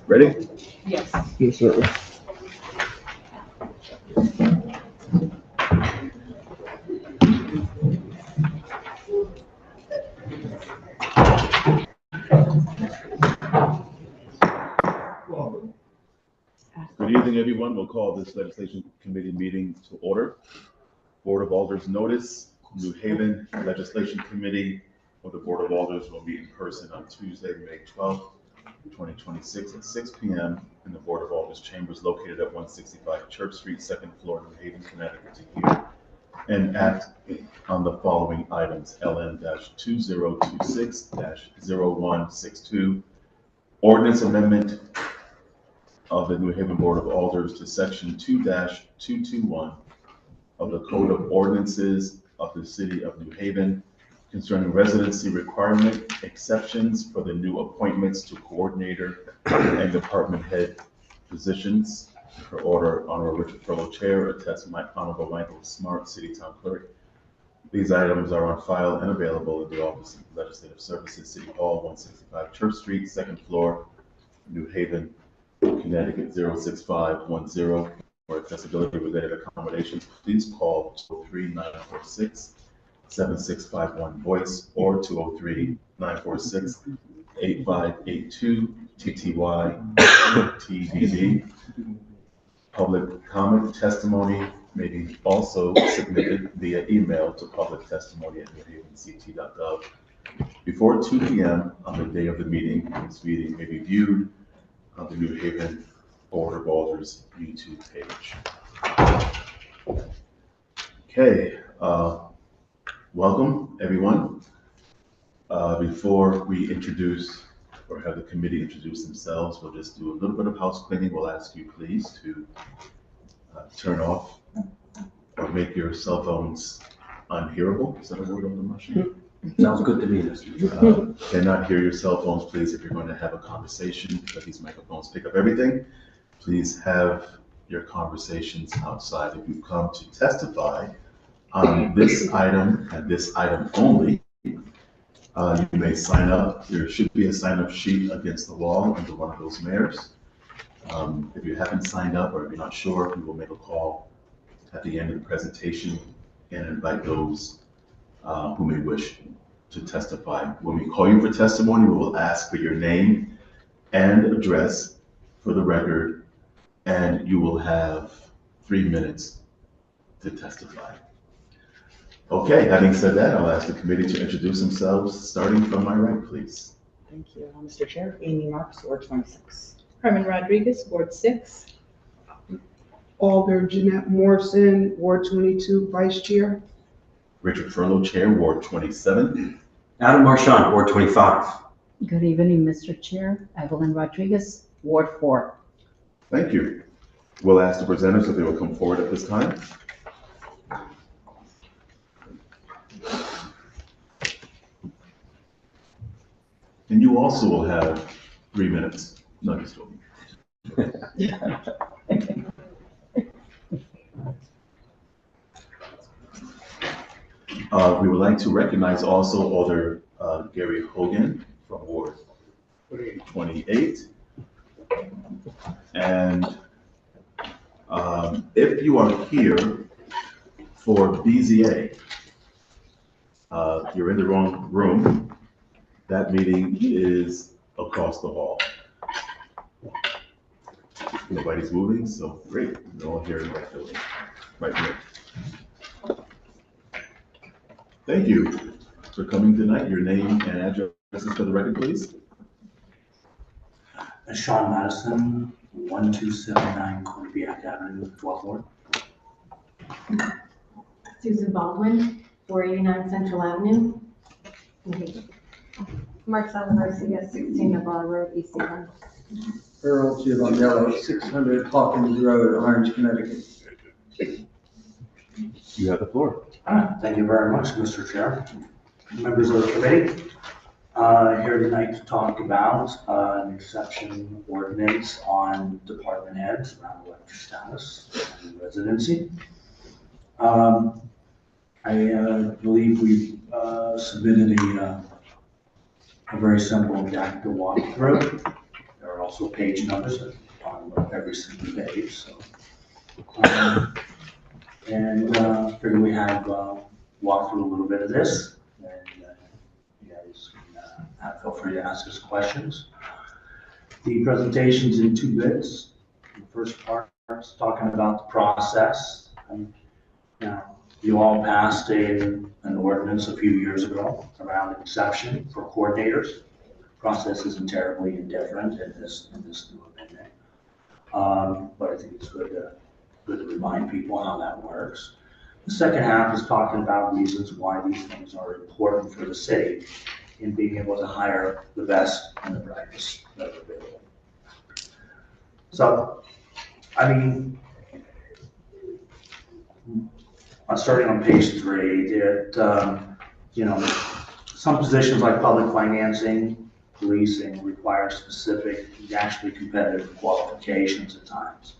Ready? Yes. Yes, sir. Good evening, everyone. We'll call this Legislation Committee meeting to order. Board of Alders notice, New Haven Legislation Committee or the Board of Alders will meet in person on Tuesday, May 12th, 2026 at 6 p.m. in the Board of Alders chambers located at 165 Church Street, 2nd floor, New Haven, Connecticut to hear and act on the following items: LN-2026-0162, ordinance amendment of the New Haven Board of Alders to section 2-221 of the Code of Ordinances of the City of New Haven concerning residency requirement exceptions for the new appointments to coordinator and department head positions. For order, Honorable Richard Furlow, Chair, attest my Honorable Michael Smart, City Town Clerk. These items are on file and available in the Office of Legislative Services, City Hall, 165 Church Street, 2nd floor, New Haven, Connecticut 06510. For accessibility related accommodations, please call 203-946-7651 voice or 203-946-8582 TTY TDD. Public comment testimony may be also submitted via email to publictestimony@newhavenct.gov before 2 p.m. on the day of the meeting. This meeting may be viewed on the New Haven Board of Alders YouTube page. Okay, welcome everyone. Before we introduce or have the committee introduce themselves, we'll just do a little bit of house cleaning. We'll ask you please to turn off or make your cell phones unhearable. Is that a word on the machine? Sounds good to me, Mr. Cannot hear your cell phones, please, if you're going to have a conversation, because these microphones pick up everything. Please have your conversations outside. If you come to testify on this item and this item only, you may sign up. There should be a sign-up sheet against the wall under one of those mirrors. If you haven't signed up or if you're not sure, we will make a call at the end of the presentation and invite those who may wish to testify. When we call you for testimony, we will ask for your name and address for the record, and you will have 3 minutes to testify. Okay, having said that, I'll ask the committee to introduce themselves, starting from my right, please. Thank you, Mr. Chair. Amy Marks, Ward 26. Carmen Rodriguez, Ward 6. Alder Jeanette Morrison, Ward 22, Vice Chair. Richard Furlow, Chair, Ward 27. Adam Marchand, Ward 25. Good evening, Mr. Chair. Evelyn Rodriguez, Ward 4. Thank you. We'll ask the presenters if they will come forward at this time. And you also will have 3 minutes. No, just joking. We would like to recognize also Alder Gary Hogan from Ward 28. And if you are here for BZA, you're in the wrong room. That meeting is across the hall. Nobody's moving, so great. We're all here in the right building, right here. Thank you for coming tonight. Your name and addresses for the record, please. Sean Madison, 1279 Quinnipiac Avenue, 12th Ward. Susan Baldwin, 489 Central Avenue. Marcella Garcia, 16 Navarre Road, East Haven. Earl Giovanello, 600 Hawkins Road, Orange, Connecticut. You have the floor. Thank you very much, Mr. Chair. members of the committee. Here tonight to talk about an exception ordinance on department heads around elected status and residency. I believe we submitted a very simple deck to walk through. There are also page numbers on every single page. So, figure we have walk through a little bit of this, and you guys can feel free to ask us questions. The presentation's in 2 bits. The first part is talking about the process. You all passed an ordinance a few years ago around an exception for coordinators. Process isn't terribly indifferent in this new amendment, but I think it's good to remind people how that works. The second half is talking about reasons why these things are important for the city in being able to hire the best and the brightest that are available. So, I mean, starting on page 3, some positions like public financing, policing require specific, naturally competitive qualifications at times.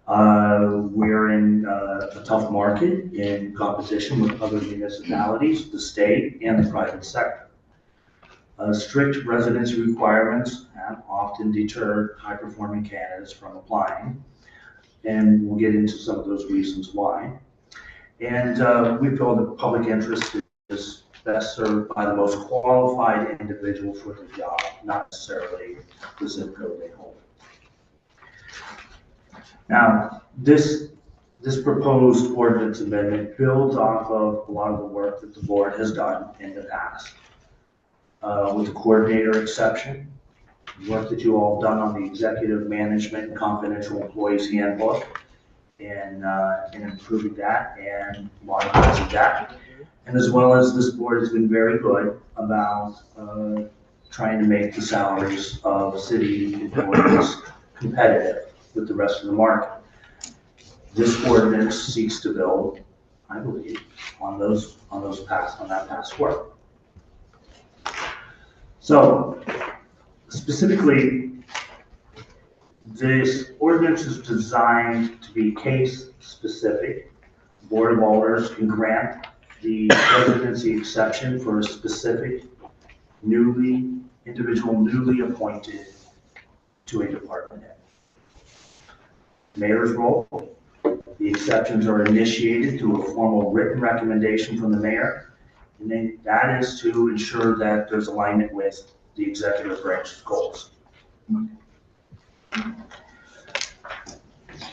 We're in a tough market in competition with other municipalities, the state, and the private sector. Strict residency requirements have often deterred high-performing candidates from applying, and we'll get into some of those reasons why. And we feel the public interest is best served by the most qualified individual for the job, not necessarily the zip code they hold. Now, this proposed ordinance amendment builds off of a lot of the work that the board has done in the past. With the coordinator exception, work that you all have done on the executive management and confidential employees handbook, and improving that and modernizing that. And as well as this board has been very good about trying to make the salaries of city employees competitive with the rest of the market. This ordinance seeks to build, I believe, on that past work. So, specifically, this ordinance is designed to be case specific. The Board of Alders can grant the residency exception for a specific individual newly appointed to a department head. Mayor's role, the exceptions are initiated through a formal written recommendation from the mayor, and then that is to ensure that there's alignment with the executive branch's goals.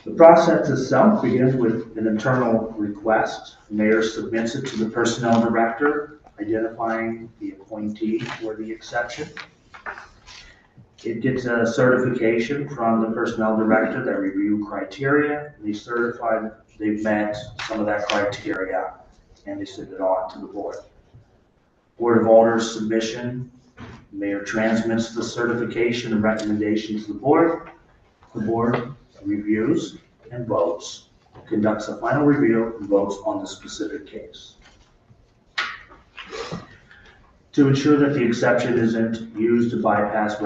The process itself begins with an internal request. The mayor submits it to the personnel director, identifying the appointee for the exception. It gets a certification from the personnel director that review criteria. They certify that they've met some of that criteria, and they send it on to the board. Board of Alders submission, the mayor transmits the certification and recommendations to the board. The board reviews and votes, conducts a final review and votes on the specific case. To ensure that the exception isn't used to bypass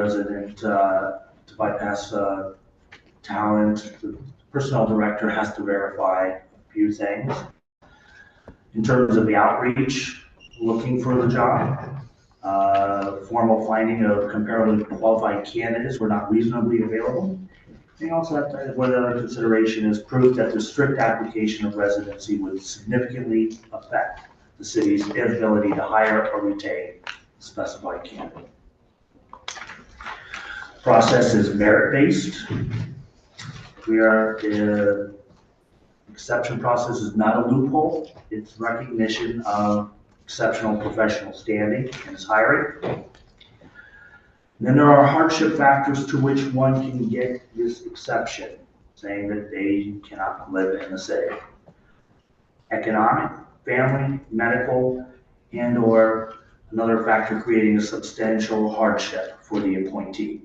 talent, the personnel director has to verify a few things. In terms of the outreach, looking for the job, formal finding of comparably qualified candidates were not reasonably available. They also have to, one other consideration is proof that the strict application of residency would significantly affect the city's ability to hire or retain a specified candidate. Process is merit-based. The exception process is not a loophole. It's recognition of exceptional professional standing in his hiring. And then there are hardship factors to which one can get this exception, saying that they cannot live in the city. Economic, family, medical, and or another factor creating a substantial hardship for the appointee.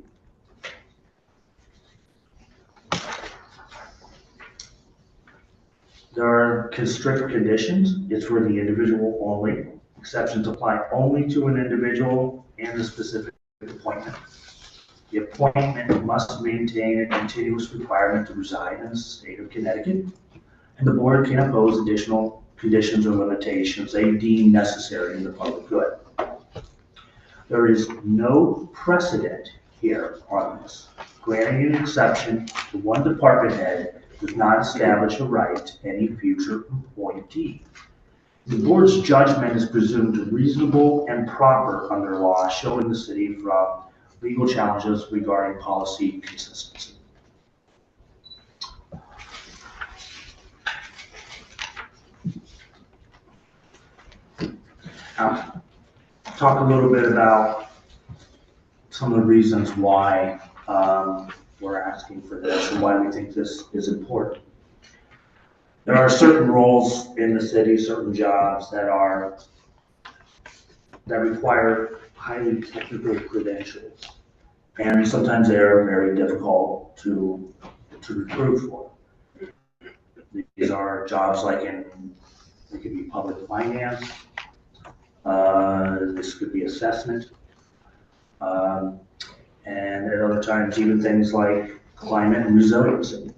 There are strict conditions. It's for the individual only. Exceptions apply only to an individual and a specific appointment. The appointment must maintain a continuous requirement to reside in the state of Connecticut, and the board can impose additional conditions or limitations they deem necessary in the public good. There is no precedent here on this. Granting an exception to one department head does not establish a right to any future appointee. The board's judgment is presumed reasonable and proper under law, shielding the city from legal challenges regarding policy consistency. Now, talk a little bit about some of the reasons why we're asking for this and why we think this is important. There are certain roles in the city, certain jobs that require highly technical credentials, and sometimes they are very difficult to recruit for. These are jobs like it could be public finance, this could be assessment, and at other times even things like climate and resiliency.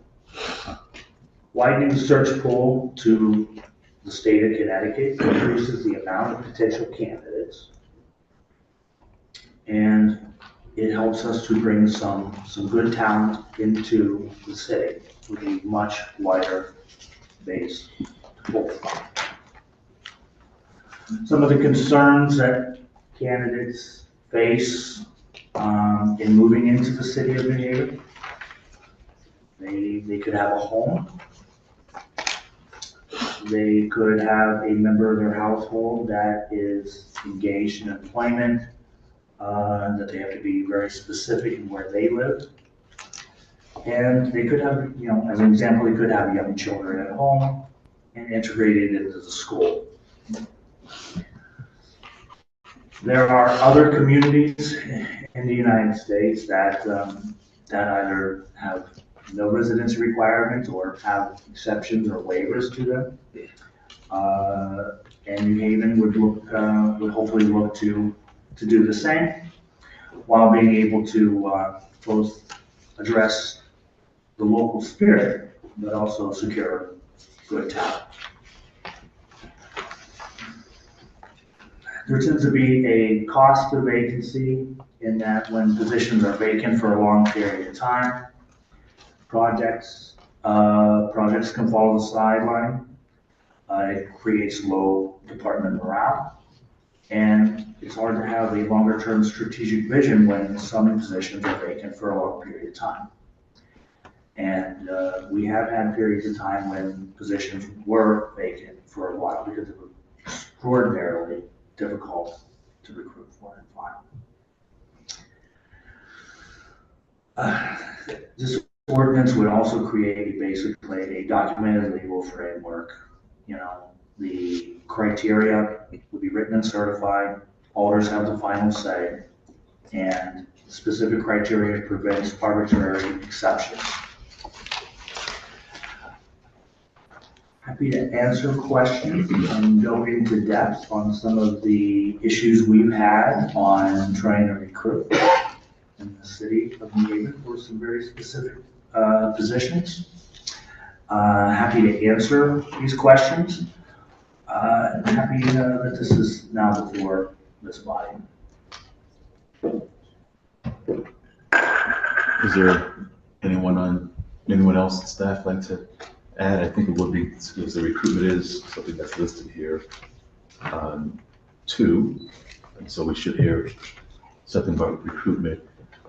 Widening the search pool to the state of Connecticut increases the amount of potential candidates, and it helps us to bring some good talent into the city with a much wider base to pull from. Some of the concerns that candidates face in moving into the city of New Haven: they could have a home. They could have a member of their household that is engaged in employment, that they have to be very specific in where they live. And they could have, as an example, they could have young children at home and integrated into the school. There are other communities in the United States that either have no residency requirements or have exceptions or waivers to them. And New Haven would hopefully look to do the same, while being able to both address the local spirit, but also secure good talent. There tends to be a cost to vacancy in that when positions are vacant for a long period of time, projects can fall to the sideline. It creates low department morale, and it's hard to have a longer-term strategic vision when some positions are vacant for a long period of time. And we have had periods of time when positions were vacant for a while because it was extraordinarily difficult to recruit for and find. This ordinance would also create basically a documented legal framework. The criteria would be written and certified. Alders have the final say, and specific criteria prevents arbitrary exceptions. Happy to answer questions and go into depth on some of the issues we've had on trying to recruit in the city of New Haven for some very specific positions. Happy to answer these questions. Happy that this is now before this body. Is there anyone else on staff like to add? I think it would be, because the recruitment is something that's listed here, too. And so we should hear something about recruitment.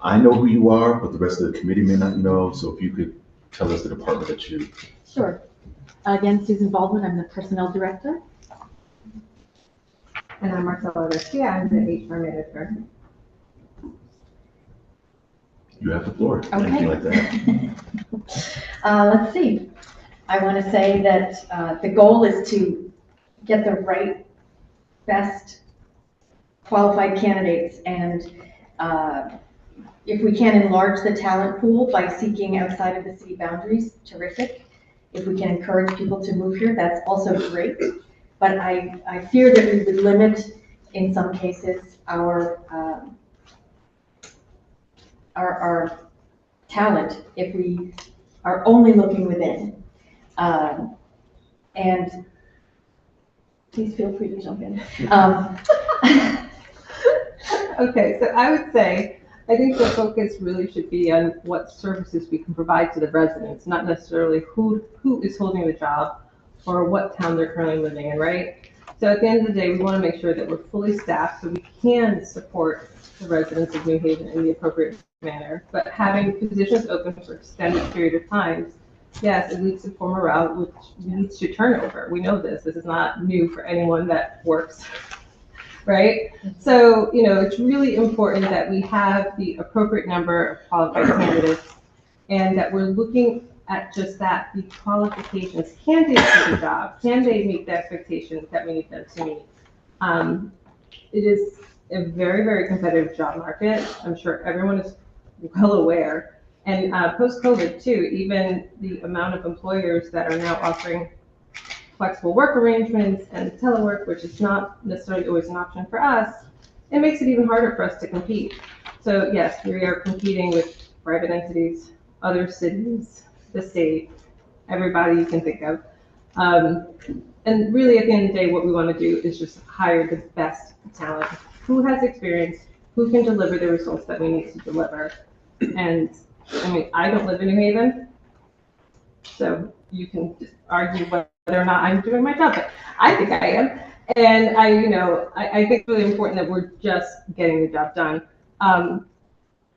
I know who you are, but the rest of the committee may not know. So if you could tell us the department that you. Sure. Again, Susan Baldwin, I'm the Personnel Director. And I'm Marcella Garcia, I'm the HR Manager. You have the floor. Okay. Anything like that. Let's see. I want to say that the goal is to get the right, best qualified candidates, and if we can enlarge the talent pool by seeking outside of the city boundaries, terrific. If we can encourage people to move here, that's also great. But I fear that we would limit, in some cases, our talent if we are only looking within. And please feel free to jump in. Okay, so I would say, I think the focus really should be on what services we can provide to the residents, not necessarily who is holding the job or what town they're currently living in, right? So at the end of the day, we want to make sure that we're fully staffed so we can support the residents of New Haven in the appropriate manner. But having positions open for extended period of times, yes, it leads to poor morale, which leads to turnover. We know this. This is not new for anyone that works, right? So, it's really important that we have the appropriate number of qualified candidates and that we're looking at just that, the qualifications. Can they do the job? Can they meet the expectations that we need them to meet? It is a very, very competitive job market. I'm sure everyone is well aware. And post-COVID too, even the amount of employers that are now offering flexible work arrangements and telework, which is not necessarily always an option for us, it makes it even harder for us to compete. So yes, we are competing with private entities, other cities, the state, everybody you can think of. And really at the end of the day, what we want to do is just hire the best talent who has experience, who can deliver the results that we need to deliver. And I mean, I don't live in New Haven, so you can just argue whether or not I'm doing my job, but I think I am. And I think it's really important that we're just getting the job done.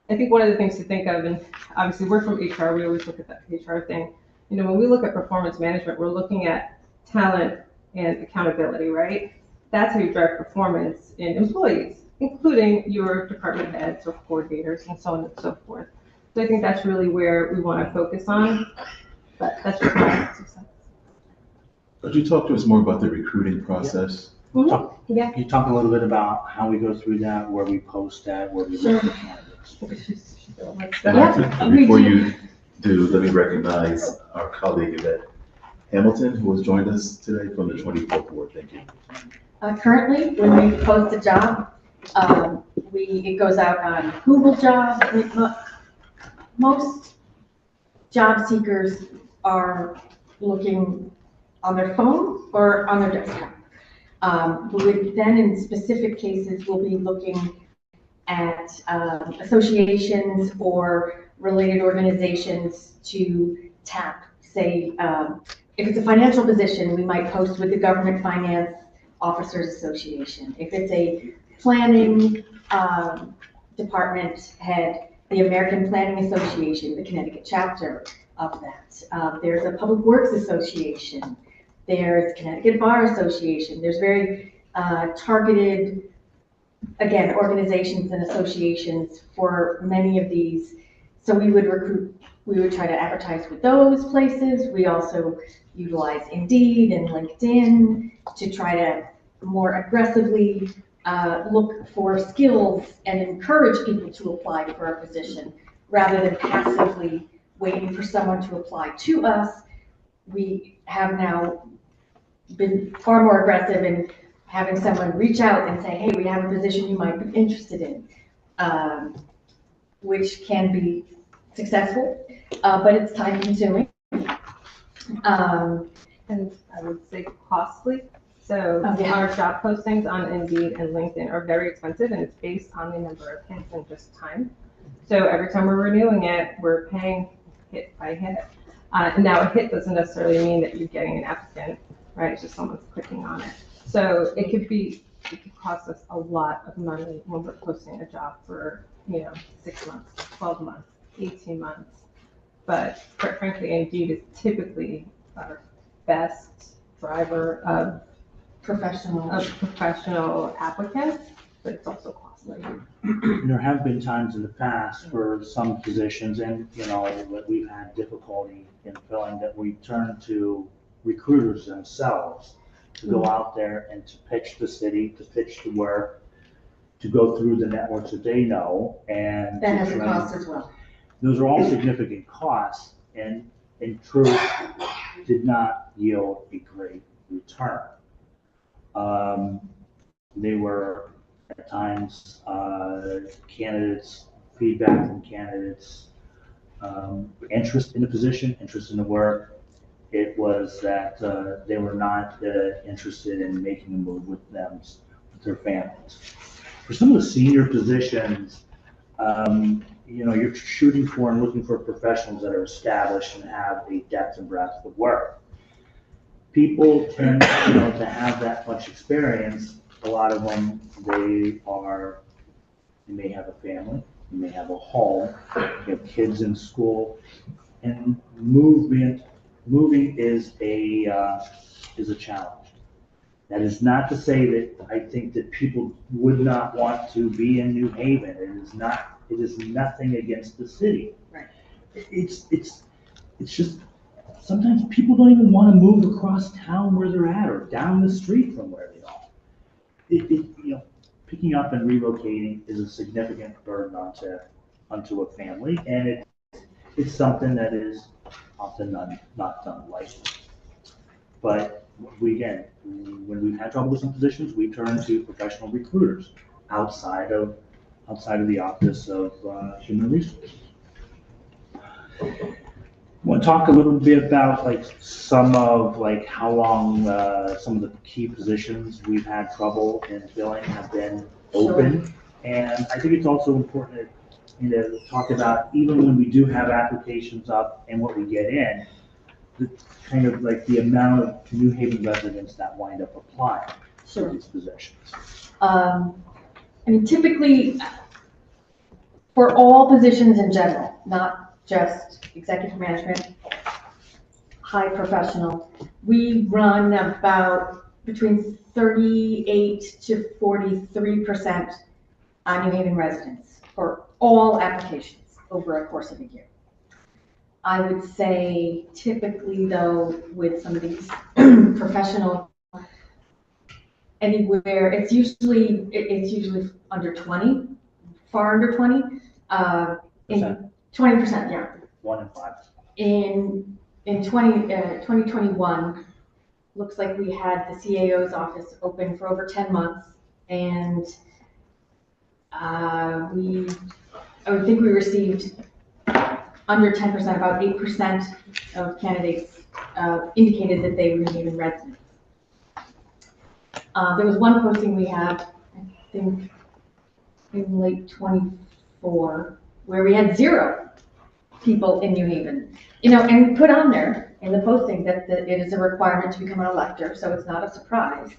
I think one of the things to think of, and obviously we're from HR, we always look at that HR thing. When we look at performance management, we're looking at talent and accountability, right? That's how you drive performance in employees, including your department heads or coordinators and so on and so forth. So I think that's really where we want to focus on, but that's just my 2 cents. Could you talk to us more about the recruiting process? Yeah. Can you talk a little bit about how we go through that, where we post that, where we look for candidates? Before you do, let me recognize our colleague Yvette Hamilton, who has joined us today from the 24th Ward. Thank you. Currently, when we post a job, it goes out on Google Jobs. Most job seekers are looking on their phone or on their desktop. We would then, in specific cases, we'll be looking at associations or related organizations to tap. Say, if it's a financial position, we might post with the Government Finance Officers Association. If it's a planning department head, the American Planning Association, the Connecticut chapter of that. There's a Public Works Association. There's Connecticut Bar Association. There's very targeted, again, organizations and associations for many of these. So we would try to advertise with those places. We also utilize Indeed and LinkedIn to try to more aggressively look for skills and encourage people to apply for a position rather than passively waiting for someone to apply to us. We have now been far more aggressive in having someone reach out and say, hey, we have a position you might be interested in, which can be successful, but it's time consuming. And I would say costly. So our job postings on Indeed and LinkedIn are very expensive, and it's based on the number of hits and just time. So every time we're renewing it, we're paying hit by hit. Now a hit doesn't necessarily mean that you're getting an applicant, right? It's just someone's clicking on it. So it could cost us a lot of money when we're posting a job for 6 months, 12 months, 18 months. But quite frankly, Indeed is typically our best driver of professional applicants, but it's also costly. There have been times in the past for some positions, and that we've had difficulty in filling, that we turn to recruiters themselves to go out there and to pitch the city, to pitch the work, to go through the networks that they know, and that has a cost as well. Those are all significant costs, and in truth, did not yield a great return. They were at times candidates, feedback from candidates, interest in the position, interest in the work. It was that they were not interested in making a move with them, with their families. For some of the senior positions, you're shooting for and looking for professionals that are established and have a depth and breadth of work. People tend, to have that much experience. A lot of them, they may have a family, they may have a home, they have kids in school, and moving is a challenge. That is not to say that I think that people would not want to be in New Haven. It is nothing against the city. Right. It's just, sometimes people don't even want to move across town where they're at or down the street from where they are. Picking up and relocating is a significant burden onto a family, and it's something that is often not done lightly. But when we've had trouble with some positions, we turn to professional recruiters outside of the Office of Human Resources. I want to talk a little bit about some of how long some of the key positions we've had trouble in filling have been open. And I think it's also important to talk about, even when we do have applications up and what we get in, the amount of New Haven residents that wind up applying to these positions. Typically, for all positions in general, not just executive management, high professional, we run about between 38 to 43% on New Haven residents for all applications over a course of a year. I would say typically though, with some of these professional, anywhere, it's usually under 20, far under 20, in 20%, yeah. 1 in 5. In 2021, looks like we had the CAO's office open for over 10 months, and I would think we received under 10%, about 8% of candidates indicated that they were New Haven residents. There was one posting we had, I think, in late 24, where we had 0 people in New Haven. And we put on there in the posting that it is a requirement to become an elector, so it's not a surprise.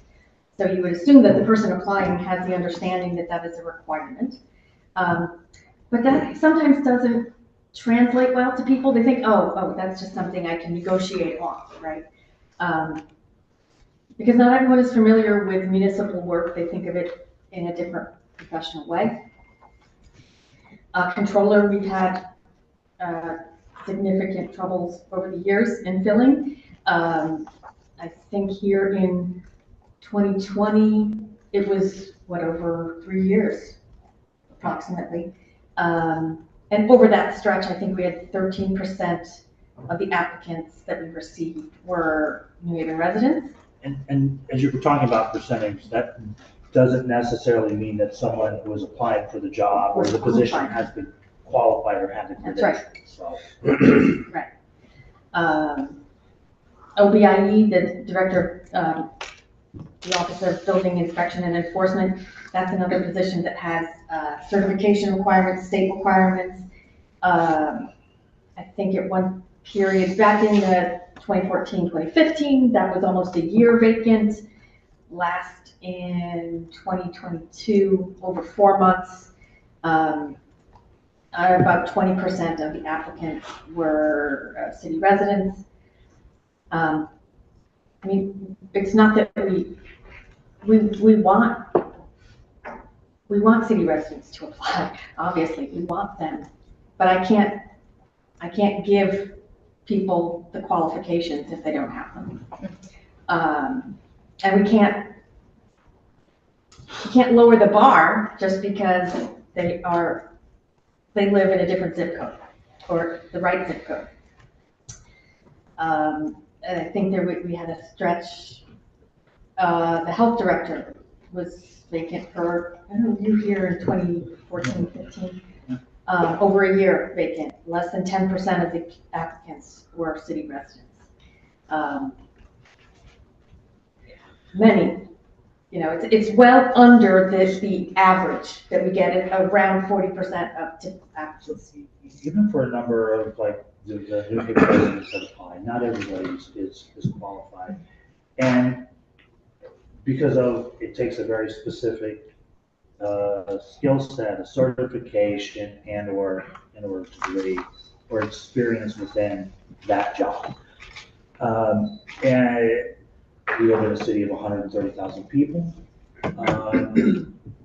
So you would assume that the person applying has the understanding that that is a requirement. But that sometimes doesn't translate well to people. They think, oh, that's just something I can negotiate off, right? Because not everyone is familiar with municipal work. They think of it in a different professional way. Controller, we've had significant troubles over the years in filling. I think here in 2020, it was over 3 years, approximately. And over that stretch, I think we had 13% of the applicants that we received were New Haven residents. And as you were talking about percentage, that doesn't necessarily mean that someone who has applied for the job or the position has been qualified or had the credentials. That's right. Right. OBIE, the director of the Office of Building Inspection and Enforcement, that's another position that has certification requirements, state requirements. I think at one period back in the 2014, 2015, that was almost a year vacant. Last in 2022, over 4 months, about 20% of the applicants were city residents. It's not that we want city residents to apply. Obviously, we want them, but I can't give people the qualifications if they don't have them. And we can't lower the bar just because they live in a different zip code or the right zip code. And I think we had a stretch The health director was vacant for, I don't know, you here in 2014, 15, over a year vacant. Less than 10% of the applicants were city residents. Many, it's well under the average that we get at around 40% of applicants. Even for a number of like the new residents that apply, not everybody is qualified. And because of, it takes a very specific skill set, a certification and/or degree or experience within that job. And we live in a city of 130,000 people.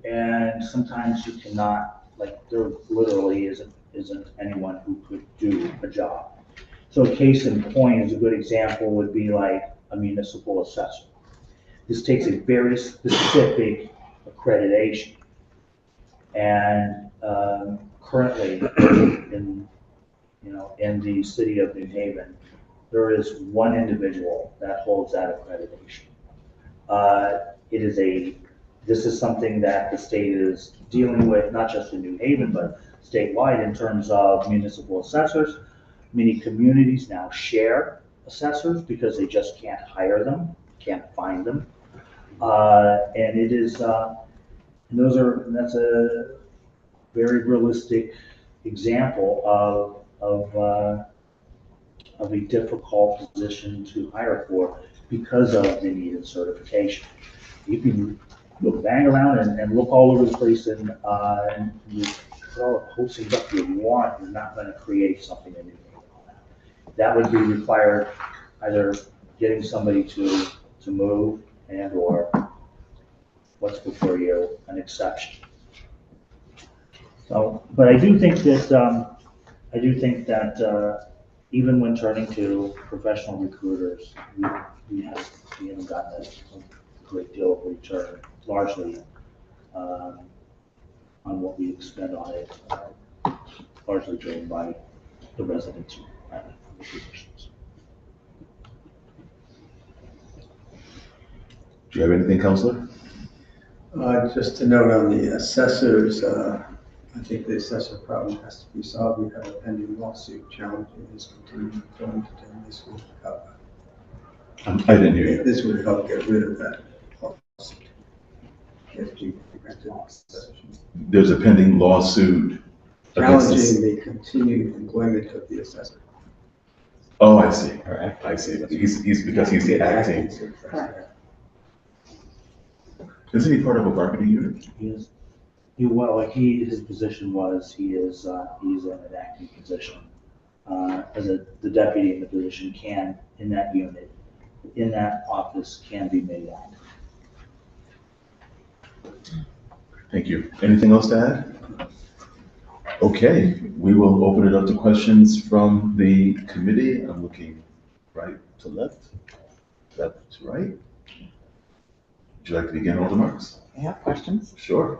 And sometimes you cannot, like, there literally isn't anyone who could do a job. So a case in point is a good example would be like a municipal assessor. This takes a very specific accreditation. And currently in the city of New Haven, there is one individual that holds that accreditation. This is something that the state is dealing with, not just in New Haven, but statewide in terms of municipal assessors. Many communities now share assessors because they just can't hire them, can't find them. And it is, that's a very realistic example of a difficult position to hire for because of the needed certification. You can bang around and look all over the place and you put all the postings up you want, you're not going to create something in New Haven. That would be required either getting somebody to move and/or what's before you, an exception. So, but I do think that even when turning to professional recruiters, we haven't gotten a great deal of return, largely on what we expend on it, largely driven by the residents of the positions. Do you have anything, Counselor? Just to note on the assessors, I think the assessor problem has to be solved. We have a pending lawsuit challenging his continued employment, and this would help. I didn't hear you. This would help get rid of that lawsuit. If you granted exception. There's a pending lawsuit against this. Challenging the continued employment of the assessor. Oh, I see. All right. I see. He's because he's the acting. Isn't he part of a bargaining unit? His position was, he's in an acting position. The deputy in the position can, in that unit, in that office, can be made acting. Thank you. Anything else to add? Okay, we will open it up to questions from the committee. I'm looking right to left, left to right. Would you like to begin, Alder Marks? I have questions. Sure.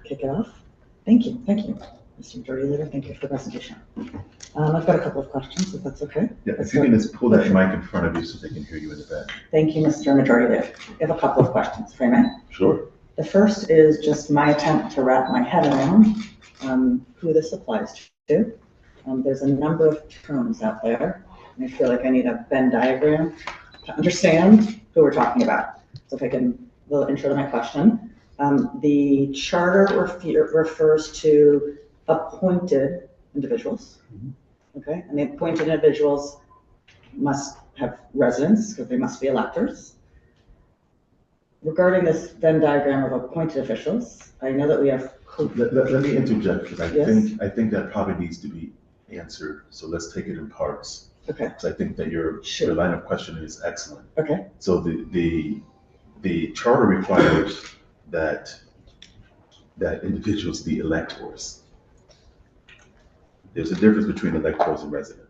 Kick it off. Thank you, Mr. Majority Leader. Thank you for the presentation. I've got a couple of questions, if that's okay. Yeah, if you can just pull that mic in front of you so they can hear you in the back. Thank you, Mr. Majority Leader. I have a couple of questions, if I may. Sure. The first is just my attempt to wrap my head around who this applies to. There's a number of terms out there, and I feel like I need a Venn diagram to understand who we're talking about. So if I can, a little intro to my question. The charter refers to appointed individuals. Okay, and the appointed individuals must have residence because they must be electors. Regarding this Venn diagram of appointed officials, I know that we have. Let me interject because Yes. I think that probably needs to be answered. So let's take it in parts. Okay. Because I think that your line of questioning is excellent. Okay. So the charter requires that individuals be electors. There's a difference between electors and resident.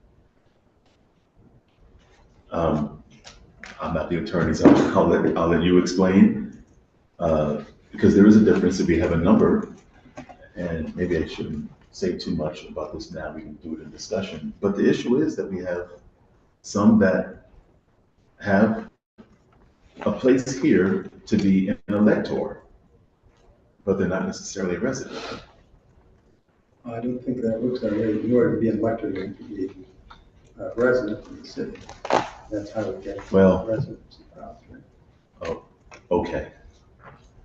I'm not the attorney, so I'll let you explain. Because there is a difference if we have a number, and maybe I shouldn't say too much about this now, we can do it in discussion. But the issue is that we have some that have a place here to be an elector, but they're not necessarily a resident. I don't think that works that way. In order to be an elector, you have to be a resident of the city. That's how it gets Well- residency powers, right? Okay,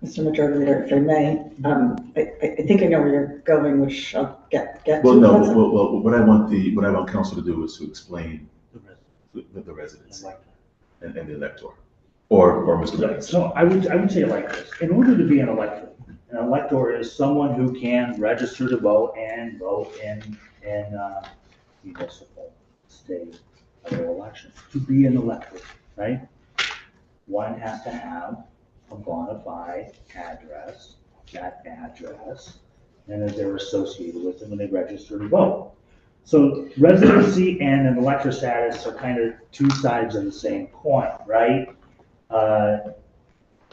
Mr. Majority Leader, if I may, I think I know where you're going, which I'll get to. well, no, That's- well, what I want council to do is to explain the residents and the elector, or Mr. Yeah, Banks. so I would say it like this, in order to be an elector is someone who can register to vote and vote in municipal, state, federal elections. To be an elector, right? One has to have a bona fide address, that address, and that they're associated with them when they register to vote. So residency and an elector status are kind of two sides of the same coin, right?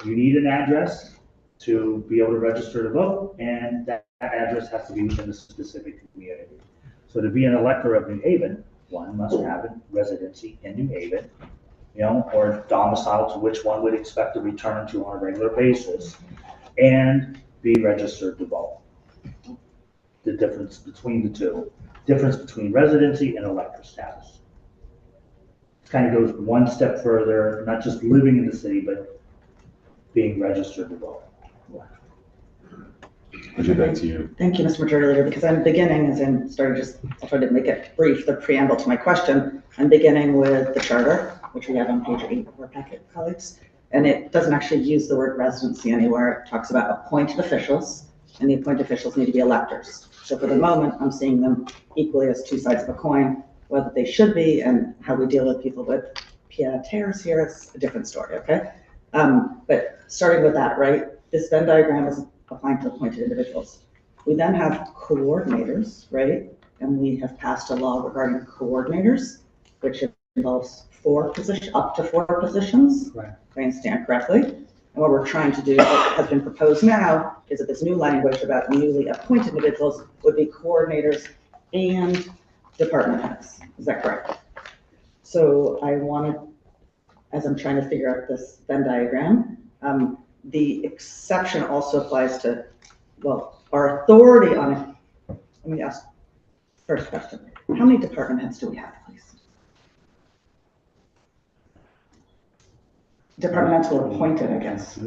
You need an address to be able to register to vote, and that address has to be within a specific community. So to be an elector of New Haven, one must have a residency in New Haven, or domicile to which one would expect to return to on a regular basis, and be registered to vote. The difference between the two, difference between residency and elector status. Kind of goes one step further, not just living in the city, but being registered to vote. I'll get back to you. Thank you, Mr. Majority Leader, because I'm beginning, I'll try to make it brief, the preamble to my question. I'm beginning with the charter, which we have on page 8 of our packet, colleagues. And it doesn't actually use the word residency anywhere. It talks about appointed officials, and the appointed officials need to be electors. So for the moment, I'm seeing them equally as two sides of a coin. Whether they should be and how we deal with people with pied-à-terres here is a different story, okay? But starting with that, right? This Venn diagram is applying to appointed individuals. We then have coordinators, right? And we have passed a law regarding coordinators, which involves up to four positions, Right. if I understand correctly. And what we're trying to do, what has been proposed now, is that this new language about newly appointed individuals would be coordinators and department heads. Is that correct? So I wanted, as I'm trying to figure out this Venn diagram, the exception also applies to, well, our authority on it. Let me ask, first question, how many department heads do we have, please? Departmental appointed, I guess.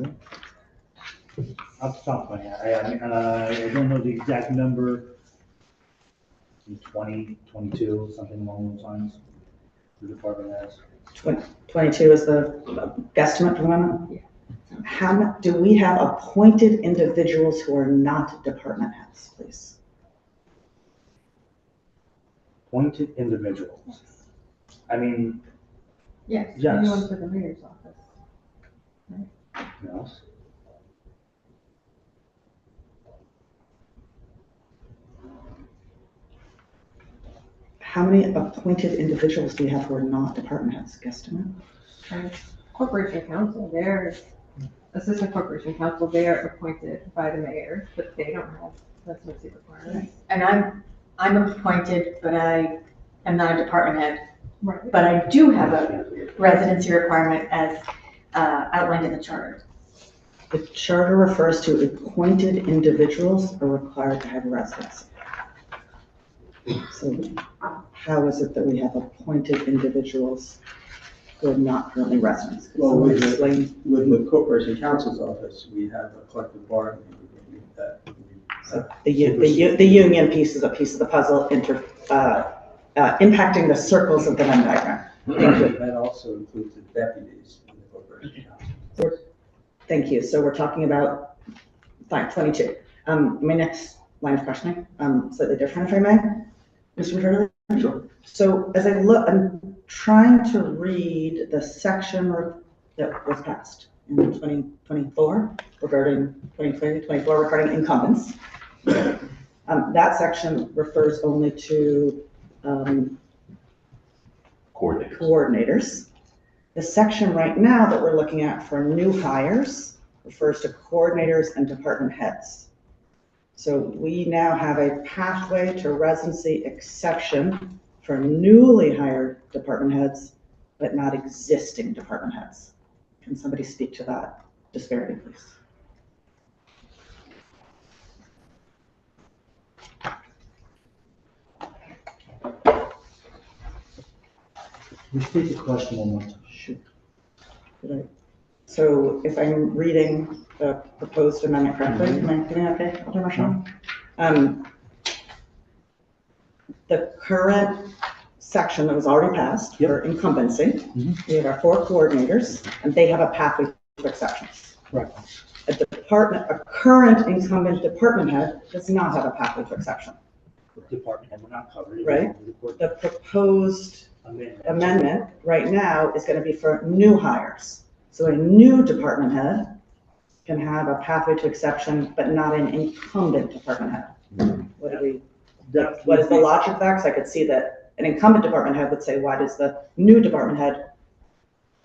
Off the top of my head, I don't know the exact number. 20, 22, something along those lines. The department has. 22 is the guesstimate for the moment? Yeah. Do we have appointed individuals who are not department heads, please? Appointed individuals. I mean, Yes, Yes. anyone for the mayor's office. yes. How many appointed individuals do we have who are not department heads, guesstimate? And corporation counsel, assistant corporation counsel, they're appointed by the mayor, but they don't have residency requirements. And I'm appointed, but I am not a department head. Right. But I do have a residency requirement as outlined in the charter. The charter refers to appointed individuals are required to have residency. So how is it that we have appointed individuals who are not currently residents? Could Well, someone with the- explain? With the corporation counsel's office, we have a collective bargaining agreement that The union piece is a piece of the puzzle impacting the circles of the Venn diagram. Thank you. that also includes the deputies in the corporation council. Thank you. So we're talking about, fine, 22. My next line of questioning, slightly different if I may. Mr. Majority Leader? Sure. So as I look, I'm trying to read the section that was passed in 2024 regarding 2024 regarding incumbents. That section refers only to coordinators. The section right now that we're looking at for new hires refers to coordinators and department heads. So we now have a pathway to residency exception for newly hired department heads, but not existing department heads. Can somebody speak to that disparity, please? Repeat the question one more time. Shoot. So if I'm reading the proposed amendment correctly, am I doing okay, Alder Marshall? The current section that was already passed for incumbency, we have our 4 coordinators, and they have a pathway to exceptions. Right. A current incumbent department head does not have a pathway to exception. Department head, we're not covered. Right. The proposed amendment right now is going to be for new hires. So a new department head can have a pathway to exception, but not an incumbent department head. What is the logic of that? Because I could see that an incumbent department head would say, why does the new department head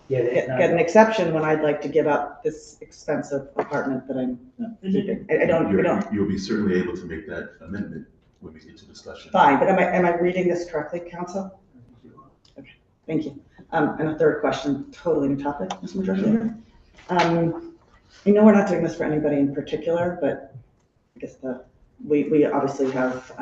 get an exception when I'd like to give up this expensive apartment that I'm keeping? I don't. You'll be certainly able to make that amendment when we get to discussion. Fine, but am I reading this correctly, council? Okay, thank you. And a third question, totally new topic, Mr. Majority Leader. I know we're not doing this for anybody in particular, but I guess we obviously have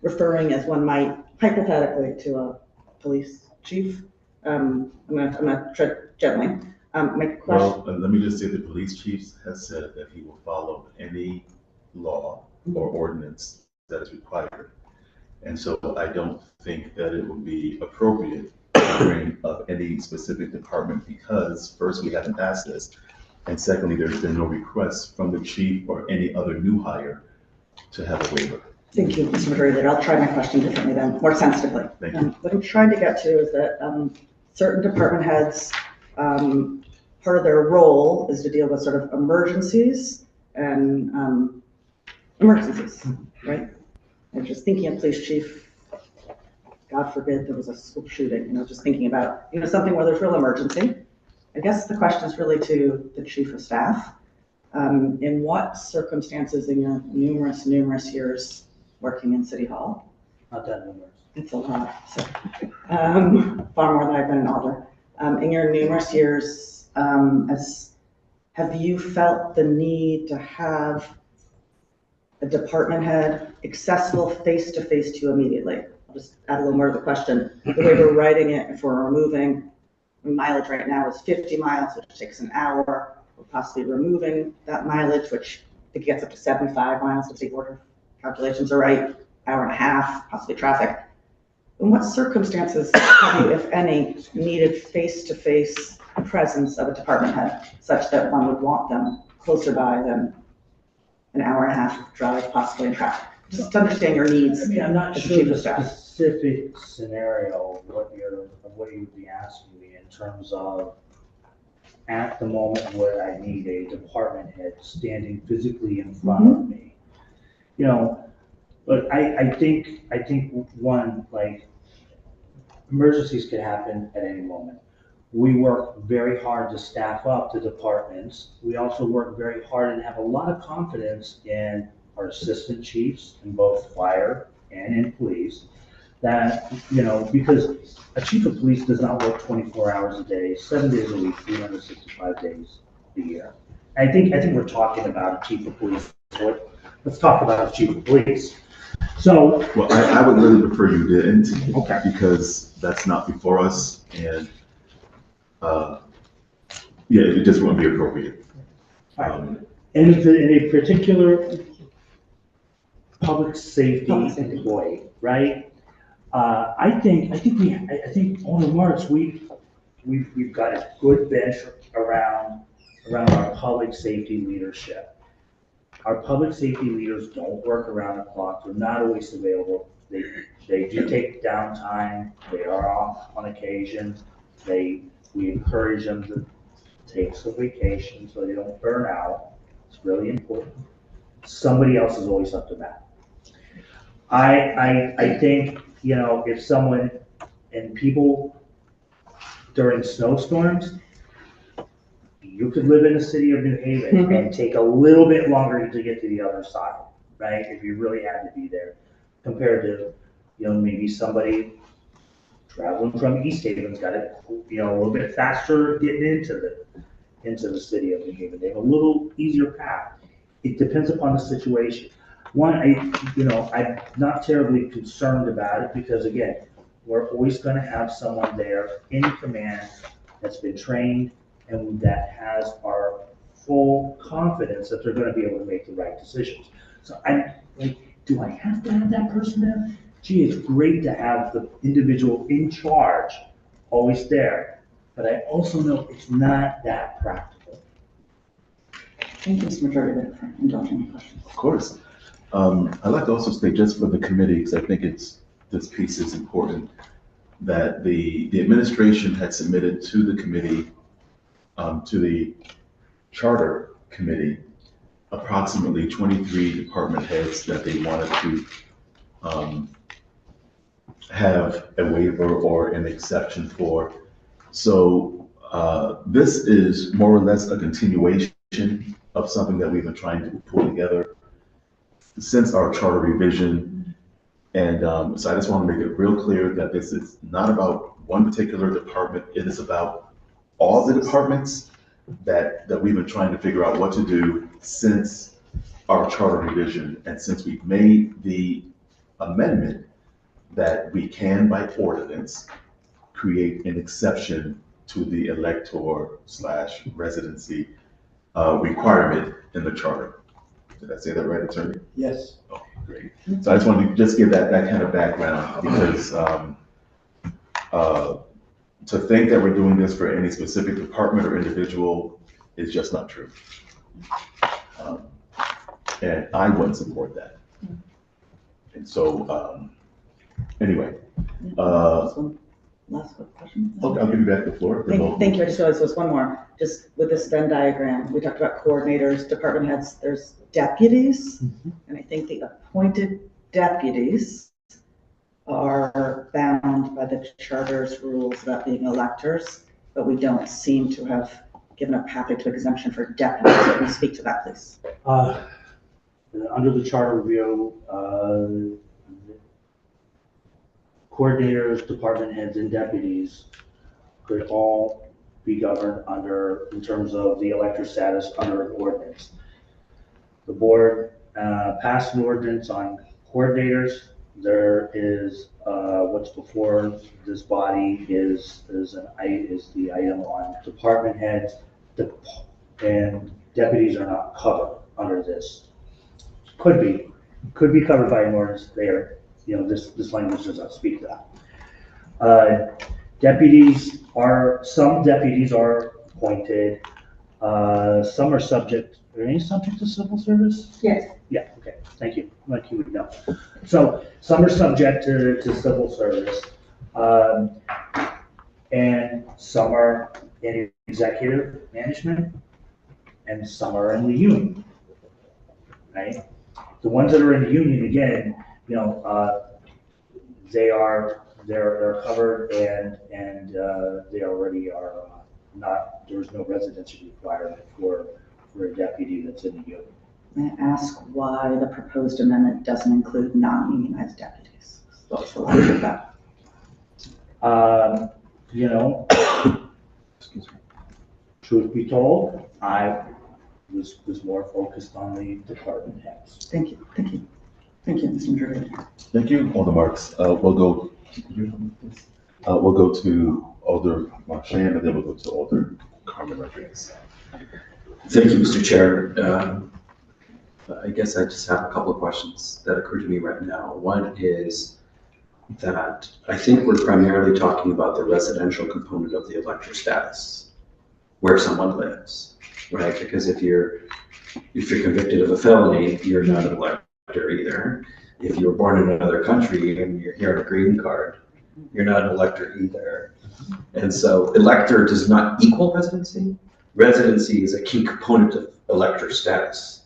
referring as one might hypothetically to a police chief. I'm gonna tread gently. My question. Well, let me just say the police chief has said that he will follow any law or ordinance that is required. And so I don't think that it would be appropriate to bring up any specific department because first, we haven't passed this. And secondly, there's been no request from the chief or any other new hire to have a waiver. Thank you, Mr. Majority Leader. I'll try my question differently then, more sensitively. Thank you. What I'm trying to get to is that certain department heads, part of their role is to deal with sort of emergencies and emergencies, right? I'm just thinking of police chief, God forbid there was a school shooting, just thinking about, something where there's real emergency. I guess the question is really to the chief of staff. In what circumstances in your numerous years working in City Hall? Not that numerous. It's a lot, so, far more than I've been in Alder. In your numerous years, have you felt the need to have a department head accessible face-to-face to you immediately? I'll just add a little more to the question. The way we're writing it, if we're removing mileage right now is 50 miles, which takes an hour. We're possibly removing that mileage, which I think gets up to 75 miles, if the order calculations are right, hour and a half, possibly traffic. In what circumstances have you, if any, needed face-to-face presence of a department head such that one would want them closer by than an hour and a half drive, possibly in traffic? Just to understand your needs. I mean, I'm not as sure chief the of staff. specific scenario of what you would be asking me in terms of at the moment where I need a department head standing physically in front of me. But I think one, like, emergencies could happen at any moment. We work very hard to staff up the departments. We also work very hard and have a lot of confidence in our assistant chiefs in both fire and in police. That, because a chief of police does not work 24 hours a day, 7 days a week, 365 days a year. I think we're talking about a chief of police. So let's talk about a chief of police. So. Well, I would really prefer you didn't. Okay. Because that's not before us and, it just wouldn't be appropriate. And in a particular public safety employee, right? I think on the marks we've got a good bench around our public safety leadership. Our public safety leaders don't work around the clock. They're not always available. They do take downtime. They are off on occasion. We encourage them to take some vacation so they don't burn out. It's really important. Somebody else is always up to that. I think, if someone and people during snowstorms, you could live in the city of New Haven and take a little bit longer to get to the other side, right? If you really had to be there compared to, maybe somebody traveling from East Haven's got it, a little bit faster getting into into the city of New Haven. They have a little easier path. It depends upon the situation. One, I'm not terribly concerned about it because again, we're always gonna have someone there in command that's been trained and that has our full confidence that they're gonna be able to make the right decisions. So do I have to have that person there? Gee, it's great to have the individual in charge always there, but I also know it's not that practical. Thank you, Mr. Majority, for indulging me questions. Of course. I'd like to also state just for the committee, because I think this piece is important, that the administration had submitted to the committee, to the charter committee, approximately 23 department heads that they wanted to have a waiver or an exception for. So this is more or less a continuation of something that we've been trying to pull together since our charter revision. And so I just want to make it real clear that this is not about one particular department. It is about all the departments that we've been trying to figure out what to do since our charter revision. And since we've made the amendment that we can, by ordinance, create an exception to the elector/residency requirement in the charter. Did I say that right, attorney? Yes. Okay, great. So I just wanted to just give that kind of background because to think that we're doing this for any specific department or individual is just not true. And I wouldn't support that. And so, anyway. Last quick question. Okay, I'll give you back the floor. Thank you. I just realized there was one more. Just with this Venn diagram, we talked about coordinators, department heads, there's deputies. And I think the appointed deputies are bound by the charter's rules about being electors, but we don't seem to have given a pathway to exemption for deputies. So can you speak to that, please? Under the charter review, coordinators, department heads, and deputies could all be governed under, in terms of the elector status, under an ordinance. The board passed an ordinance on coordinators. There is what's before this body is the item on department heads, and deputies are not covered under this. Could be covered by an ordinance there. This language does not speak to that. Some deputies are appointed. Some are subject. Are any subject to civil service? Yes. Yeah. Okay. Thank you. Like you would know. So some are subject to civil service, and some are in executive management, and some are in the union. Right. The ones that are in the union, again, they're covered and they already are not. There's no residency requirement for a deputy that's in the union. May I ask why the proposed amendment doesn't include non-unionized deputies? What's the logic of that? Truth be told, I was more focused on the department heads. Thank you, Mr. Majority. Thank you, Alder Marks. We'll go to Alder Marchand, and then we'll go to Alder Carmen Rodriguez. Thank you, Mr. Chair. I guess I just have a couple of questions that occur to me right now. One is that I think we're primarily talking about the residential component of the elector status, where someone lives, right? Because if you're convicted of a felony, you're not an elector either. If you were born in another country and you're here on a green card, you're not an elector either. And so elector does not equal residency. Residency is a key component of elector status.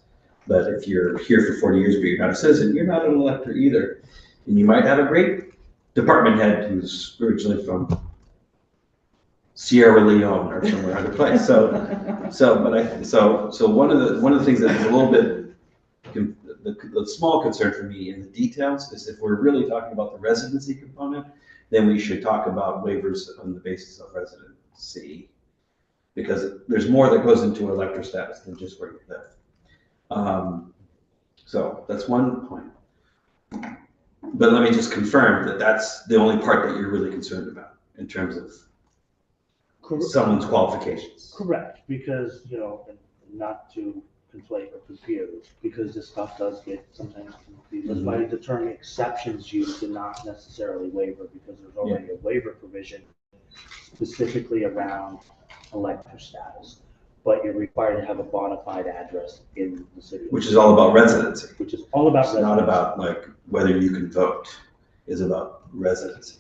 But if you're here for 40 years but you're not a citizen, you're not an elector either. And you might have a great department head who's originally from Sierra Leone or somewhere other place. So one of the things that is a little bit the small concern for me in the details is if we're really talking about the residency component, then we should talk about waivers on the basis of residency. because there's more that goes into elector status than just where you live. So that's one point. But let me just confirm that that's the only part that you're really concerned about in terms of someone's qualifications. Correct, because, you know, and not to conflate or confuse, because this stuff does get sometimes confused. That's why the term exceptions used and not necessarily waiver, because there's already a waiver provision specifically around elector status. But you're required to have a bona fide address in the city. Which is all about residency. Which is all about It's residency. not about like whether you can vote, it's about residency.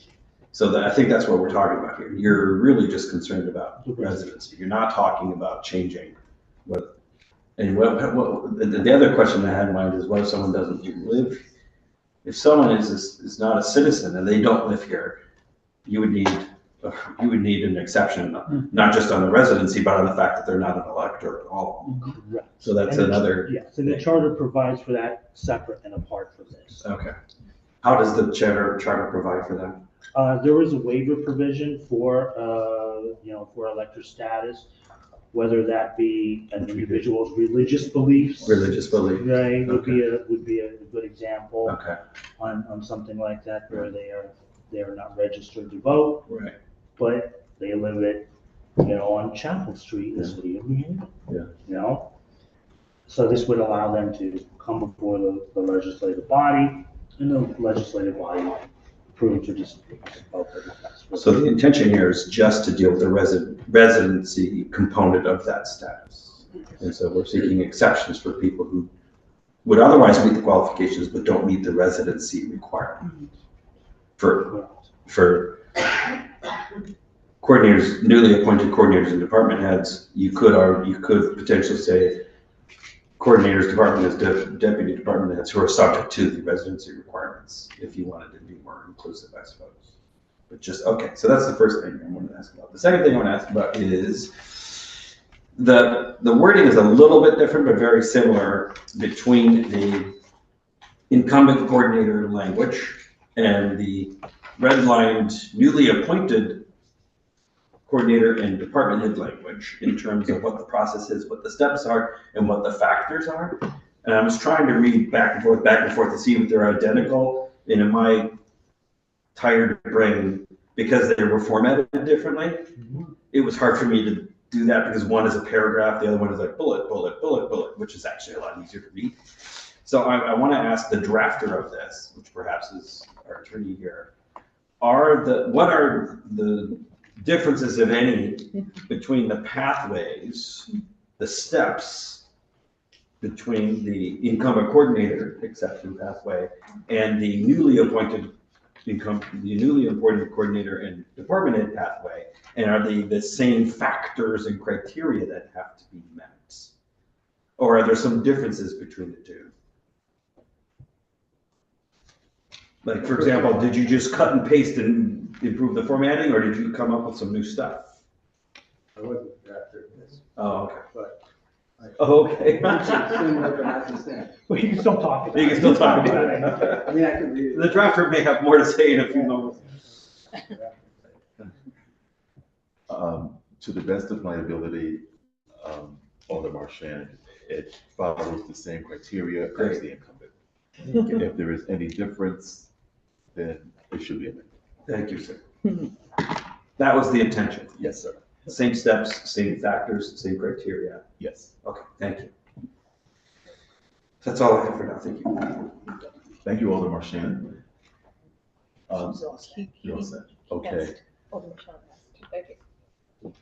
So that, I think that's what we're talking about here. You're really just concerned about residency. You're not talking about changing what, and the other question I had in mind is what if someone doesn't even live? If someone is not a citizen and they don't live here, you would need an exception, not just on the residency, but on the fact that they're not an elector at all. Correct. So that's And another. Yes, and the charter provides for that separate and apart from this. Okay. How does the charter provide for that? There is a waiver provision for, you know, for elector status, whether that be an individual's religious beliefs. Religious belief. Right, would be a good example Okay. on something like that, where they are not registered to vote, Right. but they live at, you know, on Chapel Street in the city of New Haven. Yeah. You know? So this would allow them to come before the legislative body, and the legislative body approves or disapproves of the request. So the intention here is just to deal with the residency component of that status. And so we're seeking exceptions for people who would otherwise meet the qualifications but don't meet the residency requirement. For coordinators, newly appointed coordinators and department heads, you could potentially say coordinators, department heads, deputy department heads who are subject to the residency requirements, if you wanted to be more inclusive, I suppose. But just, okay, so that's the first thing I wanted to ask about. The second thing I want to ask about is the wording is a little bit different, but very similar between the incumbent coordinator language and the redlined, newly appointed coordinator and department head language in terms of what the process is, what the steps are, and what the factors are. And I was trying to read back and forth to see if they're identical. And in my tired brain, because they were formatted differently, it was hard for me to do that because one is a paragraph, the other one is like bullet, bullet, bullet, bullet, which is actually a lot easier to read. So I want to ask the drafter of this, which perhaps is our attorney here, what are the differences, if any, between the pathways, the steps between the incumbent coordinator exception pathway and the newly appointed coordinator and department head pathway, and are they the same factors and criteria that have to be met, or are there some differences between the two? Like, for example, did you just cut and paste and improve the formatting, or did you come up with some new stuff? I wasn't drafted this, Oh, okay. but. Okay. Well, you can still talk about it. You can still talk about it. I mean, I can read it. The drafter may have more to say in a few moments. To the best of my ability, Alder Marchand, it follows the same criteria as the incumbent. If there is any difference, then it should be amended. Thank you, sir. That was the intention. Yes, sir. Same steps, same factors, same criteria. Yes. Okay, thank you. That's all I have for now. Thank you. Thank you, Alder Marchand. You're all set. Okay.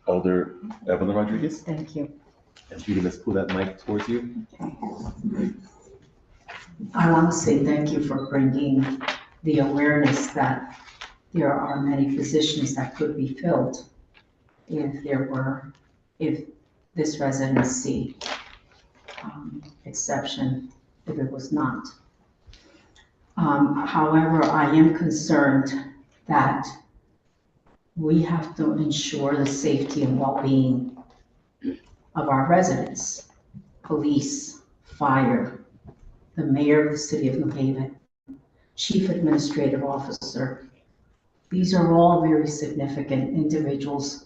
Alder Evelyn Rodriguez, Thank you. and Judy, let's pull that mic towards you. I want to say thank you for bringing the awareness that there are many positions that could be filled if this residency exception, if it was not. However, I am concerned that we have to ensure the safety and well-being of our residents, police, fire, the mayor of the city of New Haven, chief administrative officer. These are all very significant individuals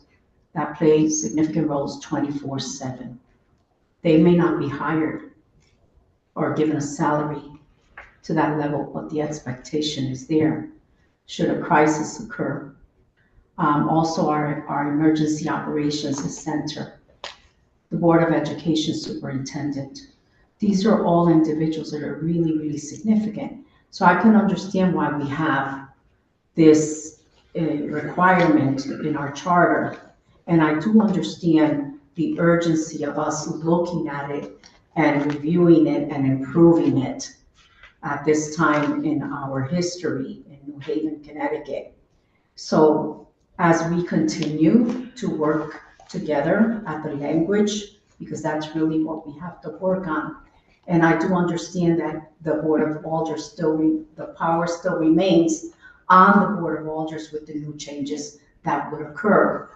that play significant roles 24/7. They may not be hired or given a salary to that level, but the expectation is there should a crisis occur. Also, our emergency operations center, the Board of Education superintendent. These are all individuals that are really, really significant. So I can understand why we have this requirement in our charter. And I do understand the urgency of us looking at it and reviewing it and improving it at this time in our history in New Haven, Connecticut. So as we continue to work together at the language, because that's really what we have to work on. And I do understand that the Board of Alders the power still remains on the Board of Alders with the new changes that would occur,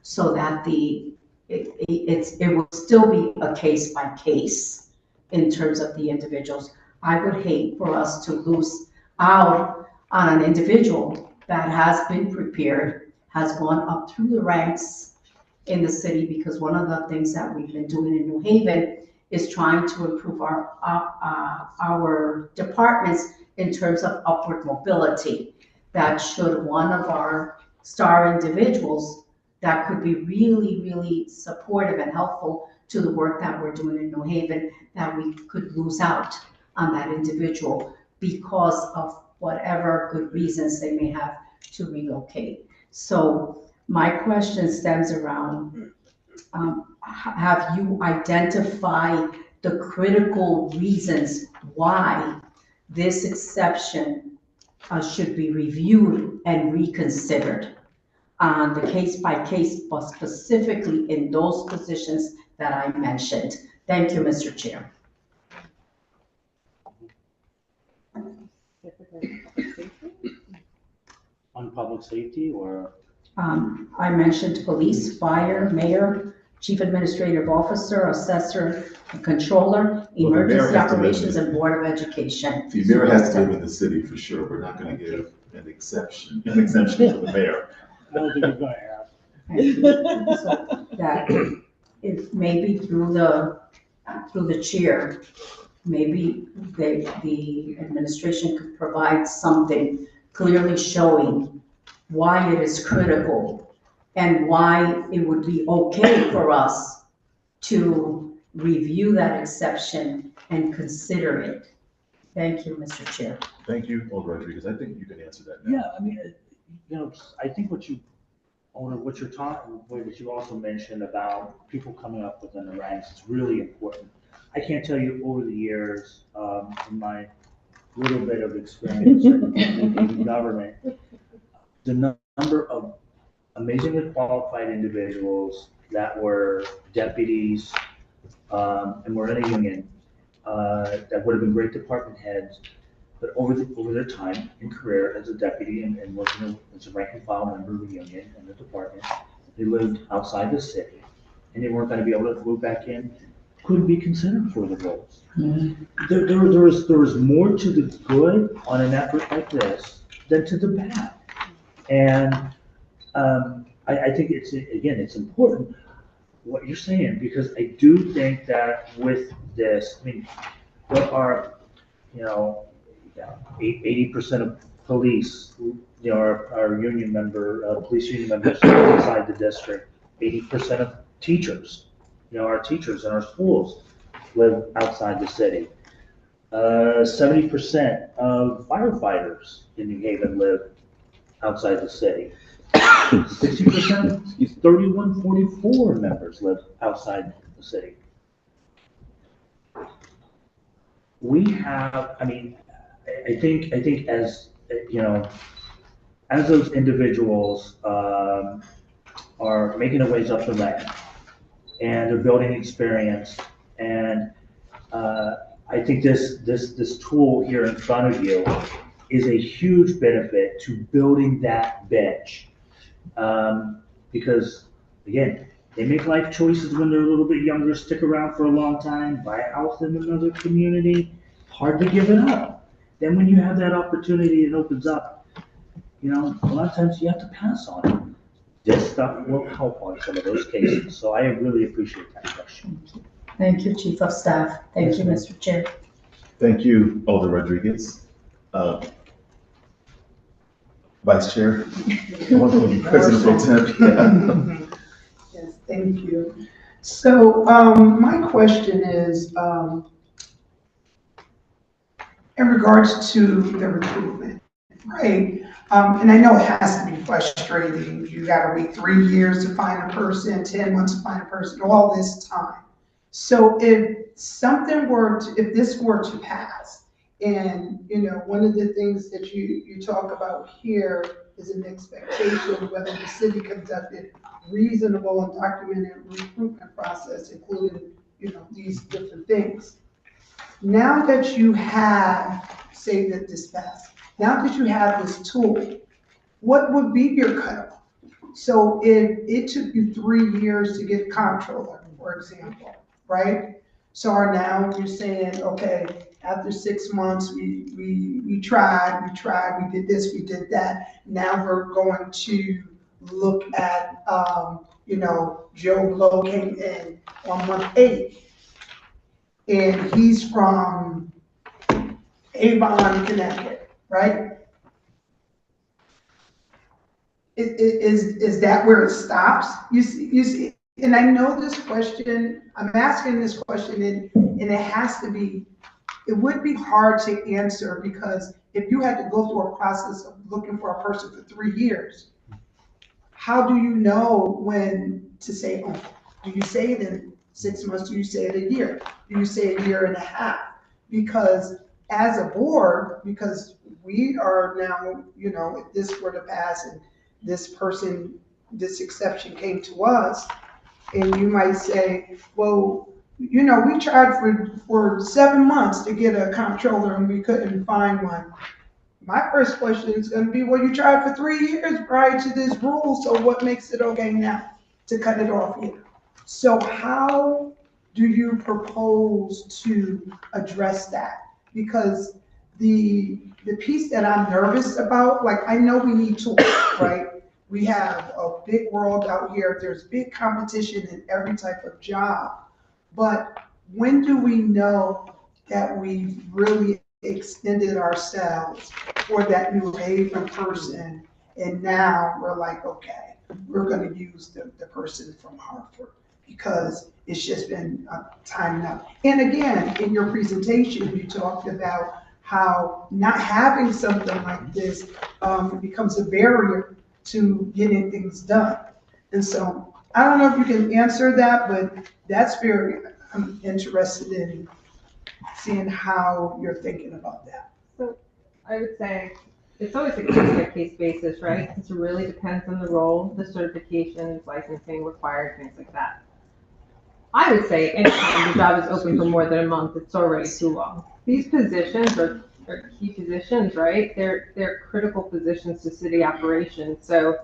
so that it will still be a case by case in terms of the individuals. I would hate for us to lose out on an individual that has been prepared, has gone up through the ranks in the city, because one of the things that we've been doing in New Haven is trying to improve our departments in terms of upward mobility. That should one of our star individuals that could be really, really supportive and helpful to the work that we're doing in New Haven, that we could lose out on that individual because of whatever good reasons they may have to relocate. So my question stems around, have you identified the critical reasons why this exception should be reviewed and reconsidered on the case by case, but specifically in those positions that I mentioned? Thank you, Mr. Chair. On public safety or? I mentioned police, fire, mayor, chief administrative officer, assessor, and controller, Well, the mayor emergency has to live operations, in- and board of education. The mayor has to live in the city for sure. We're not gonna give an exemption to the mayor. I don't think we're gonna ask. So that if maybe through the chair, maybe the administration could provide something clearly showing why it is critical and why it would be okay for us to review that exception and consider it. Thank you, Mr. Chair. Thank you, Alder Rodriguez. I think you can answer that now. Yeah, I mean, I think what you're talking, what you also mentioned about people coming up within the ranks is really important. I can't tell you over the years, in my little bit of experience in government, the number of amazingly qualified individuals that were deputies, and were in a union, that would have been great department heads, but over their time in career as a deputy and working as a rank and file member of the union and the department, they lived outside the city, and they weren't gonna be able to move back in, couldn't be considered for the roles. There was more to the good on an effort like this than to the bad. And I think it's important what you're saying, because I do think that with this, I mean, there are, 80% of police, are union police union members inside the district. 80% of teachers, our teachers in our schools live outside the city. 70% of firefighters in New Haven live outside the city. 60%, 3144 members live outside the city. We have, I think as, as those individuals are making their ways up the rank and they're building experience, and I think this tool here in front of you is a huge benefit to building that bench. Because again, they make life choices when they're a little bit younger, stick around for a long time, buy a house in another community, hard to give it up. Then when you have that opportunity, it opens up, a lot of times you have to pass on it. this stuff will help on some of those cases. So I really appreciate that question. Thank you, Chief of Staff. Thank you, Mr. Chair. Thank you, Alder Rodriguez. Vice Chair, I want to call you President Pro Tem. Yeah. Yes, thank you. So, my question is, in regards to the recruitment, right? And I know it has to be frustrating. You gotta wait 3 years to find a person, 10 months to find a person, all this time. So if if this were to pass, and, one of the things that you talk about here is an expectation whether the city conducted reasonable and documented recruitment process, including, these different things. Now that you have, say that this passed, now that you have this tool, what would be your cutoff? So if it took you 3 years to get a comptroller, for example, right? So now you're saying, okay, after 6 months, we tried, we did this, we did that. Now we're going to look at, Joe Blow came in on month 8. And he's from Avon, Connecticut, right? Is that where it stops? You see, and I know this question, I'm asking this question, and it has to be, it would be hard to answer, because if you had to go through a process of looking for a person for 3 years, how do you know when to say, oh, do you say it in 6 months? Do you say it a year? Do you say a year and a half? Because as a board, because we are now, if this were to pass and this this exception came to us, and you might say, well, we tried for 7 months to get a comptroller and we couldn't find one. My first question is going to be, well, you tried for 3 years prior to this rule, so what makes it okay now to cut it off here? So how do you propose to address that? Because the piece that I'm nervous about, like, I know we need tools, right? We have a big world out here. There's big competition in every type of job. But when do we know that we've really extended ourselves for that new behavior person? And now we're like, okay, we're going to use the person from Hartford, because it's just been time enough. And again, in your presentation, you talked about how not having something like this becomes a barrier to getting things done. And so I don't know if you can answer that, but I'm interested in seeing how you're thinking about that. So I would say it's always a case-by-case basis, right? It really depends on the role, the certifications, licensing required, things like that. I would say anytime the job is open for more than a month, it's already too long. These positions are key positions, right? They're critical positions to city operations. So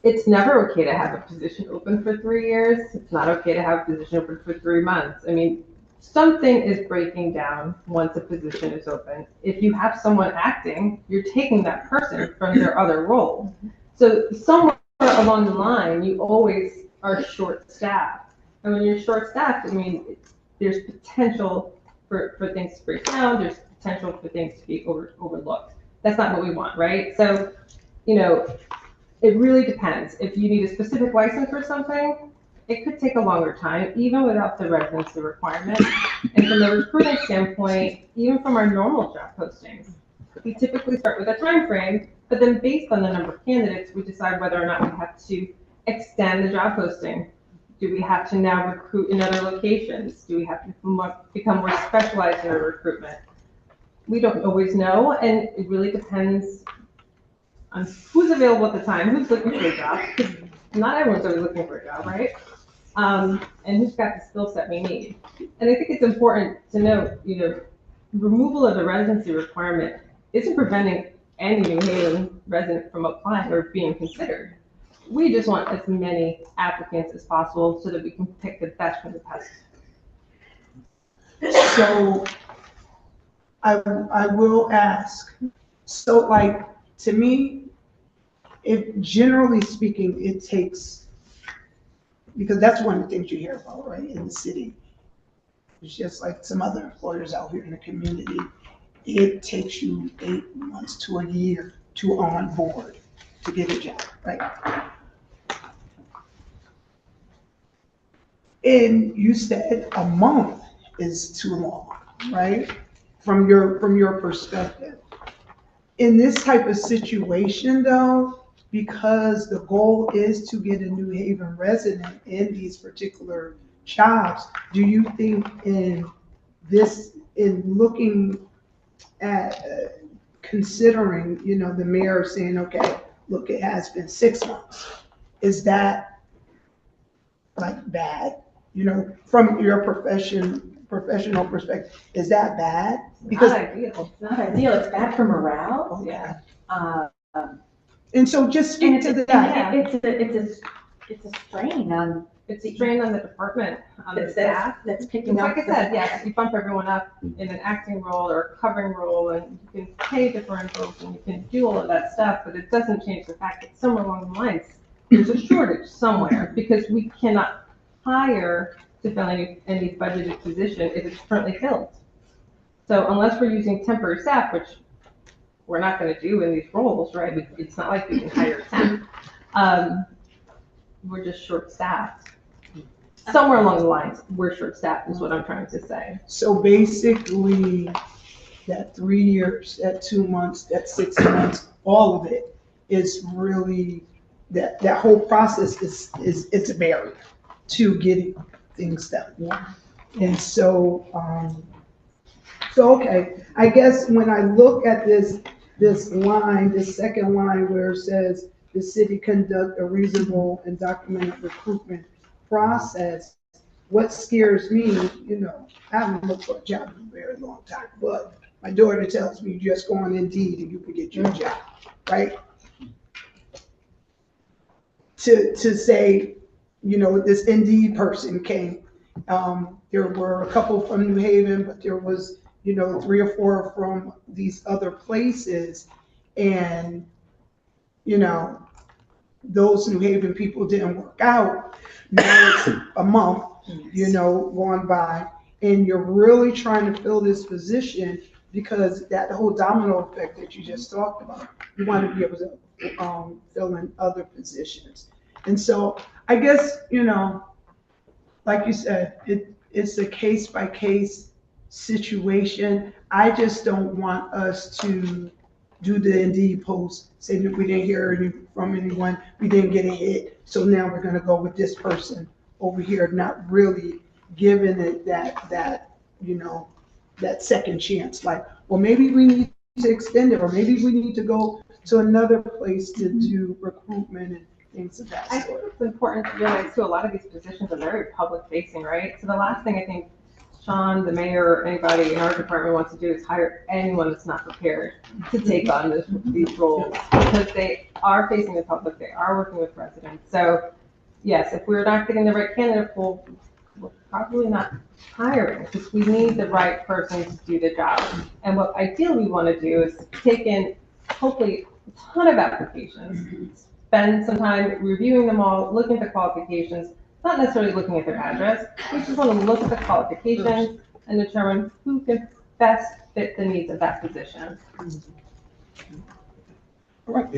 it's never okay to have a position open for 3 years. It's not okay to have a position open for 3 months. I mean, something is breaking down once a position is open. If you have someone acting, you're taking that person from their other role. So somewhere along the line, you always are short-staffed. And when you're short-staffed, I mean, there's potential for things to break down. There's potential for things to be overlooked. That's not what we want, right? So, it really depends. If you need a specific license for something, it could take a longer time, even without the residency requirement. And from a recruiting standpoint, even from our normal job postings, we typically start with a time frame, but then based on the number of candidates, we decide whether or not we have to extend the job posting. Do we have to now recruit in other locations? Do we have to become more specialized in our recruitment? We don't always know, and it really depends on who's available at the time, who's looking for a job, because not everyone's always looking for a job, right? And who's got the skill set we need. And I think it's important to note, removal of the residency requirement isn't preventing any New Haven resident from applying or being considered. We just want as many applicants as possible so that we can pick the best from the best. So I will ask, so like, to me, if generally speaking, it takes, because that's one of the things you hear about, right, in the city. It's just like some other employers out here in the community. It takes you 8 months to a year to onboard to get a job, right? And you said a month is too long, right? From your perspective. In this type of situation though, because the goal is to get a New Haven resident in these particular jobs, do you think in looking at, considering, the mayor saying, okay, look, it has been 6 months, is that like bad? From your professional perspective, is that bad? Because, Not ideal. It's not ideal, it's bad for morale. yeah. Uh, And so just speak to that. and it's a strain on It's a strain on the department, on the that's, staff. that's picking up. Like I said, yes, you bump everyone up in an acting role or a covering role, and you can pay differentials and you can do all of that stuff, but it doesn't change the fact that somewhere along the lines, there's a shortage somewhere, because we cannot hire to fill any budgeted position if it's currently filled. So unless we're using temporary staff, which we're not gonna do in these roles, right? It's not like we can hire temp. We're just short-staffed. Somewhere along the lines, we're short-staffed is what I'm trying to say. So basically, that 3 years, that 2 months, that 6 months, all of it is really, that whole process is it's a barrier to getting things done. Yeah. And so, okay, I guess when I look at this line, this second line where it says, the city conduct a reasonable and documented recruitment process, what scares me, I haven't looked for a job in a very long time, but my daughter tells me, you just go on Indeed and you can get your job, right? To say, this Indeed person came, there were a couple from New Haven, but there was, 3 or 4 from these other places. And, those New Haven people didn't work out. Now it's a month, gone by, and you're really trying to fill this position because that whole domino effect that you just talked about, you want to be able to fill in other positions. And so I guess, like you said, it's a case by case situation. I just don't want us to do the Indeed post, say that we didn't hear from anyone, we didn't get a hit, so now we're gonna go with this person over here, not really giving it that second chance, like, well, maybe we need to extend it, or maybe we need to go to another place to do recruitment and things of that I sort. think it's important to realize too, a lot of these positions are very public facing, right? So the last thing I think Sean, the mayor, or anybody in our department wants to do is hire anyone that's not prepared to take on these roles, because they are facing the public, they are working with residents. So yes, if we're not getting the right candidate pool, we're probably not hiring, because we need the right person to do the job. And what ideally we want to do is take in, hopefully, a ton of applications, spend some time reviewing them all, looking at the qualifications, not necessarily looking at their address. We just want to look at the qualifications and determine who can best fit the needs of that position. All right.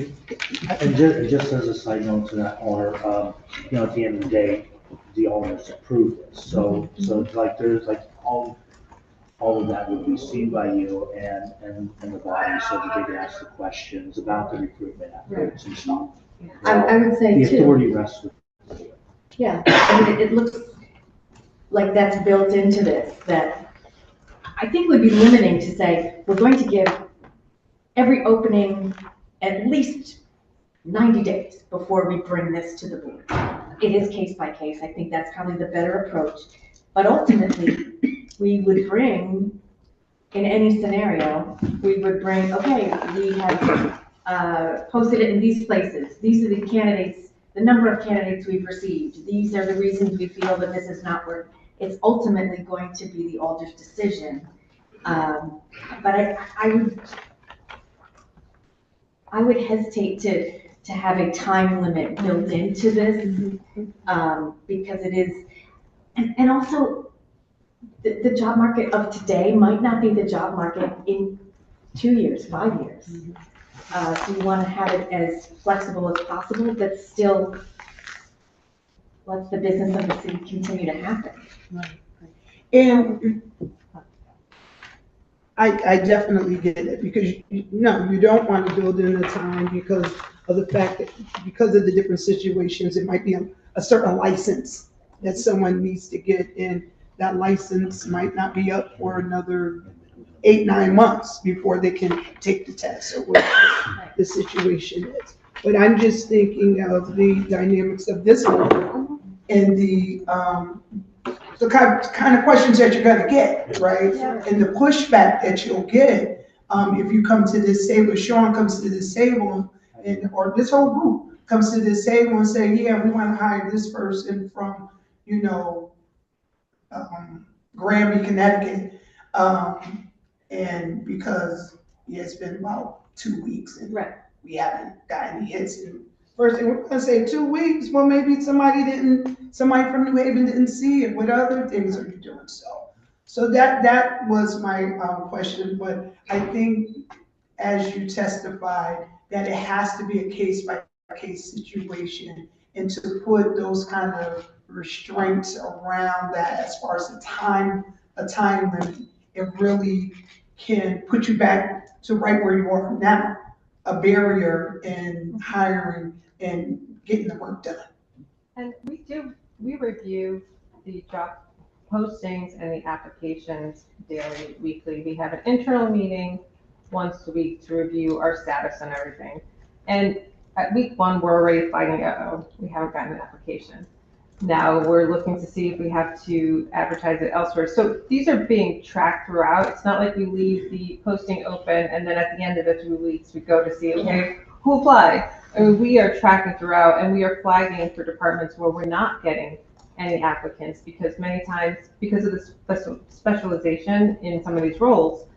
And just as a side note to that, or, at the end of the day, the owners approve this. So like, there's like all of that would be seen by you and the body, so that they can ask the questions about the recruitment efforts and stuff. I would say The too. authority rests with you. Yeah, I mean, it looks like that's built into this, that I think would be limiting to say, we're going to give every opening at least 90 days before we bring this to the board. It is case by case. I think that's probably the better approach. But ultimately, we would bring, in any scenario, we would bring, okay, we have posted it in these places. These are the candidates, the number of candidates we've received. These are the reasons we feel that this is not work. It's ultimately going to be the alder's decision. But I would hesitate to have a time limit built into this, because it is, and also, the job market of today might not be the job market in 2 years, 5 years. So you want to have it as flexible as possible, but still lets the business of the city continue to happen. And I definitely get it, because no, you don't want to build in the time because of the fact that, because of the different situations, it might be a certain license that someone needs to get, and that license might not be up for another 8-9 months before they can take the test or whatever the situation is. But I'm just thinking of the dynamics of this one and the kind of questions that you're gonna get, right? And the pushback that you'll get, if you come to this table, Sean comes to this table, and, or this whole group comes to this table and say, yeah, we wanna hire this person from, you know, Granby, Connecticut. And because, yeah, it's been about 2 weeks and we haven't got any hits. And first thing we're gonna say, 2 weeks, well, maybe somebody from New Haven didn't see it. What other things are you doing? So that was my question, but I think as you testified, that it has to be a case by case situation, and to put those kind of restraints around that as far as a time limit, it really can put you back to right where you are now, a barrier in hiring and getting the work done. And we review the job postings and the applications daily, weekly. We have an internal meeting once a week to review our status and everything. And at week 1, we're already finding out, oh, we haven't gotten an application. Now we're looking to see if we have to advertise it elsewhere. So these are being tracked throughout. It's not like we leave the posting open and then at the end of the 2 weeks, we go to see, okay, who applied? I mean, we are tracking throughout, and we are flagging for departments where we're not getting any applicants, because many times, because of the specialization in some of these roles,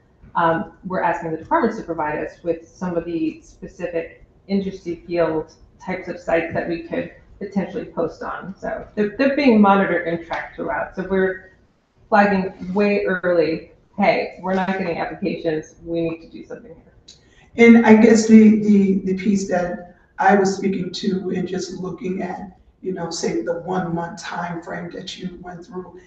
we're asking the departments to provide us with some of the specific industry field types of sites that we could potentially post on. So they're being monitored and tracked throughout. So we're flagging way early, hey, we're not getting applications, we need to do something here. And I guess the piece that I was speaking to, and just looking at, you know, say the 1 month time frame that you went through,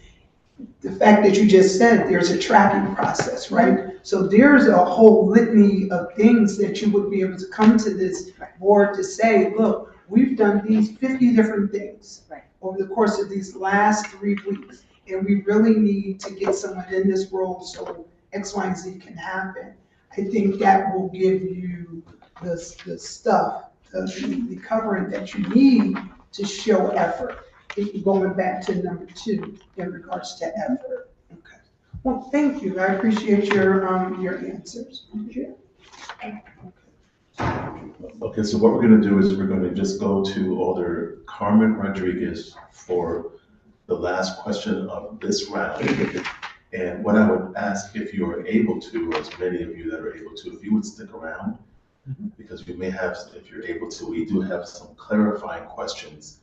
the fact that you just said there's a tracking process, right? So there's a whole litany of things that you would be able to come to this board to say, look, we've done these 50 different things over the course of these last 3 weeks, and we really need to get someone in this role so X, Y, and Z can happen. I think that will give you the stuff, the covering that you need to show effort. Going back to number 2 in regards to effort. Okay. Well, thank you. I appreciate your answers. Okay, so what we're gonna do is we're gonna just go to Alder Carmen Rodriguez for the last question of this round. And what I would ask, if you are able to, as many of you that are able to, if you would stick around, because we may have, if you're able to, we do have some clarifying questions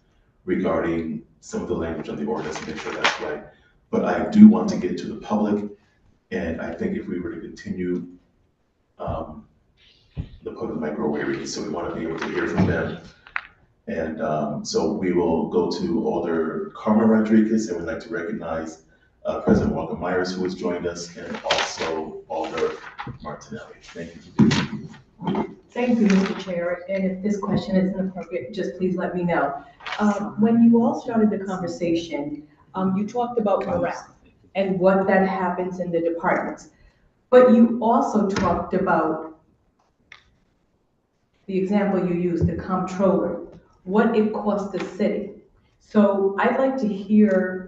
regarding some of the language on the ordinance, to make sure that's right. But I do want to get to the public, and I think if we were to continue, the public might grow weary, so we want to be able to hear from them. And so we will go to Alder Carmen Rodriguez, and we'd like to recognize President Walker Myers, who has joined us, and also Alder Martinelli. Thank you for being here. Thank you, Mr. Chair, and if this question isn't appropriate, just please let me know. When you all started the conversation, you talked about morale and what that happens in the departments, but you also talked about the example you used, the comptroller, what it cost the city. So I'd like to hear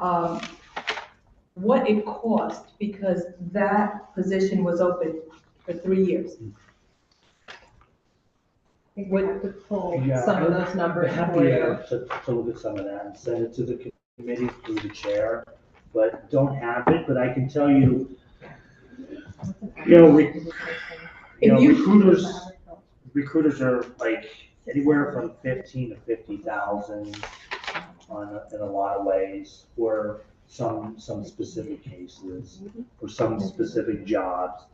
what it cost, because that position was open for 3 years. I think we have to pull Yeah, some of those numbers. I'm happy to look at some of that and send it to the committee through the chair, but don't have it. But I can tell you, recruiters are like anywhere from 15 to 50,000 in a lot of ways, or some specific cases, or some specific jobs.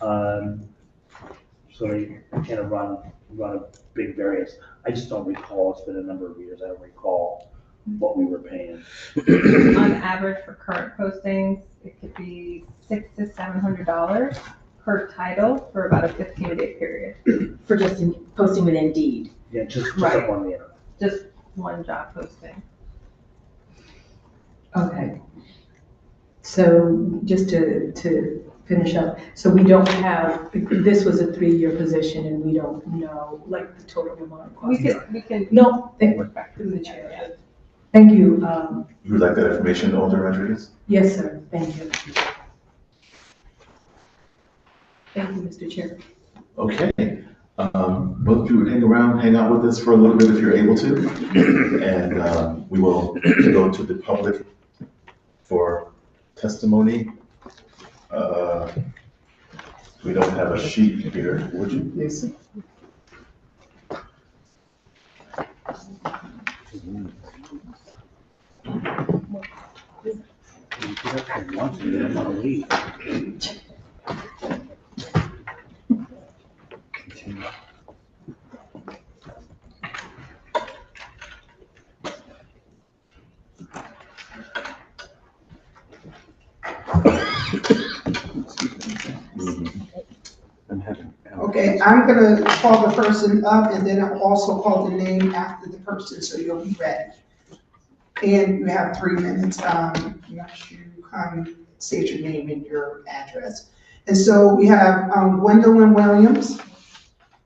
So they kind of run a big variance. I just don't recall, it's been a number of years, I don't recall what we were paying. On average for current postings, it could be $600 to $700 per title for about a 15-day period. For just posting with Indeed. Yeah, just Right. up on the internet. Just one job posting. Okay. So just to finish up, so we don't have, this was a 3-year position and we don't know like the total amount of cost. We can No, work back through the chair. Thank you. You would like that information, Alder Rodriguez? Yes, sir. Thank you. Thank you, Mr. Chair. Okay. Both of you would hang out with us for a little bit if you're able to. And we will go to the public for testimony. We don't have a sheet here, would you please? Okay, I'm gonna call the person up and then I'll also call the name after the person, so you'll be ready. And you have 3 minutes, once you state your name and your address. And so we have Gwendolyn Williams.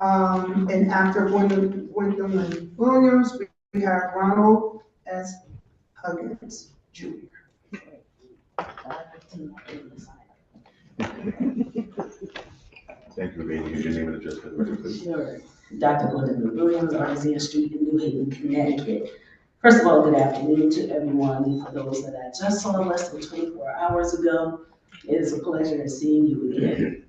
And after Gwendolyn Williams, we have Ronald S. Huggins Jr. Thank you, Amy. Use your name and address for the record, please. Sure. Dr. Gwendolyn Williams, Artisan Street in New Haven, Connecticut. First of all, good afternoon to everyone. For those that I just saw less than 24 hours ago, it is a pleasure seeing you again.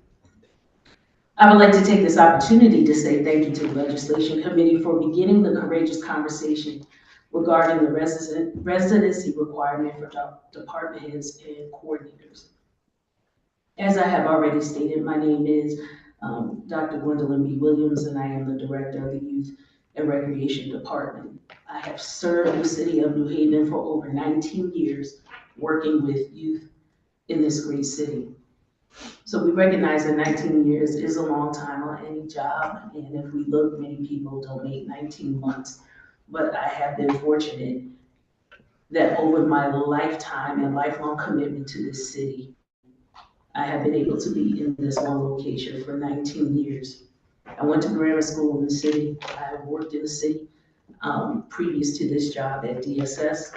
I would like to take this opportunity to say thank you to the Legislation Committee for beginning the courageous conversation regarding the residency requirement for department heads and coordinators. As I have already stated, my name is Dr. Gwendolyn B. Williams, and I am the Director of the Youth and Recreation Department. I have served the city of New Haven for over 19 years, working with youth in this great city. So we recognize that 19 years is a long time on any job, and if we look, many people don't make 19 months. But I have been fortunate that over my lifetime and lifelong commitment to this city, I have been able to be in this one location for 19 years. I went to grammar school in the city. I have worked in the city previous to this job at DSS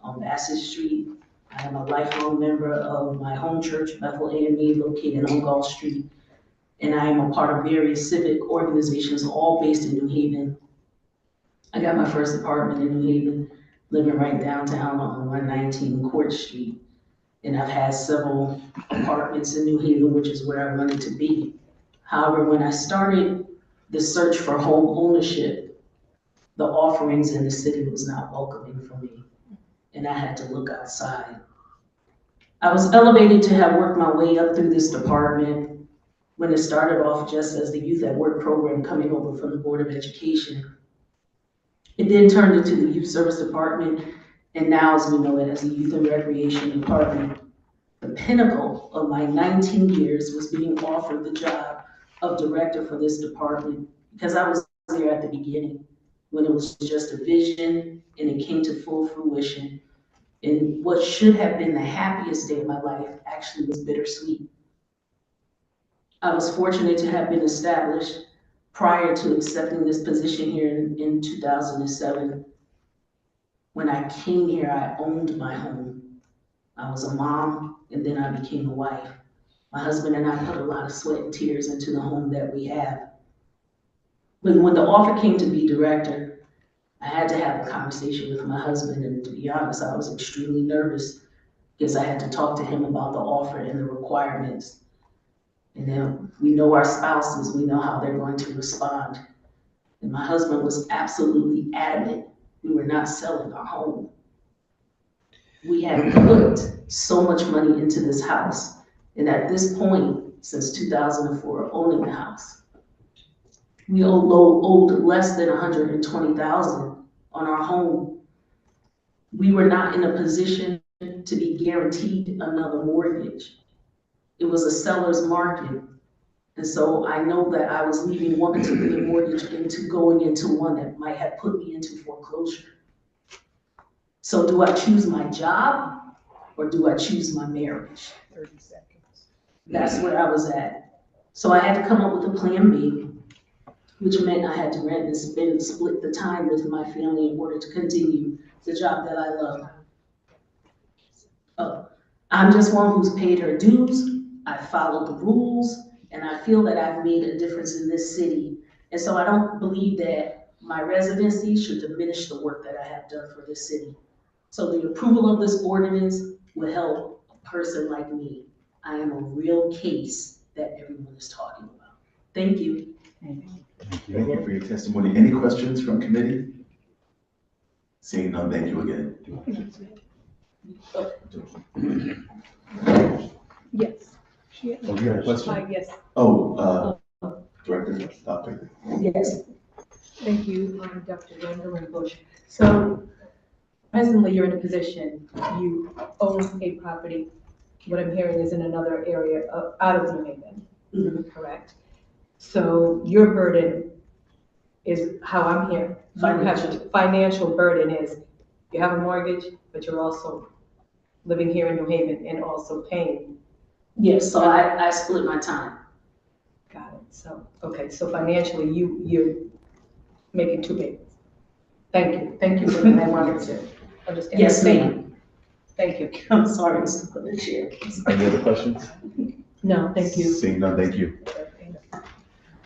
on Bassett Street. I am a lifelong member of my home church, Bethel AME, located on Gulf Street. And I am a part of various civic organizations, all based in New Haven. I got my first apartment in New Haven, living right downtown on 119 Court Street. And I've had several apartments in New Haven, which is where I wanted to be. However, when I started the search for home ownership, the offerings in the city was not welcoming for me, and I had to look outside. I was elevated to have worked my way up through this department when it started off just as the Youth at Work program coming over from the Board of Education. It then turned into the Youth Service Department, and now as we know it as the Youth and Recreation Department. The pinnacle of my 19 years was being offered the job of director for this department, because I was there at the beginning when it was just a vision and it came to full fruition. And what should have been the happiest day of my life actually was bittersweet. I was fortunate to have been established prior to accepting this position here in 2007. When I came here, I owned my home. I was a mom, and then I became a wife. My husband and I put a lot of sweat and tears into the home that we have. But when the offer came to be director, I had to have a conversation with my husband, and to be honest, I was extremely nervous because I had to talk to him about the offer and the requirements. And then we know our spouses, we know how they're going to respond. And my husband was absolutely adamant we were not selling our home. We had put so much money into this house. And at this point, since 2004, owning the house, we owed less than 120,000 on our home. We were not in a position to be guaranteed another mortgage. It was a seller's market. And so I know that I was leaving one particular mortgage into going into one that might have put me into foreclosure. So do I choose my job or do I choose my marriage? 30 seconds. That's where I was at. So I had to come up with a plan B, which meant I had to rent and split the time with my family in order to continue the job that I love. Oh, I'm just one who's paid her dues. I follow the rules, and I feel that I've made a difference in this city. And so I don't believe that my residency should diminish the work that I have done for this city. So the approval of this ordinance will help a person like me. I am a real case that everyone is talking about. Thank you. Thank you for your testimony. Any questions from committee? Seeing none, thank you again. Yes. Oh, you had a question? Yes. Oh, Director, Dr. Yes. Thank you, Dr. Gwendolyn Bush. So presently, you're in a position, you own a property. What I'm hearing is in another area out of New Haven, correct? So your burden is how I'm hearing. Financial burden is you have a mortgage, but you're also living here in New Haven and also paying. Yes, so I split my time. Got it. So, okay, so financially, you're making two payments. Thank you for that. I wanted to understand. Yes, ma'am. Thank you. I'm sorry, Mr. Chair. Any other questions? No, thank you. Seeing none, thank you.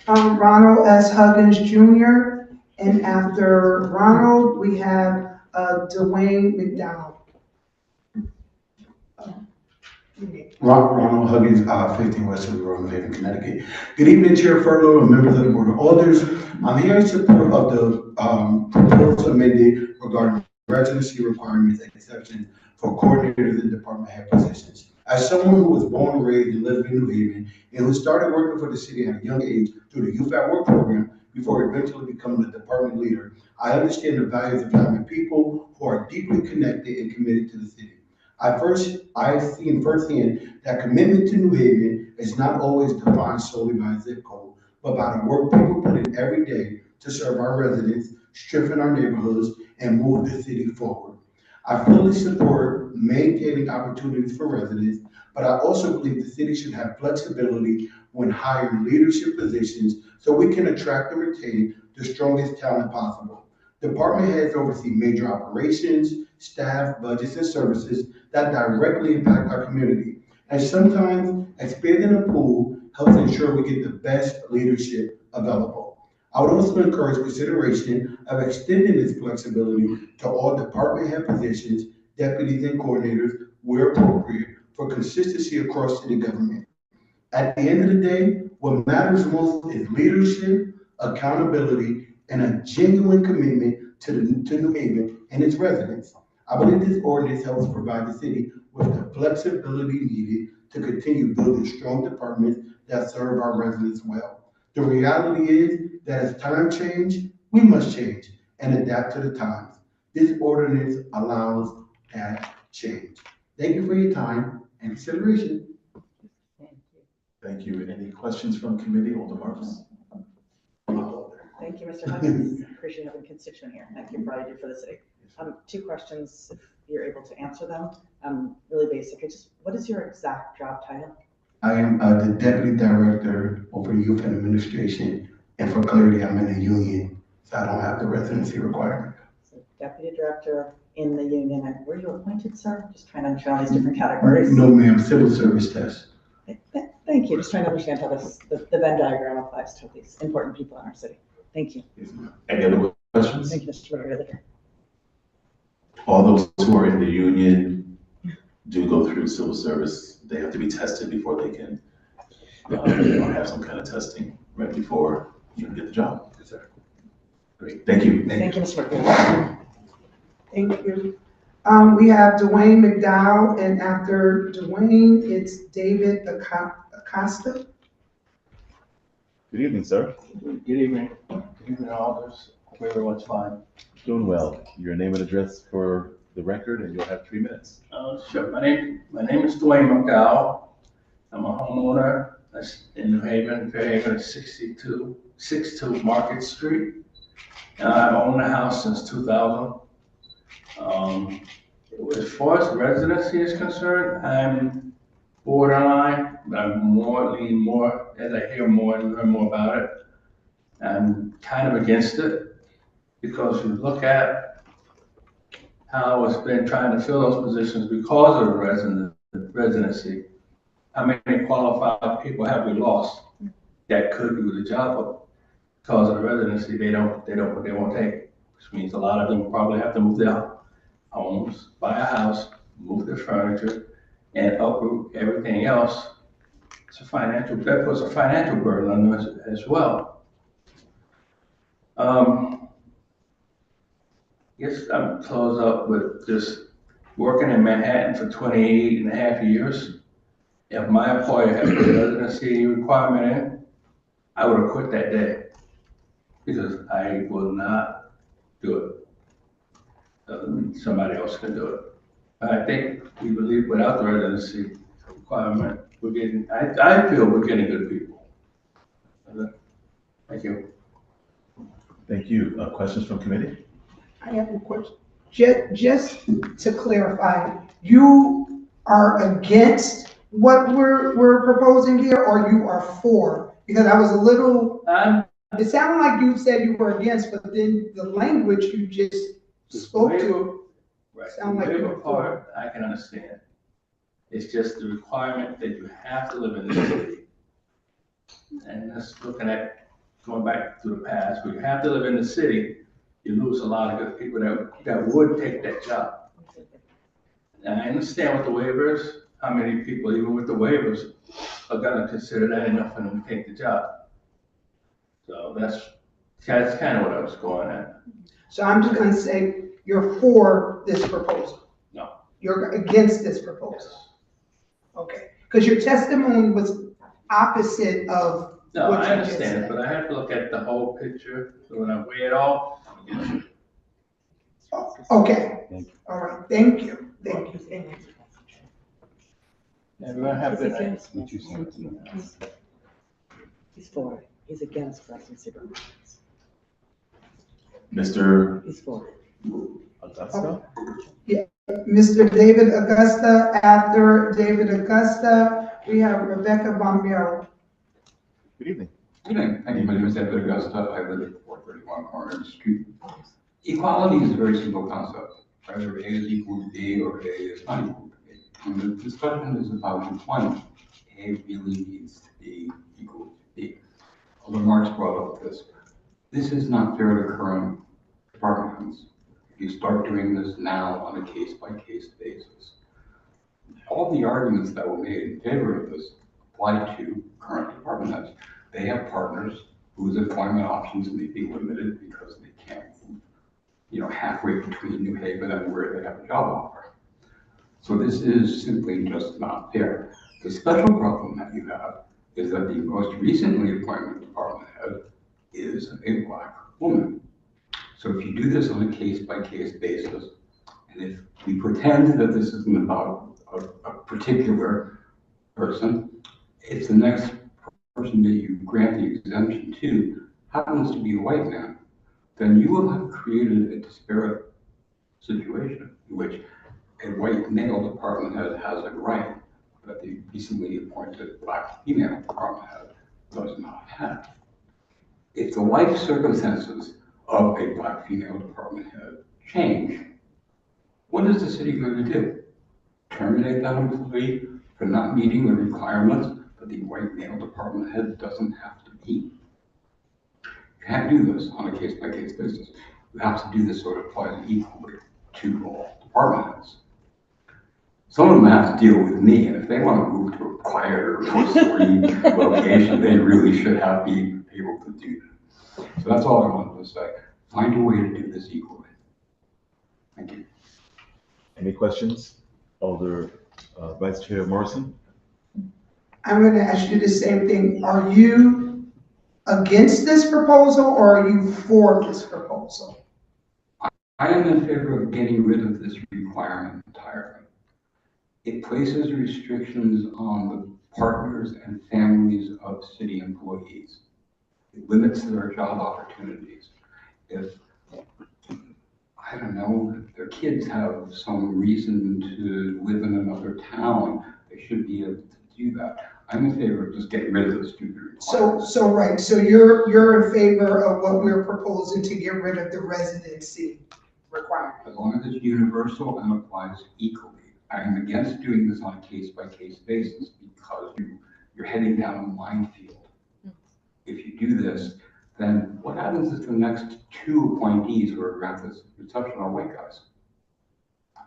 Ronald S. Huggins Jr., and after Ronald, we have Dwayne McDonald. Ronald Huggins, 15 Westwood Road, New Haven, Connecticut. Good evening, Chair Furlow and members of the Board of Alders. I'm here in support of the proposal amended regarding residency requirements and exceptions for coordinators and department head positions. As someone who was born and raised and lived in New Haven and who started working for the city at a young age through the Youth at Work program before eventually becoming a department leader, I understand the values of having people who are deeply connected and committed to the city. I've seen firsthand that commitment to New Haven is not always defined solely by a zip code, but by the work people put in every day to serve our residents, strengthen our neighborhoods, and move the city forward. I fully support maintaining opportunities for residents, but I also believe the city should have flexibility when hiring leadership positions so we can attract and retain the strongest talent possible. Department heads oversee major operations, staff, budgets, and services that directly impact our community. And sometimes expanding the pool helps ensure we get the best leadership available. I would also encourage consideration of extending this flexibility to all department head positions, deputies, and coordinators where appropriate for consistency across city government. At the end of the day, what matters most is leadership, accountability, and a genuine commitment to New Haven and its residents. I believe this ordinance helps provide the city with the flexibility needed to continue building strong departments that serve our residents well. The reality is that as time changes, we must change and adapt to the times. This ordinance allows that change. Thank you for your time and consideration. Thank you. Any questions from committee, Alder Marks? Thank you, Mr. Hutchins. Appreciate having a constituent here. Thank you for all you do for the city. Two questions, if you're able to answer them. Really basic. What is your exact job title? I am the Deputy Director over Youth and Administration, and for clarity, I'm in the union, so I don't have the residency requirement. So Deputy Director in the union, and were you appointed, sir? Just trying to understand all these different categories. No, ma'am, civil service test. Thank you. Just trying to understand how the Venn diagram applies to these important people in our city. Thank you. Yes, ma'am. Any other questions? Thank you, Mr. Moderator. All those who are in the union do go through civil service. They have to be tested before they can have some kind of testing right before you can get the job. Yes, sir. Great, thank you. Thank you, Mr. Rodriguez. Thank you. We have Dwayne McDowell, and after Dwayne, it's David Acosta. Good evening, sir. Good evening. Good evening, Alders. Hope everyone's fine. Doing well. Your name and address for the record, and you'll have 3 minutes. Sure. My name is Dwayne McDowell. I'm a homeowner that's in New Haven, Fairhaven, 62 Market Street. And I've owned the house since 2000. As far as residency is concerned, I'm borderline, but I'm leaning more, as I hear more and learn more about it, I'm kind of against it, because you look at how it's been trying to fill those positions because of the residency. How many qualified people have we lost that could do the job, but because of the residency, they won't take it, which means a lot of them will probably have to move their homes, buy a house, move their furniture, and uproot everything else. That puts a financial burden on them as well. Guess I'm closed up with just working in Manhattan for 28 and a half years. If my employer had put a residency requirement in, I would have quit that day, because I will not do it. Somebody else can do it. I think we believe without the residency requirement, I feel we're getting good people. Thank you. Thank you. Questions from committee? I have a question. Just to clarify, you are against what we're proposing here, or you are for? Because I was a little, it sounded like you said you were against, but then the language you just spoke to. Right, Sound like the waiver you're part, I can understand. It's just the requirement that you have to live in the city. And that's looking at, going back to the past, where you have to live in the city, you lose a lot of good people that would take that job. And I understand with the waivers, how many people, even with the waivers, are gonna consider that enough for them to take the job. So that's kind of what I was going at. So I'm just gonna say, you're for this proposal? No. You're against this proposal? Okay, because your testimony was opposite of No, what I you just understand, said. but I have to look at the whole picture, so when I weigh it all, Okay, Thank you. all right, thank you, thank you. everyone have a good night. He's for it. He's against residency requirements. Mr. He's for it. Augusta? Mr. David Augusta, after David Augusta, we have Rebecca Bombero. Good evening. Good evening. Thank you. My name is David Augusta. I live at 431 Orange Street. Equality is a very simple concept. Either A is equal to B or A is not equal to B. When the discussion is about employment, A really needs to be equal to B. Although Mark's brought up this is not fair to current department heads. If you start doing this now on a case-by-case basis, all the arguments that were made in favor of this apply to current department heads. They have partners whose employment options may be limited because they can't move, halfway between New Haven and where they have a job offer. So this is simply just not fair. The special problem that you have is that the most recently appointed department head is a Black woman. So if you do this on a case-by-case basis, and if we pretend that this isn't about a particular person, if the next person that you grant the exemption to happens to be a white man, then you will have created a disparate situation in which a white male department head has a right that the recently appointed Black female department head does not have. If the life circumstances of a Black female department head change, what is the city going to do? Terminate that employee for not meeting the requirements that the white male department head doesn't have to meet? You can't do this on a case-by-case basis. You have to do this so it applies equally to all department heads. Some of them have to deal with me, and if they want to move to a quieter, more serene location, they really should be able to do that. So that's all I wanted to say. find a way to do this equally. Thank you. Any questions? Alder Vice Chair Morrison? I'm gonna ask you the same thing. Are you against this proposal or are you for this proposal? I am in favor of getting rid of this requirement entirely. It places restrictions on the partners and families of city employees. It limits their job opportunities. If, I don't know, if their kids have some reason to live in another town, they should be able to do that. I'm in favor of just getting rid of the stupid requirements. So you're in favor of what we're proposing to get rid of the residency requirement? As long as it's universal and applies equally. I am against doing this on a case-by-case basis because you're heading down a minefield. If you do this, then what happens if the next two appointees who are at this reception are white guys?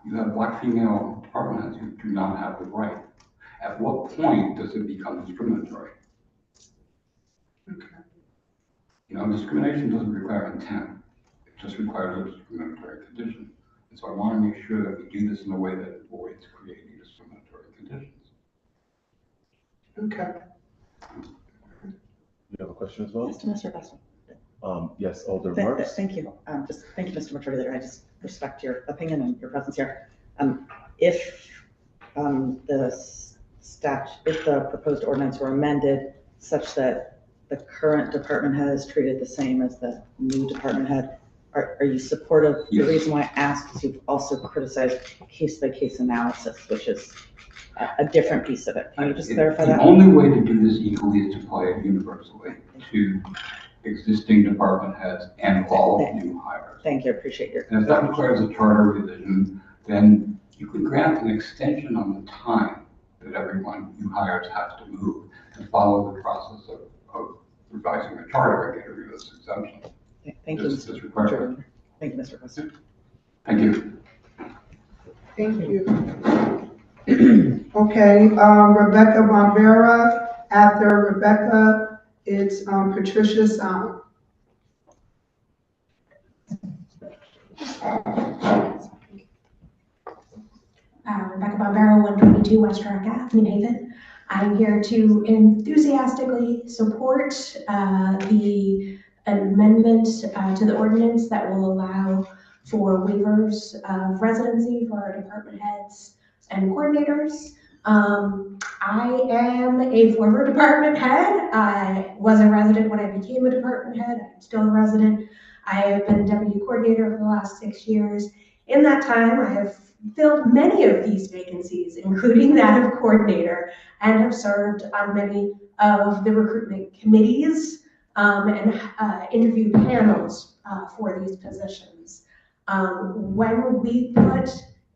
You have black female department heads who do not have the right. At what point does it become discriminatory? Okay. You know, discrimination doesn't require intent. It just requires a discriminatory condition. And so I want to make sure that we do this in a way that avoids creating discriminatory conditions. Okay. You have a question as well? Yes, Mr. Bessel. Yes, Alder Marks? Thank you. Thank you, Mr. Majority Leader. I just respect your opinion and your presence here. If if the proposed ordinance were amended such that the current department head is treated the same as the new department head, are you supportive? Yes. The reason why I ask is you've also criticized case-by-case analysis, which is a different piece of it. Can you just clarify that? The only way to do this equally is to apply it universally to existing department heads and all new hires. Thank you, I appreciate your. And if that requires a charter revision, then you could grant an extension on the time that everyone new hires has to move and follow the process of revising the charter and getting rid of this exemption. Thank you, This Mr. requires- Majority. Thank you, Mr. President. Thank you. Thank you. Okay, Rebecca Bombera. After Rebecca, it's Patricia Sound. Rebecca Barbero, 122 West Rock Ave, New Haven. I'm here to enthusiastically support the amendment to the ordinance that will allow for waivers of residency for our department heads and coordinators. I am a former department head. I was a resident when I became a department head. I'm still a resident. I have been deputy coordinator for the last 6 years. In that time, I have filled many of these vacancies, including that of coordinator, and have served on many of the recruitment committees and interview panels for these positions. When we put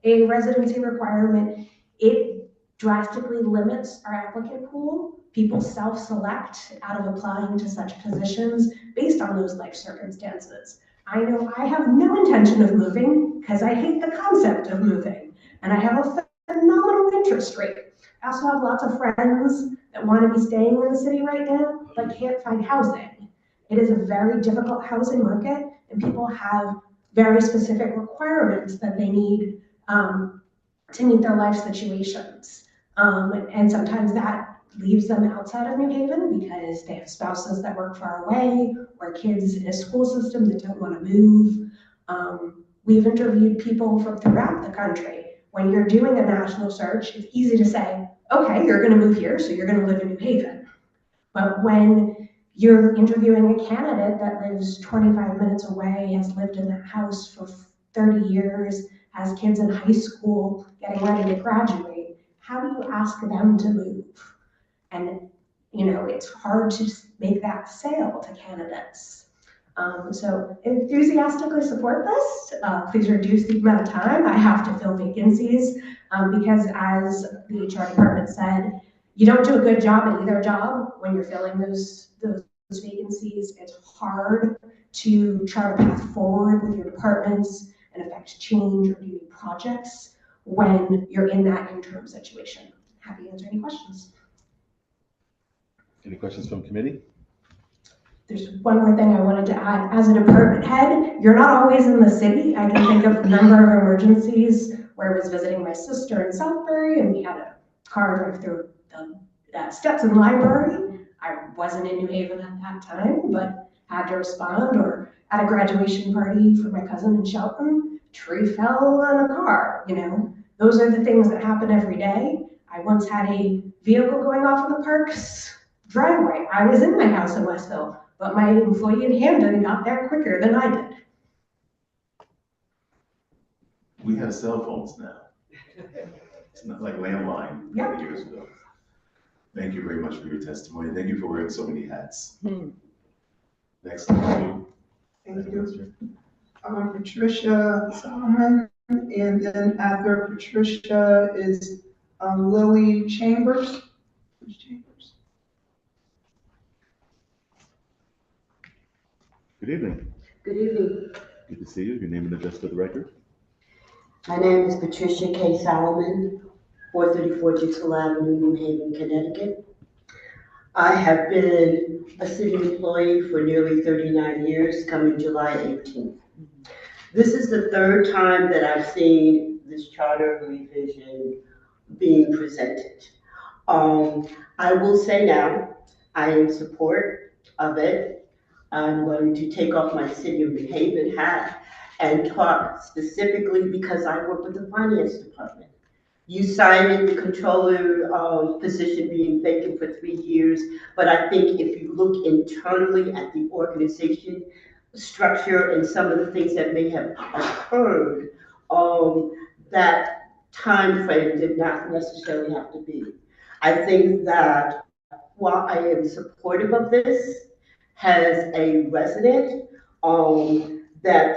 a residency requirement, it drastically limits our applicant pool. People self-select out of applying to such positions based on those life circumstances. I know I have no intention of moving because I hate the concept of moving, and I have a phenomenal interest rate. I also have lots of friends that want to be staying in the city right now but can't find housing. It is a very difficult housing market, and people have very specific requirements that they need to meet their life situations. And sometimes that leaves them outside of New Haven because they have spouses that work far away or kids in a school system that don't want to move. We've interviewed people from throughout the country. When you're doing a national search, it's easy to say, okay, you're going to move here, so you're going to live in New Haven. But when you're interviewing a candidate that lives 25 minutes away, has lived in that house for 30 years, has kids in high school, getting ready to graduate, how do you ask them to move? And, you know, it's hard to make that sale to candidates. So enthusiastically support this. Please reduce the amount of time I have to fill vacancies because as the HR department said, you don't do a good job at either job when you're filling those vacancies. It's hard to chart a path forward with your departments and affect change or do new projects when you're in that interim situation. Happy to answer any questions. Any questions from committee? there's one more thing I wanted to add. As a department head, you're not always in the city. I can think of a number of emergencies where I was visiting my sister in Southbury and we had a car drive through the Stetson Library. I wasn't in New Haven at that time, but had to respond, or at a graduation party for my cousin in Shelton, tree fell on a car, you know. Those are the things that happen every day. I once had a vehicle going off in the park's driveway. I was in my house in Westville, but my employee in Hamden got there quicker than I did. We have cell phones now. It's not like landline Yeah. years ago. Thank you very much for your testimony. Thank you for wearing so many hats. Next, thank Thank you. Patricia Solomon, and then after Patricia is Lily Chambers. Who's Chambers? Good evening. Good evening. Good to see you. Your name and address for the record. My name is Patricia K. Solomon, 434 Dixon Avenue, New Haven, Connecticut. I have been a city employee for nearly 39 years, coming July 18th. This is the third time that I've seen this charter revision being presented. I will say now, I am in support of it. I'm going to take off my City of New Haven hat and talk specifically because I work with the finance department. You cited the controller position being vacant for 3 years, but I think if you look internally at the organization structure and some of the things that may have occurred, that time frame did not necessarily have to be. I think that while I am supportive of this, as a resident, that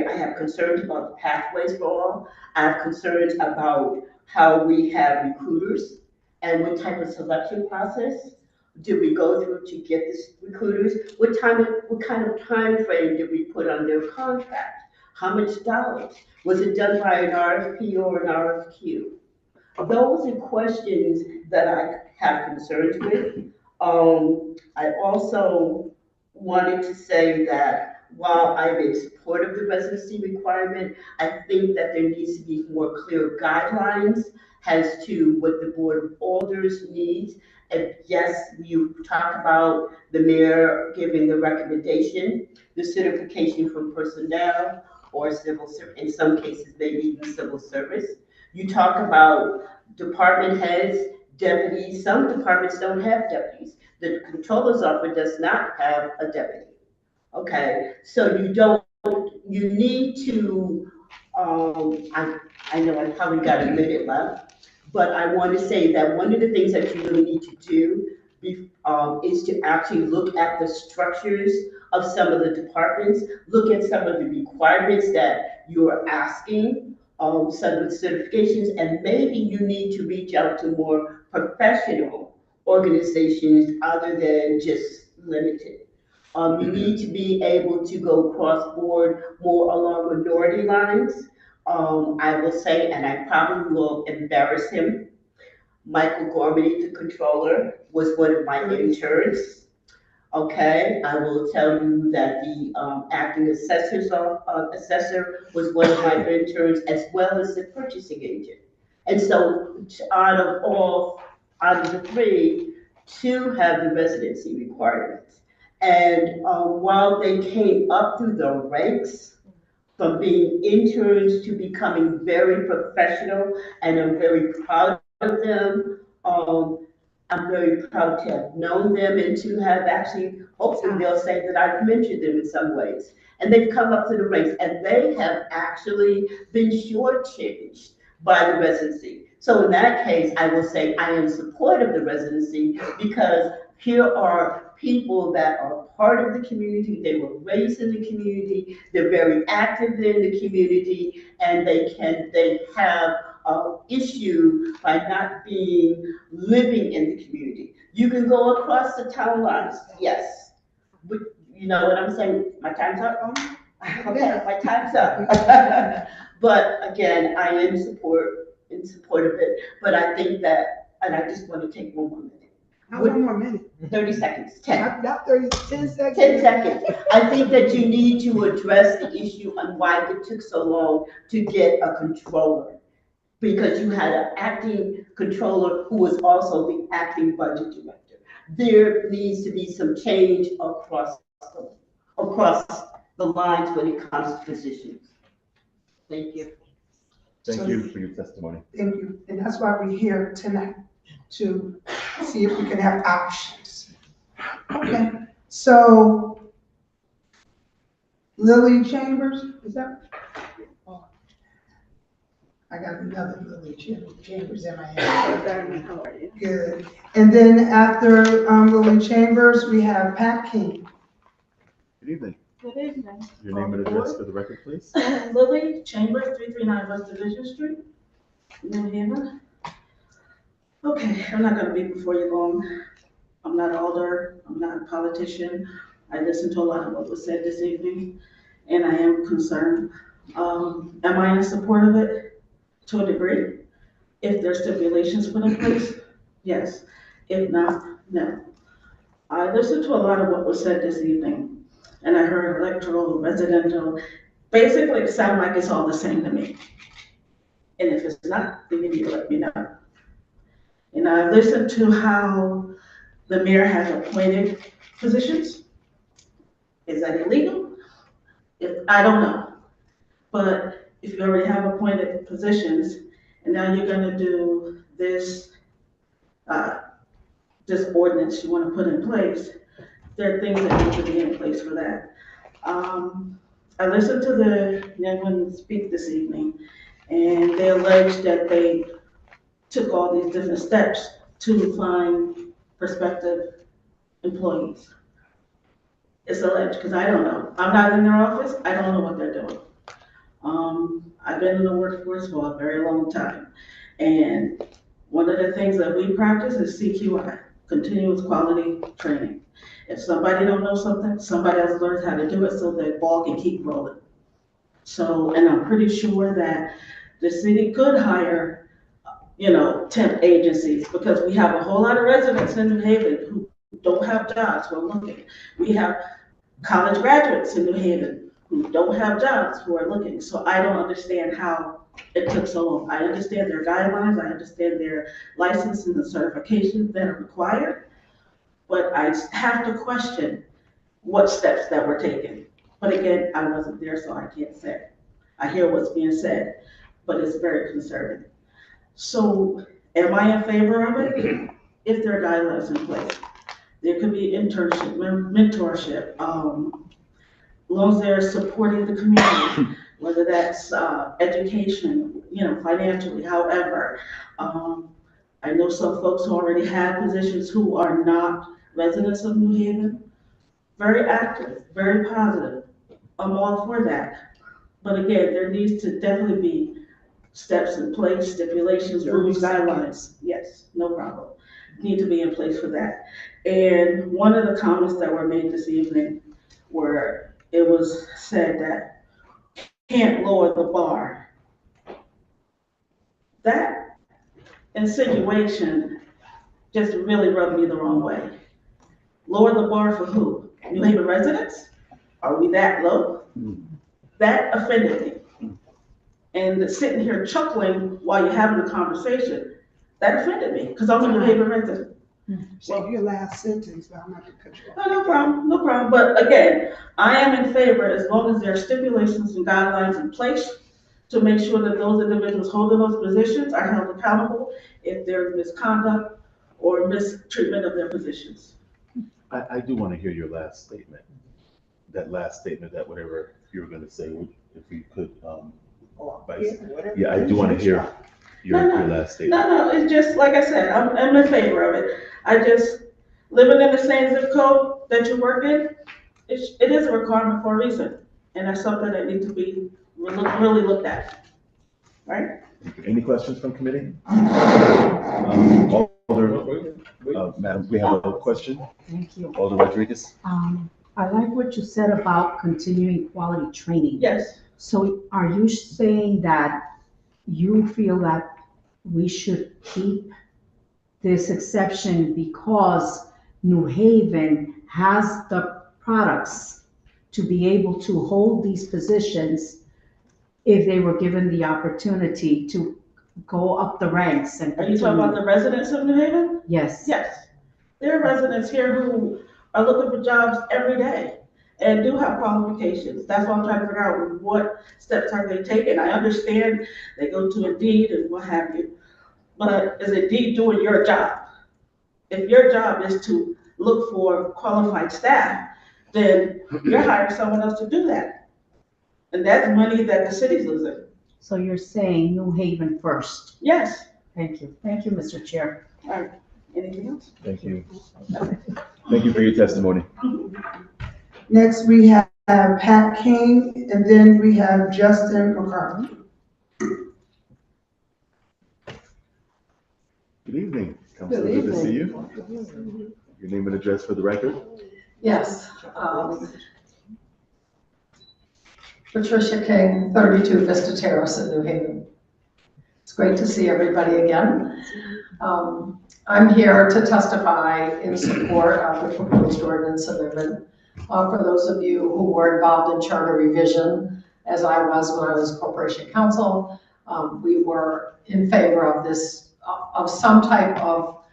I have concerns about the pathways for all. I have concerns about how we have recruiters and what type of selection process do we go through to get these recruiters? What kind of time frame did we put on their contract? How much dollars? Was it done by an RFP or an RFQ? Those are questions that I have concerns with. I also wanted to say that while I'm in support of the residency requirement, I think that there needs to be more clear guidelines as to what the Board of Alders needs. And yes, you talk about the mayor giving the recommendation, the certification from personnel or civil service, in some cases, maybe even civil service. You talk about department heads, deputies. Some departments don't have deputies. The controller's office does not have a deputy. Okay, so you need to, I know I probably got a minute left, but I want to say that one of the things that you really need to do is to actually look at the structures of some of the departments, look at some of the requirements that you're asking, some of the certifications, and maybe you need to reach out to more professional organizations other than just limited. You need to be able to go cross-board more along minority lines. I will say, and I probably will embarrass him, Michael Gormany, the controller, was one of my interns. Okay, I will tell you that the acting assessor was one of my interns, as well as the purchasing agent. And so out of the three, two have the residency requirements. And while they came up through the ranks, from being interns to becoming very professional, and I'm very proud of them. I'm very proud to have known them and to have actually, hopefully they'll say that I've mentored them in some ways. And they've come up to the ranks, and they have actually been shortchanged by the residency. So in that case, I will say I am in support of the residency because here are people that are part of the community, they were raised in the community, they're very active in the community, and they have an issue by not living in the community. You can go across the town lines, yes, but you know what I'm saying? My time's up. Okay, my time's up. But again, I am in support of it. But I think that, and I just want to take one more minute. Not one more minute. 30 seconds, 10. Not 30, 10 seconds. 10 seconds. I think that you need to address the issue on why it took so long to get a controller. Because you had an acting controller who was also the acting budget director. There needs to be some change across the lines when it comes to positions. Thank you. Thank you for your testimony. Thank you. And that's why we're here tonight, to see if we can have options. Okay, so Lily Chambers, is that? Oh, I got another Lily Chambers in my head. How are you? Good. And then after Lily Chambers, we have Pat King. Good evening. Good evening. Your name and address for the record, please. Lily Chambers, 339 West Division Street, New Haven. Okay, I'm not gonna be before you long. I'm not older, I'm not a politician. I listened to a lot of what was said this evening, and I am concerned. Am I in support of it? To a degree. If there's stipulations put in place, yes. If not, no. I listened to a lot of what was said this evening, and I heard electoral, residential. Basically, it sounds like it's all the same to me. And if it's not, then you need to let me know. And I listened to how the mayor has appointed positions. Is that illegal? I don't know. But if you already have appointed positions, and now you're gonna do this, this ordinance you wanna put in place, there are things that need to be in place for that. I listened to the young women speak this evening, and they alleged that they took all these different steps to find prospective employees. It's alleged, because I don't know. I'm not in their office, I don't know what they're doing. I've been in the workforce for a very long time, and one of the things that we practice is CQI, continuous quality training. If somebody don't know something, somebody else learns how to do it so the ball can keep rolling. So, and I'm pretty sure that the city could hire, temp agencies, because we have a whole lot of residents in New Haven who don't have jobs who are looking. We have college graduates in New Haven who don't have jobs who are looking. So I don't understand how it took so long. I understand their guidelines, I understand their licenses and certifications that are required, but I have to question what steps that were taken. But again, I wasn't there, so I can't say. I hear what's being said, but it's very concerning. So am I in favor of it? If there are guidelines in place. There could be internship, mentorship, as long as they're supporting the community, whether that's education, financially, however. I know some folks who already have positions who are not residents of New Haven. Very active, very positive. I'm all for that. But again, there needs to definitely be steps in place, stipulations, rules, guidelines. Yes, no problem. Need to be in place for that. And one of the comments that were made this evening where it was said that can't lower the bar. That insinuation just really rubbed me the wrong way. Lower the bar for who? New Haven residents? Are we that low? That offended me. And sitting here chuckling while you're having a conversation, that offended me, because I'm a New Haven resident. So your last sentence, but I'm not gonna cut you off. No problem, no problem. But again, I am in favor as long as there are stipulations and guidelines in place to make sure that those individuals holding those positions are held accountable if there's misconduct or mistreatment of their positions. I do want to hear your last statement. That last statement, that whatever you were going to say, if you could, I do want to hear your last statement. No, it's just, like I said, I'm in favor of it. I just, living in the same zip code that you work in, it is a requirement for a reason. And that's something that needs to be really looked at, right? Any questions from committee? Madam, we have a question. Thank you. Alder Rodriguez. I like what you said about continuing quality training. Yes. So are you saying that you feel that we should keep this exception because New Haven has the products to be able to hold these positions if they were given the opportunity to go up the ranks and Are you talking about the residents of New Haven? Yes. Yes. There are residents here who are looking for jobs every day and do have qualifications. That's why I'm trying to figure out what steps are they taking. I understand they go to Indeed and what have you, but is Indeed doing your job? If your job is to look for qualified staff, then you're hiring someone else to do that. And that's money that the city's losing. So you're saying New Haven first? Yes. Thank you. Thank you, Mr. Chair. All right. Anything else? Thank you. Thank you for your testimony. Next, we have Pat King, and then we have Justin McCarthy. Good evening, Councilor. Good to see you. Your name and address for the record? Yes. Patricia King, 32 Vista Terrace in New Haven. It's great to see everybody again. I'm here to testify in support of the proposed ordinance amendment. For those of you who were involved in charter revision, as I was when I was corporation counsel, we were in favor of this, of some type of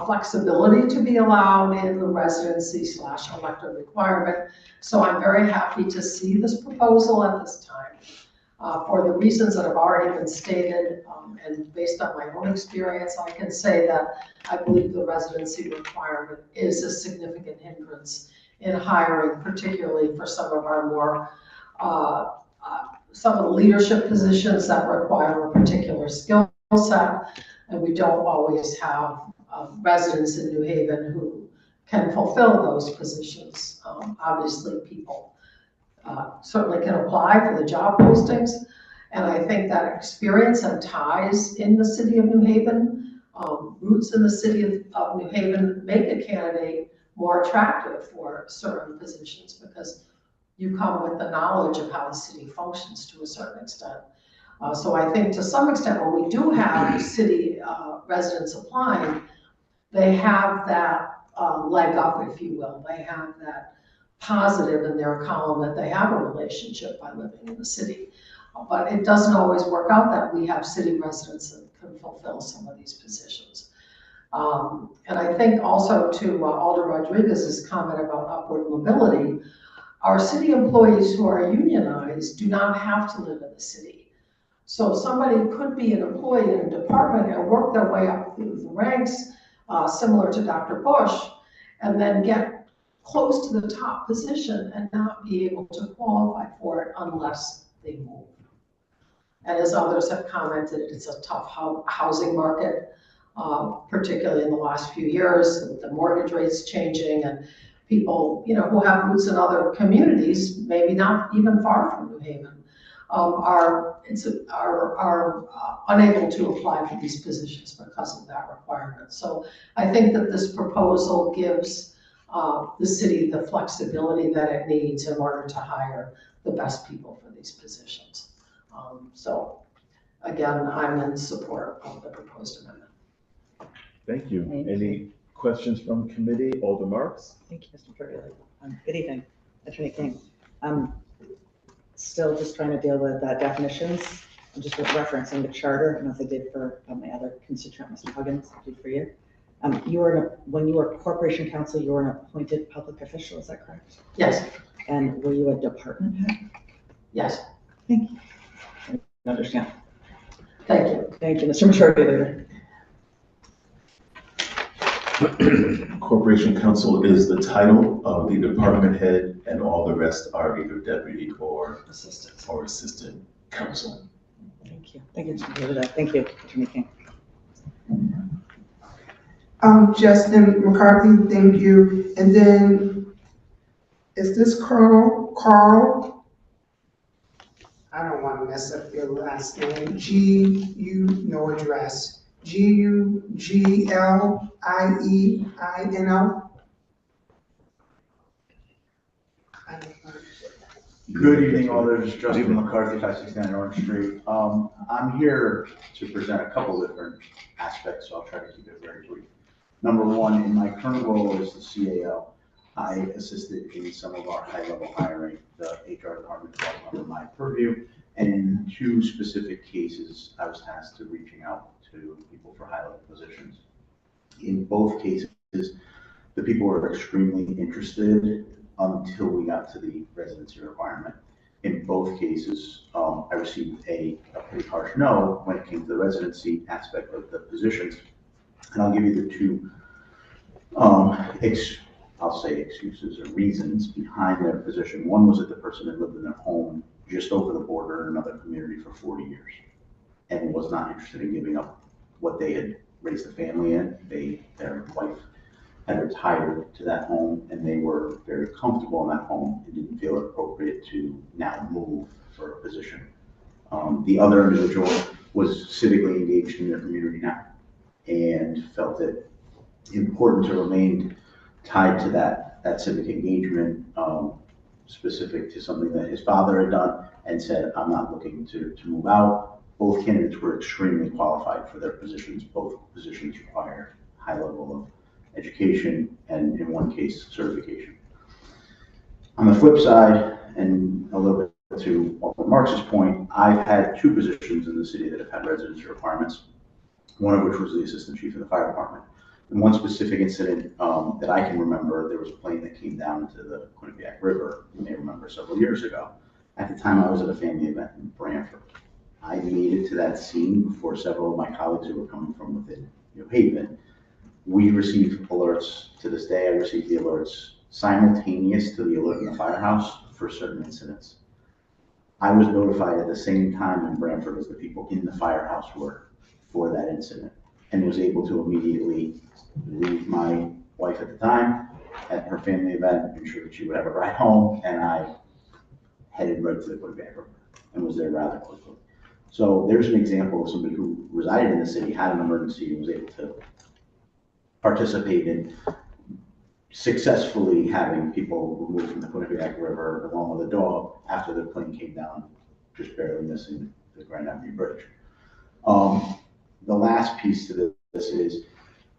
flexibility to be allowed in the residency/elector requirement. So I'm very happy to see this proposal at this time. For the reasons that have already been stated, and based on my own experience, I can say that I believe the residency requirement is a significant hindrance in hiring, particularly for some of our more, some of the leadership positions that require a particular skill set, and we don't always have residents in New Haven who can fulfill those positions. Obviously, people certainly can apply for the job postings, and I think that experience and ties in the city of New Haven, roots in the city of New Haven, make a candidate more attractive for certain positions because you come with the knowledge of how the city functions to a certain extent. So I think to some extent, when we do have city residents applying, they have that leg up, if you will. They have that positive in their column that they have a relationship by living in the city. But it doesn't always work out that we have city residents that can fulfill some of these positions. And I think also to Alder Rodriguez's comment about upward mobility, our city employees who are unionized do not have to live in the city. So somebody could be an employee in a department and work their way up through the ranks, similar to Dr. Bush, and then get close to the top position and not be able to qualify for it unless they move. And as others have commented, it's a tough housing market, particularly in the last few years, with the mortgage rates changing and people, who have roots in other communities, maybe not even far from New Haven, are unable to apply for these positions because of that requirement. So I think that this proposal gives the city the flexibility that it needs in order to hire the best people for these positions. So again, I'm in support of the proposed amendment. Thank you. Any questions from committee? Alder Marks? Thank you, Mr. Ferguson. Good evening, Attorney King. Still just trying to deal with definitions. I'm just referencing the charter, and as I did for my other constituent, Mr. Huggins, I did for you. When you were corporation counsel, you were an appointed public official, is that correct? Yes. And were you a department head? Yes. Thank you. I understand. Thank you. Thank you, Mr. Majority Leader. Corporation counsel is the title of the department head, and all the rest are either deputy or assistant counsel. Thank you. Thank you, Mr. Leader. Thank you, Attorney King. Justin McCarthy, thank you. And then, is this Carl? I don't want to mess up your last name. No address. Guglielino? Good evening, all. There's Justin McCarthy, 569 Orange Street. I'm here to present a couple different aspects, so I'll try to keep it very brief. Number one, in my current role as the CAO, I assisted in some of our high-level hiring. The HR department falls under my purview, and in 2 specific cases, I was tasked to reaching out to people for high-level positions. In both cases, the people were extremely interested until we got to the residency requirement. In both cases, I received a pretty harsh no when it came to the residency aspect of the positions. And I'll give you the 2, I'll say excuses or reasons behind their position. One was that the person had lived in their home just over the border in another community for 40 years and was not interested in giving up what they had raised a family in. Their wife had retired to that home and they were very comfortable in that home and didn't feel it appropriate to now move for a position. The other individual was civically engaged in their community now and felt it important to remain tied to that civic engagement, specific to something that his father had done, and said, I'm not looking to move out. Both candidates were extremely qualified for their positions. Both positions require high level of education and, in one case, certification. On the flip side, and a little bit to Alderman Marx's point, I've had 2 positions in the city that have had residency requirements, one of which was the assistant chief of the fire department. In one specific incident that I can remember, there was a plane that came down into the Quinnipiac River, you may remember, several years ago. At the time, I was at a family event in Brantford. I made it to that scene before several of my colleagues who were coming from within New Haven. We received alerts. To this day, I received the alerts simultaneous to the alert in the firehouse for certain incidents. I was notified at the same time in Brantford as the people in the firehouse were for that incident, and was able to immediately leave my wife at the time at her family event, ensure that she would have a ride home, and I headed right to the Quinnipiac River and was there rather quickly. So there's an example of somebody who resided in the city, had an emergency, and was able to participate in successfully having people removed from the Quinnipiac River along with a dog after the plane came down, just barely missing the Grand Avenue Bridge. The last piece to this is,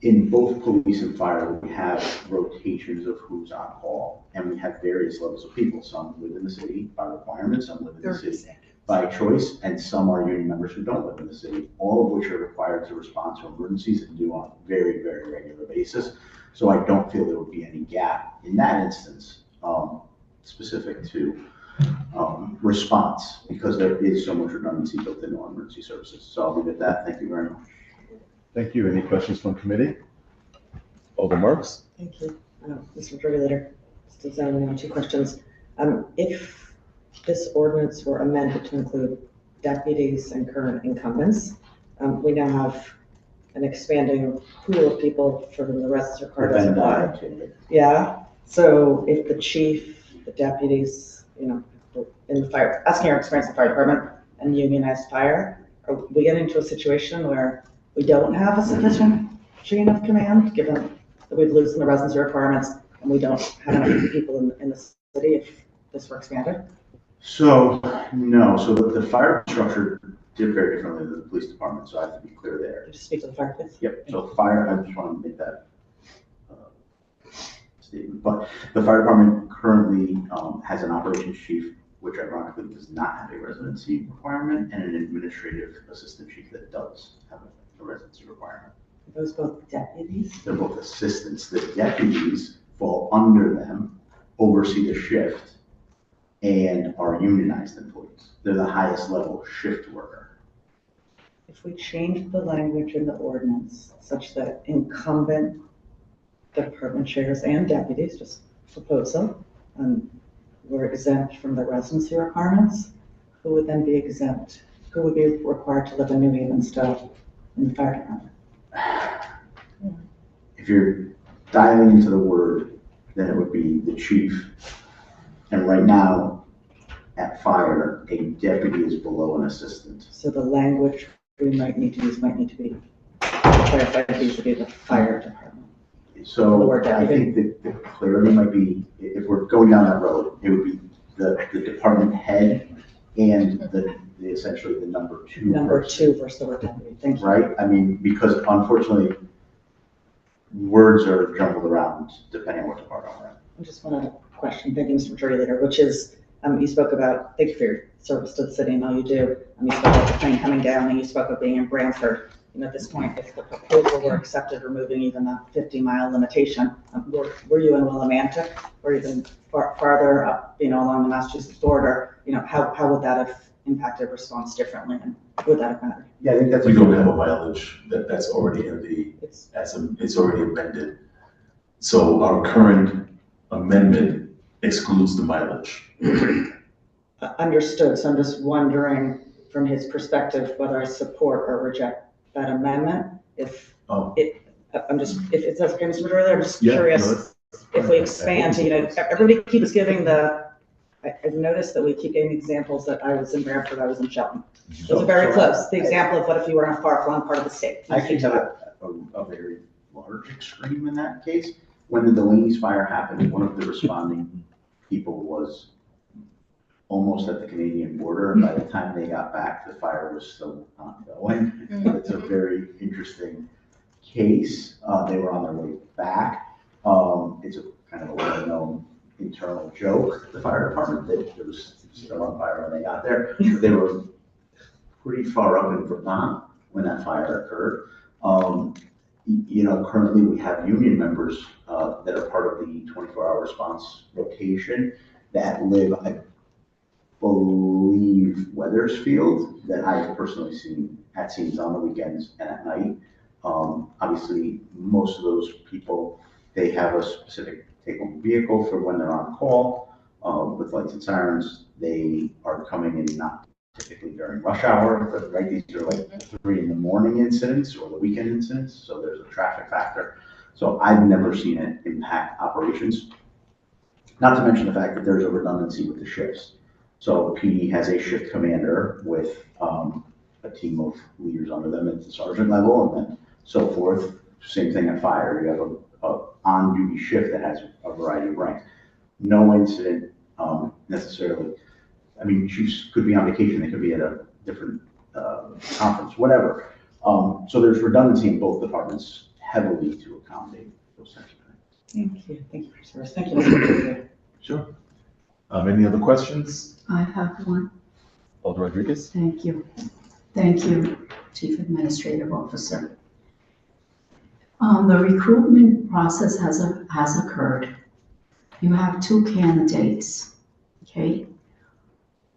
in both police and fire, we have rotations of who's on call, and we have various levels of people. Some live in the city by requirement, some live in the city by choice, and some are union members who don't live in the city, all of which are required to respond to emergencies and do on a very, very regular basis. So I don't feel there would be any gap in that instance specific to response, because there is so much redundancy built into our emergency services. So I'll leave it at that. Thank you very much. Thank you. Any questions from committee? Alderman Marks? Thank you. Mr. Regulator, still zoning on 2 questions. If this ordinance were amended to include deputies and current incumbents, we now have an expanding pool of people for whom the rest are part of the Yeah. So if the chief, the deputies, in the fire, asking our experience in the fire department and unionized fire, are we getting into a situation where we don't have a sufficient chain of command, given that we've loosened the residency requirements and we don't have enough people in the city if this were expanded? So, no. So the fire structure did very differently than the police department, so I have to be clear there. Just speak to the fire, please. Yep. So fire, I just want to make that statement. But the fire department currently has an operations chief, which ironically does not have a residency requirement, and an administrative assistant chief that does have a residency requirement. Are those both deputies? They're both assistants. The deputies fall under them, oversee the shift, and are unionized employees. They're the highest level shift worker. If we change the language in the ordinance such that incumbent department chairs and deputies, just proposal, were exempt from the residency requirements, who would then be exempt? Who would be required to live in New Haven still in the fire department? If you're dialing into the word, then it would be the chief. And right now, at fire, a deputy is below an assistant. So the language we might need to use might need to be clarified vis-a-vis the fire department. So I think that the clarity might be, if we're going down that road, it would be the department head and essentially the number two. Number person, two versus the deputy, thank you. right? I mean, because unfortunately, words are jumbled around depending on what department we're in. I just wanted a question, thank you, Mr. Majority Leader, which is, you spoke about, thank you for your service to the city and all you do. You spoke about the plane coming down and you spoke of being in Branford. At this point, if the proposal were accepted, removing even the 50-mile limitation, were you in Willimantic or even farther up, along the Massachusetts border, how would that have impacted response differently and would that have mattered? Yeah, I think that's. We don't have a mileage that's already in it's already amended. So our current amendment excludes the mileage. Understood, so I'm just wondering from his perspective whether I support or reject that amendment. If it says, okay, Mr. Majority, I'm just curious if we expand to, everybody keeps giving I've noticed that we keep giving examples that I was in Branford, I was in Shelton. Those are very close. The example of what if you were in a far-flung part of the state. I actually have a very large extreme in that case. When the Delaney's fire happened, one of the responding people was almost at the Canadian border. By the time they got back, the fire was still ongoing. It's a very interesting case. They were on their way back. It's a kind of a well-known internal joke, the fire department, that it was still on fire when they got there. They were pretty far up in Vermont when that fire occurred. Currently we have union members that are part of the 24-hour response rotation that live, I believe, Weathersfield, that I've personally seen at scenes on the weekends and at night. Obviously, most of those people, they have a specific take-home vehicle for when they're on call with lights and sirens. They are coming in not typically during rush hour, but right, these are like 3 a.m. incidents or the weekend incidents, so there's a traffic factor. So I've never seen it impact operations. Not to mention the fact that there's a redundancy with the shifts. So PD has a shift commander with a team of leaders under them at the sergeant level and then so forth. Same thing at fire. You have a on-duty shift that has a variety of ranks. No incident necessarily. I mean, chiefs could be on vacation. They could be at a different conference, whatever. So there's redundancy in both departments heavily to accommodate those types of things. Thank you for your service. Thank you, Mr. Majority. Sure. Any other questions? I have one. Alder Rodriguez? Thank you. Thank you, Chief Administrative Officer. The recruitment process has occurred. You have 2 candidates, okay?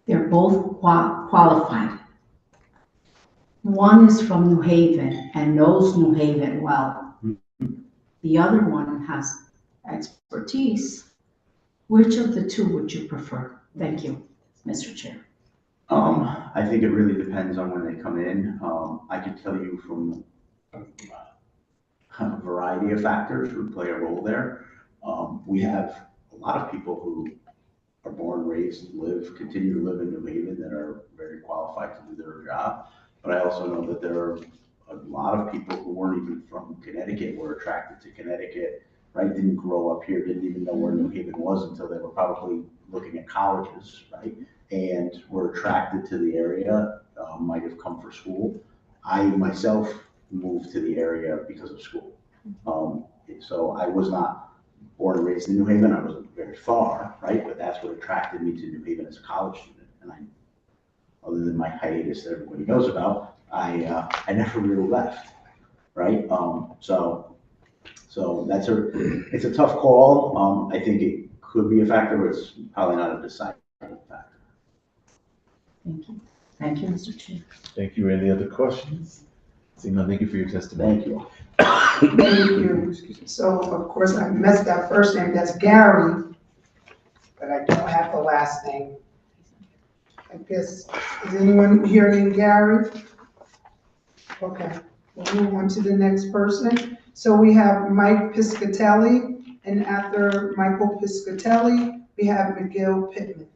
They're both qualified. One is from New Haven and knows New Haven well. The other one has expertise. Which of the 2 would you prefer? Thank you, Mr. Chair. I think it really depends on when they come in. I can tell you from a variety of factors would play a role there. We have a lot of people who are born, raised, continue to live in New Haven that are very qualified to do their job. But I also know that there are a lot of people who weren't even from Connecticut, were attracted to Connecticut, right? Didn't grow up here, didn't even know where New Haven was until they were probably looking at colleges, right? And were attracted to the area, might have come for school. I myself moved to the area because of school. So I was not born and raised in New Haven. I wasn't very far, right? But that's what attracted me to New Haven as a college student. And other than my hiatus that everybody knows about, I never really left, right? So it's a tough call. I think it could be a factor, but it's probably not a deciding factor. Thank you. Thank you, Mr. Chair. Thank you. Any other questions? Seeing none, thank you for your testimony. Thank you. Thank you. So of course I messed that first name, that's Gary, but I don't have the last name. I guess, is anyone here named Gary? Okay, we'll move on to the next person. So we have Mike Piscatelli, and after Michael Piscatelli, we have Miguel Pittman.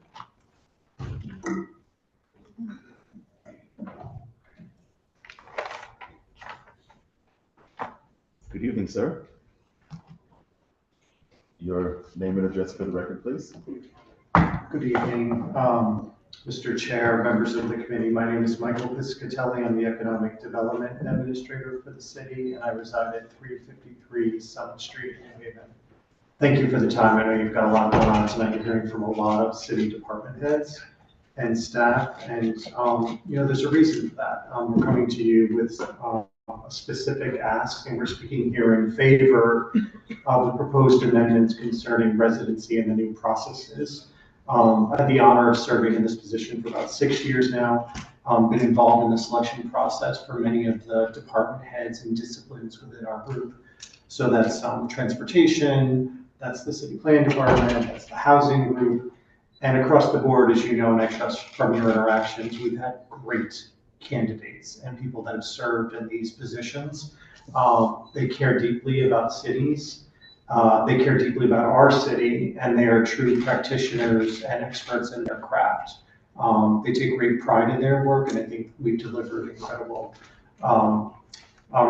Good evening, sir. Your name and address for the record, please. Good evening, Mr. Chair, members of the committee. My name is Michael Piscatelli. I'm the Economic Development Administrator for the city, and I reside at 353 Summit Street in New Haven. Thank you for the time. I know you've got a lot going on tonight. You're hearing from a lot of city department heads and staff, and there's a reason for that. We're coming to you with a specific ask, and we're speaking here in favor of the proposed amendments concerning residency and the new processes. I've had the honor of serving in this position for about 6 years now. Been involved in the selection process for many of the department heads and disciplines within our group. So that's transportation, that's the city plan department, that's the housing group, and across the board, as you know, and I trust from your interactions, we've had great candidates and people that have served in these positions. They care deeply about cities. They care deeply about our city, and they are true practitioners and experts in their craft. They take great pride in their work, and I think we've delivered incredible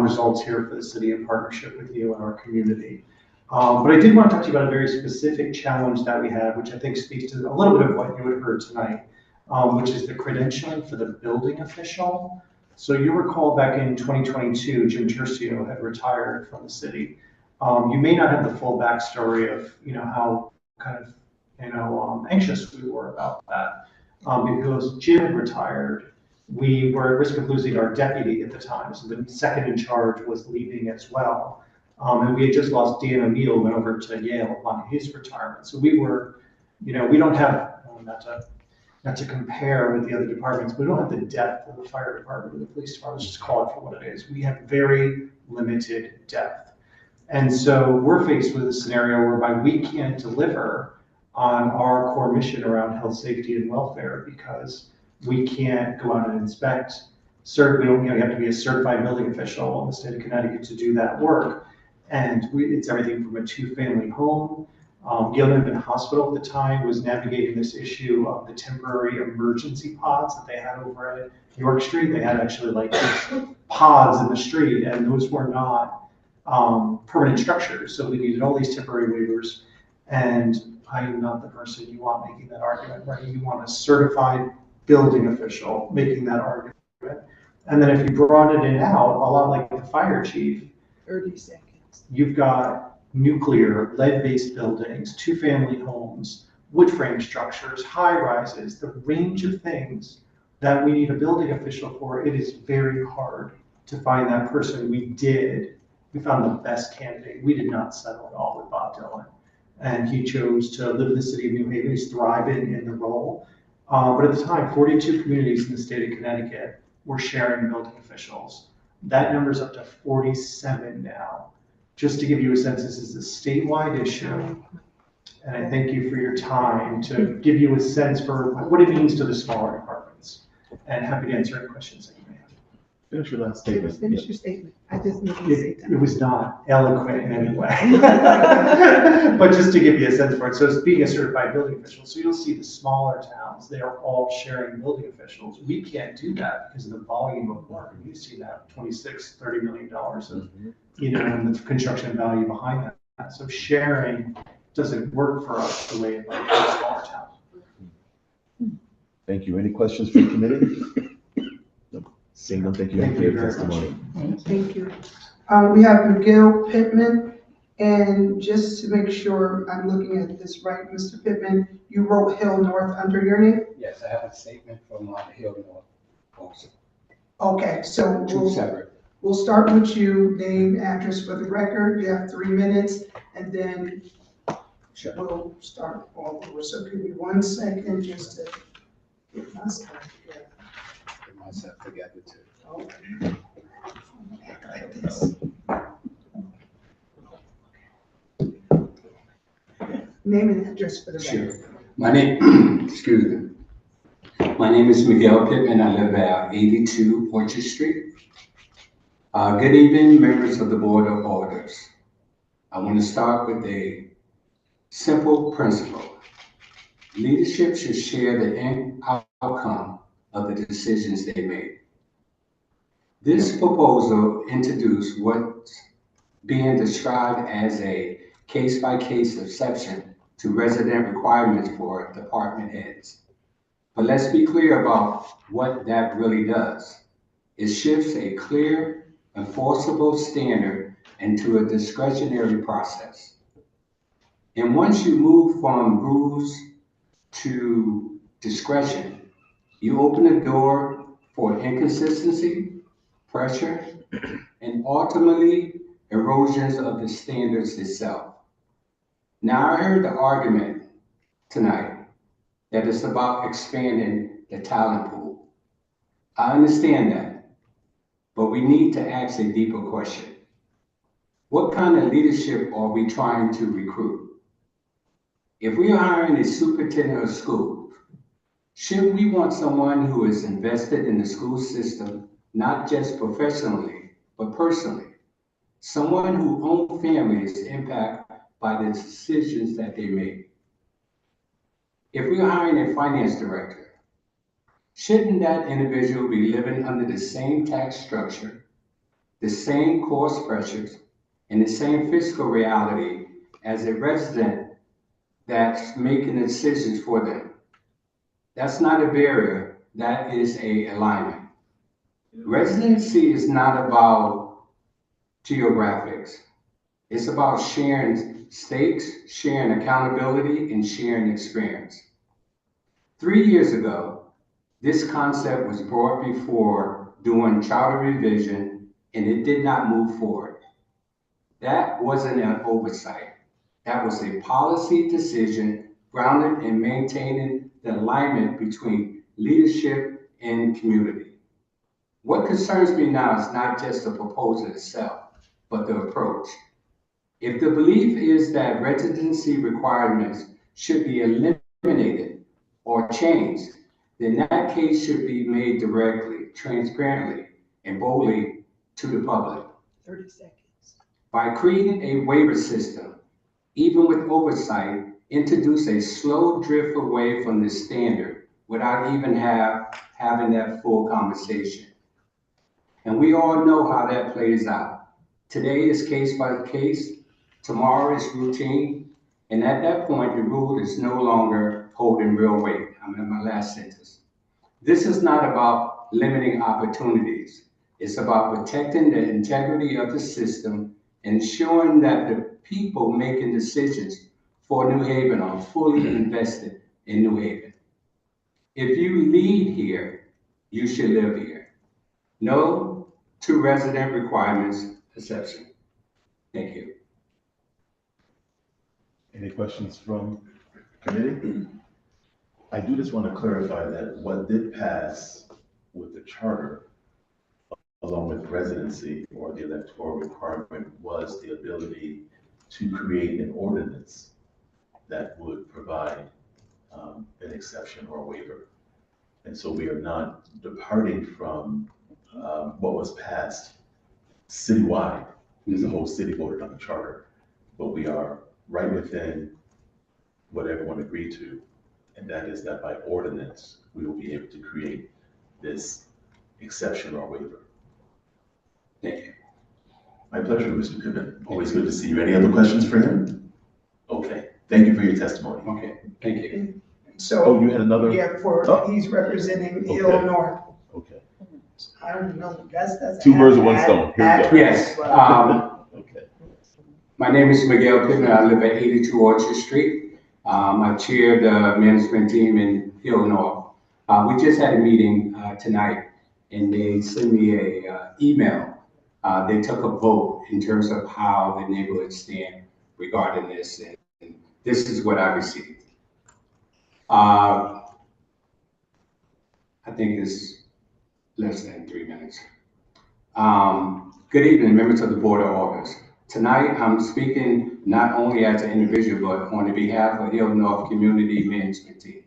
results here for the city in partnership with you and our community. But I did want to talk to you about a very specific challenge that we have, which I think speaks to a little bit of what you had heard tonight, which is the credentialing for the building official. So you recall back in 2022, Jim Tercio had retired from the city. You may not have the full backstory of, how kind of, anxious we were about that. Because Jim had retired, we were at risk of losing our deputy at the time. So the second in charge was leaving as well. And we had just lost Dan O'Neill, went over to Yale upon his retirement. So we were, we don't have, not to compare with the other departments, but we don't have the depth of the fire department or the police department. Let's just call it for what it is. We have very limited depth. And so we're faced with a scenario whereby we can't deliver on our core mission around health, safety, and welfare because we can't go out and inspect. You have to be a certified building official in the state of Connecticut to do that work. And it's everything from a 2-family home. Yale New Haven Hospital at the time was navigating this issue of the temporary emergency pods that they had over at York Street. They had actually like pods in the street, and those were not permanent structures. So we needed all these temporary waivers. And I am not the person you want making that argument, right? You want a certified building official making that argument. And then if you brought it out, a lot like the fire chief, 30 seconds. You've got nuclear, lead-based buildings, 2-family homes, wood frame structures, high rises, the range of things that we need a building official for. It is very hard to find that person. We found the best candidate. We did not settle at all with Bob Dylan. And he chose to live in the city of New Haven. He's thriving in the role. But at the time, 42 communities in the state of Connecticut were sharing building officials. That number's up to 47 now. Just to give you a sense, this is a statewide issue. And I thank you for your time to give you a sense for what it means to the smaller departments. And happy to answer any questions that you may have. Finish your last statement. Finish your statement. I just need to say that. It was not eloquent in any way. But just to give you a sense for it. So it's being a certified building official. So you'll see the smaller towns, they are all sharing building officials. We can't do that because of the volume of work. And you see that $26-30 million of, and the construction value behind that. So sharing doesn't work for us the way it might for a smaller town. Thank you. Any questions from the committee? Seeing none, thank you for your testimony. Thank you. We have Miguel Pittman, and just to make sure I'm looking at this right, Mr. Pittman, you wrote Hill North under your name? Yes, I have a statement from Hill North also. Okay, so Two separate. we'll start with you, name, address for the record. You have 3 minutes, and then we'll start all over. So give me 1 second just to get myself together. Myself together too. Okay. Like this. Name and address for the record. Sure. My name, excuse me. My name is Miguel Pittman. I live at 82 Orchard Street. Good evening, members of the Board of Alders. I want to start with a simple principle. Leadership should share the end outcome of the decisions they make. This proposal introduced what's being described as a case-by-case exception to resident requirements for department heads. But let's be clear about what that really does. It shifts a clear, enforceable standard into a discretionary process. And once you move from rules to discretion, you open the door for inconsistency, pressure, and ultimately erosions of the standards itself. Now, I heard the argument tonight that it's about expanding the talent pool. I understand that, but we need to ask a deeper question. What kind of leadership are we trying to recruit? If we are hiring a superintendent of schools, should we want someone who is invested in the school system, not just professionally, but personally? Someone whose own family is impacted by the decisions that they make. If we're hiring a finance director, shouldn't that individual be living under the same tax structure, the same cost pressures, and the same fiscal reality as a resident that's making the decisions for them? That's not a barrier, that is a alignment. Residency is not about geographics. It's about sharing stakes, sharing accountability, and sharing experience. 3 years ago, this concept was brought before doing charter revision, and it did not move forward. That wasn't an oversight. That was a policy decision grounded in maintaining the alignment between leadership and community. What concerns me now is not just the proposal itself, but the approach. If the belief is that residency requirements should be eliminated or changed, then that case should be made directly, transparently, and boldly to the public. 30 seconds. By creating a waiver system, even with oversight, introduce a slow drift away from the standard without even having that full conversation. And we all know how that plays out. Today is case by case, tomorrow is routine, and at that point, the rule is no longer holding real weight. I'm in my last sentence. This is not about limiting opportunities. It's about protecting the integrity of the system, ensuring that the people making decisions for New Haven are fully invested in New Haven. If you lead here, you should live here. No to resident requirements exception. Thank you. Any questions from committee? I do just want to clarify that what did pass with the charter, along with residency or the electoral requirement, was the ability to create an ordinance that would provide an exception or waiver. And so we are not departing from what was passed citywide, because the whole city voted on the charter, but we are right within what everyone agreed to, and that is that by ordinance, we will be able to create this exception or waiver. Thank you. My pleasure, Mr. Pittman. Always good to see you. Any other questions for him? Okay, thank you for your testimony. Okay, thank you. So. Oh, you had another? Yeah, he's representing Okay. Illinois. Okay. I don't know, that's. Two birds with one stone. Here we go. Yes. Okay. My name is Miguel Pittman. I live at 82 Orchard Street. I chair the management team in Illinois. We just had a meeting tonight, and they sent me a email. They took a vote in terms of how the neighborhoods stand regarding this, and this is what I received. I think it's less than 3 minutes. Good evening, members of the Board of Aldermen. Tonight, I'm speaking not only as an individual, but on behalf of the Illinois Community Management Team.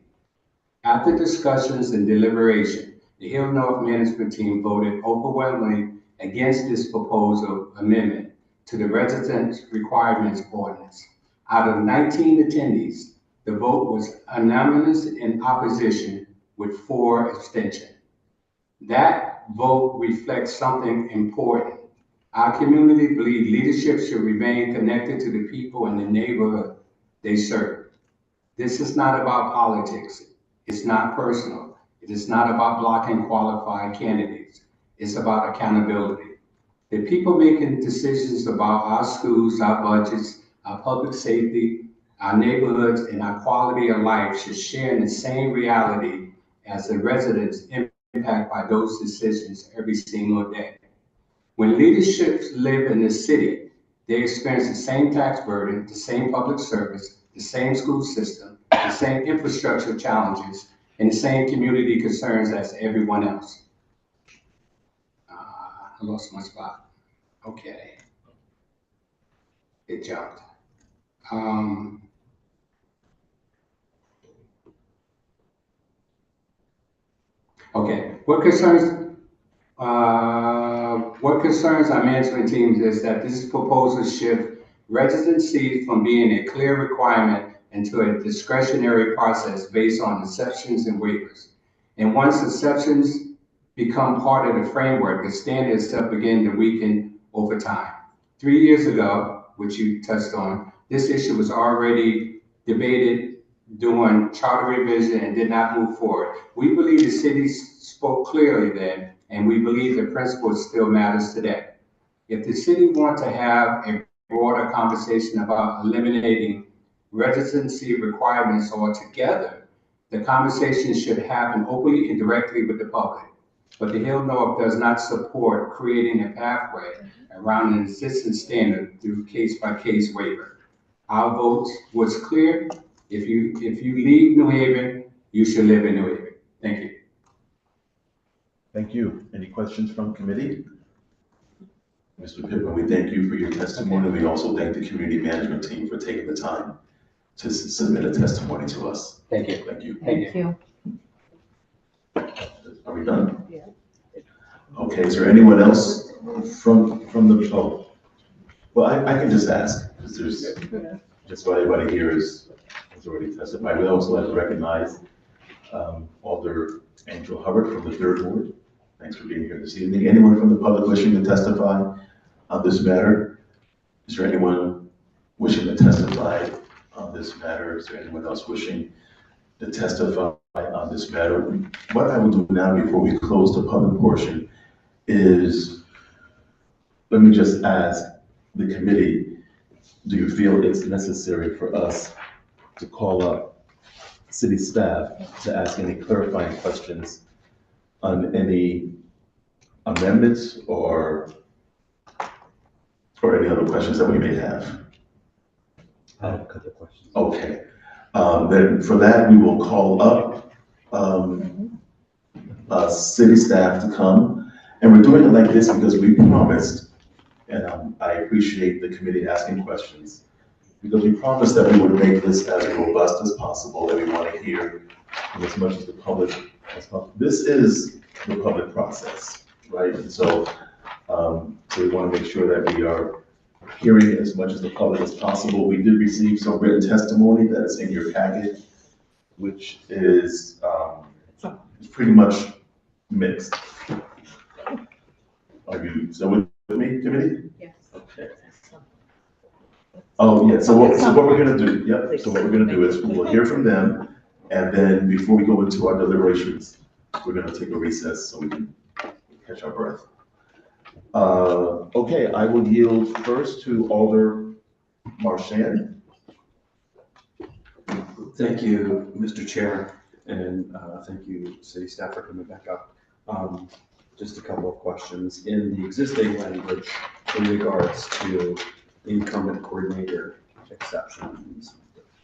After discussions and deliberation, the Hill North Management Team voted overwhelmingly against this proposal amendment to the Residence Requirements Ordinance. Out of 19 attendees, the vote was unanimous in opposition with 4 abstentions. That vote reflects something important. Our community believes leadership should remain connected to the people in the neighborhood they serve. This is not about politics. It's not personal. It is not about blocking qualified candidates. It's about accountability. The people making decisions about our schools, our budgets, our public safety, our neighborhoods, and our quality of life should share in the same reality as the residents impacted by those decisions every single day. When leaderships live in the city, they experience the same tax burden, the same public service, the same school system, the same infrastructure challenges, and the same community concerns as everyone else. I lost my spot. Okay. It jumped. Okay, what concerns our management teams is that this proposal shifts residency from being a clear requirement into a discretionary process based on exceptions and waivers. And once exceptions become part of the framework, the standards itself begin to weaken over time. 3 years ago, which you touched on, this issue was already debated during charter revision and did not move forward. We believe the city spoke clearly then, and we believe the principle still matters today. If the city wants to have a broader conversation about eliminating residency requirements altogether, the conversation should happen openly and directly with the public. But the Hill North does not support creating a pathway around an existing standard through case-by-case waiver. Our vote was clear. If you leave New Haven, you should live in New Haven. Thank you. Thank you. Any questions from committee? Mr. Pittman, we thank you for your testimony. We also thank the community management team for taking the time to submit a testimony to us. Thank you. Thank you. Thank you. Are we done? Yeah. Okay, is there anyone else from the public? Well, I can just ask, because there's, just about everybody here has already testified. We'd also like to recognize Alder Angel Hubbard from the 3rd Ward. Thanks for being here this evening. Anyone from the public wishing to testify on this matter? Is there anyone wishing to testify on this matter? Is there anyone else wishing to testify on this matter? What I will do now before we close the public portion is, let me just ask the committee, do you feel it's necessary for us to call up city staff to ask any clarifying questions on any amendments or any other questions that we may have? I have a couple of questions. Okay. Then for that, we will call up city staff to come. And we're doing it like this because we promised, and I appreciate the committee asking questions, because we promised that we would make this as robust as possible, that we want to hear from as much of the public as possible. This is the public process, right? And so we want to make sure that we are hearing as much as the public as possible. We did receive some written testimony that is in your packet, which is pretty much mixed. Are you still with me, committee? Yes. Okay. Oh, yeah, so what we're gonna do, yep, so what we're gonna do is we'll hear from them, and then before we go into our deliberations, we're gonna take a recess so we can catch our breath. Okay, I will yield first to Alder Marchand. Thank you, Mr. Chair, and thank you, city staff, for coming back up. Just a couple of questions. In the existing language in regards to incumbent coordinator exceptions,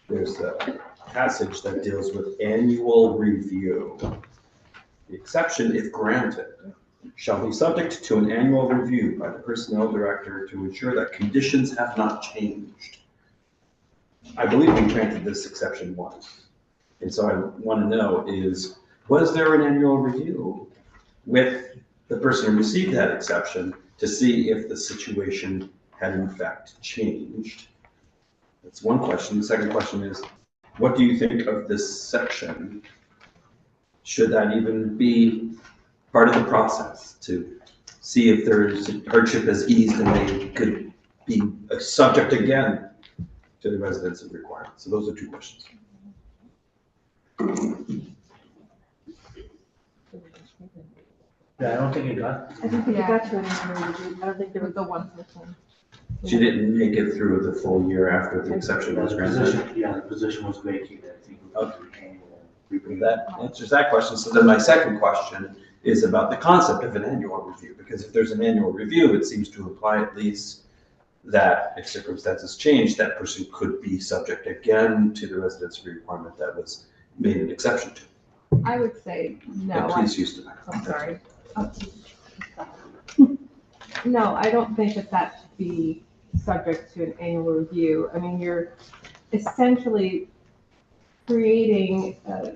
there's a passage that deals with annual review. The exception, if granted, shall be subject to an annual review by the personnel director to ensure that conditions have not changed. I believe we granted this exception once. And so I want to know is, was there an annual review with the person who received that exception to see if the situation had in fact changed? That's one question. The second question is, what do you think of this section? Should that even be part of the process to see if there's hardship is eased and they could be subject again to the residency requirements? So those are two questions. Yeah, I don't think it got. I think we got to an annual review. I don't think there was the one person. She didn't make it through the full year after the exception was granted. Yeah, the position was vacated, I think. That answers that question. So then my second question is about the concept of an annual review, because if there's an annual review, it seems to imply at least that if circumstances change, that person could be subject again to the residency requirement that was made an exception to. I would say no. And please use the microphone. I'm sorry. No, I don't think that that should be subject to an annual review. I mean, you're essentially creating a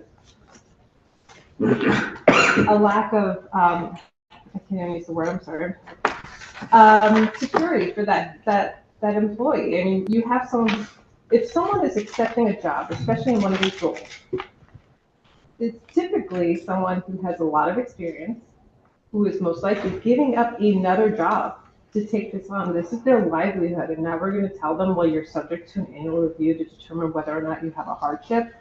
lack of, I can't even use the word, I'm sorry, security for that employee. I mean, you have someone, if someone is accepting a job, especially in one of these roles, it's typically someone who has a lot of experience, who is most likely giving up another job to take this on. This is their livelihood, and now we're going to tell them, well, you're subject to an annual review to determine whether or not you have a hardship.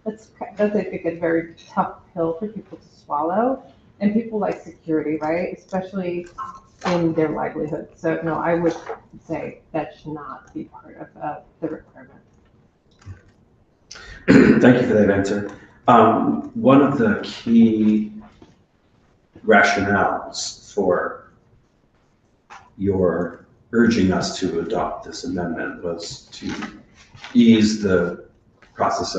That's I think, a very tough pill for people to swallow, and people like security, right? Especially in their livelihood. So no, I would say that should not be part of the requirement. Thank you for that answer. One of the key rationales for your urging us to adopt this amendment was to ease the process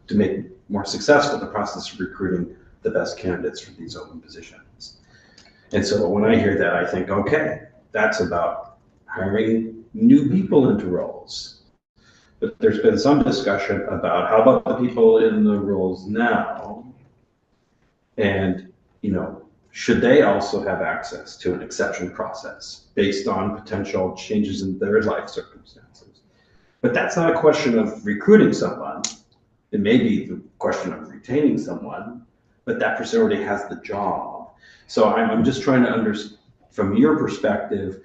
to make more successful the process of recruiting the best candidates for these open positions. And so when I hear that, I think, okay, that's about hiring new people into roles. But there's been some discussion about how about the people in the roles now? And, should they also have access to an exception process based on potential changes in their life circumstances? But that's not a question of recruiting someone. It may be the question of retaining someone, but that person already has the job. So I'm just trying to understand, from your perspective,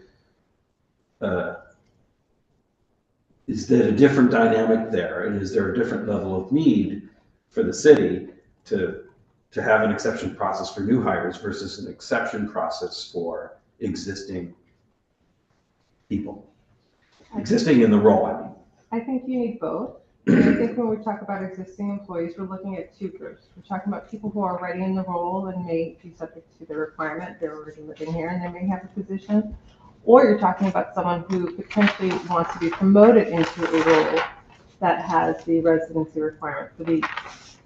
is there a different dynamic there? And is there a different level of need for the city to have an exception process for new hires versus an exception process for existing people? Existing in the role, I mean. I think you need both. And I think when we talk about existing employees, we're looking at two groups. We're talking about people who are already in the role and may be subject to the requirement. They're already living here and they may have a position. Or you're talking about someone who potentially wants to be promoted into a role that has the residency requirement for the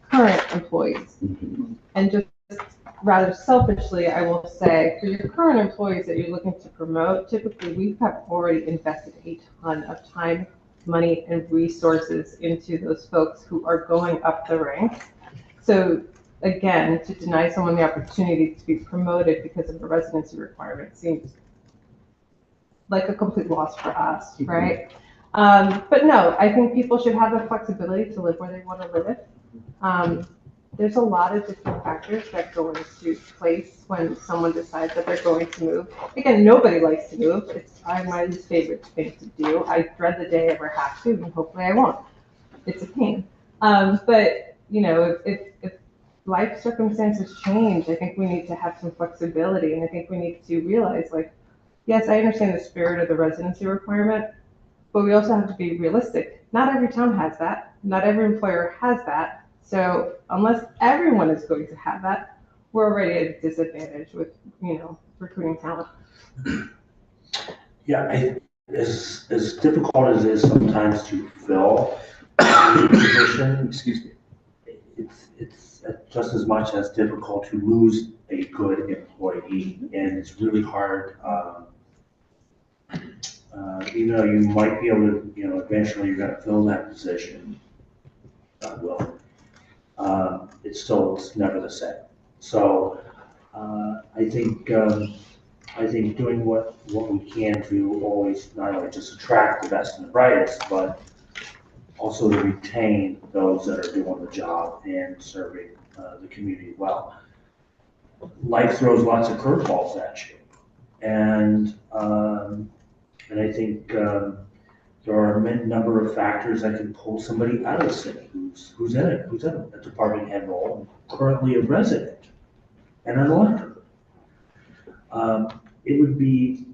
current employees. And just rather selfishly, I will say, for your current employees that you're looking to promote, typically we have already invested a ton of time, money, and resources into those folks who are going up the ranks. So again, to deny someone the opportunity to be promoted because of the residency requirement seems like a complete loss for us, right? But no, I think people should have the flexibility to live where they want to live. There's a lot of different factors that go into place when someone decides that they're going to move. Again, nobody likes to move. It's my least favorite thing to do. I dread the day I ever have to, and hopefully I won't. It's a pain. But if life circumstances change, I think we need to have some flexibility, and I think we need to realize, yes, I understand the spirit of the residency requirement, but we also have to be realistic. Not every town has that. Not every employer has that. So unless everyone is going to have that, we're already at a disadvantage with, recruiting talent. Yeah, as difficult as it is sometimes to fill a position, excuse me, it's just as much as difficult to lose a good employee, and it's really hard. Even though you might be able to, eventually you're going to fill that position, God will. It's never the same. So I think doing what we can to always not only just attract the best and the brightest, but also to retain those that are doing the job and serving the community well. Life throws lots of curveballs at you, and I think there are a number of factors that can pull somebody out of the city who's in a department head role, currently a resident and an elected. It would be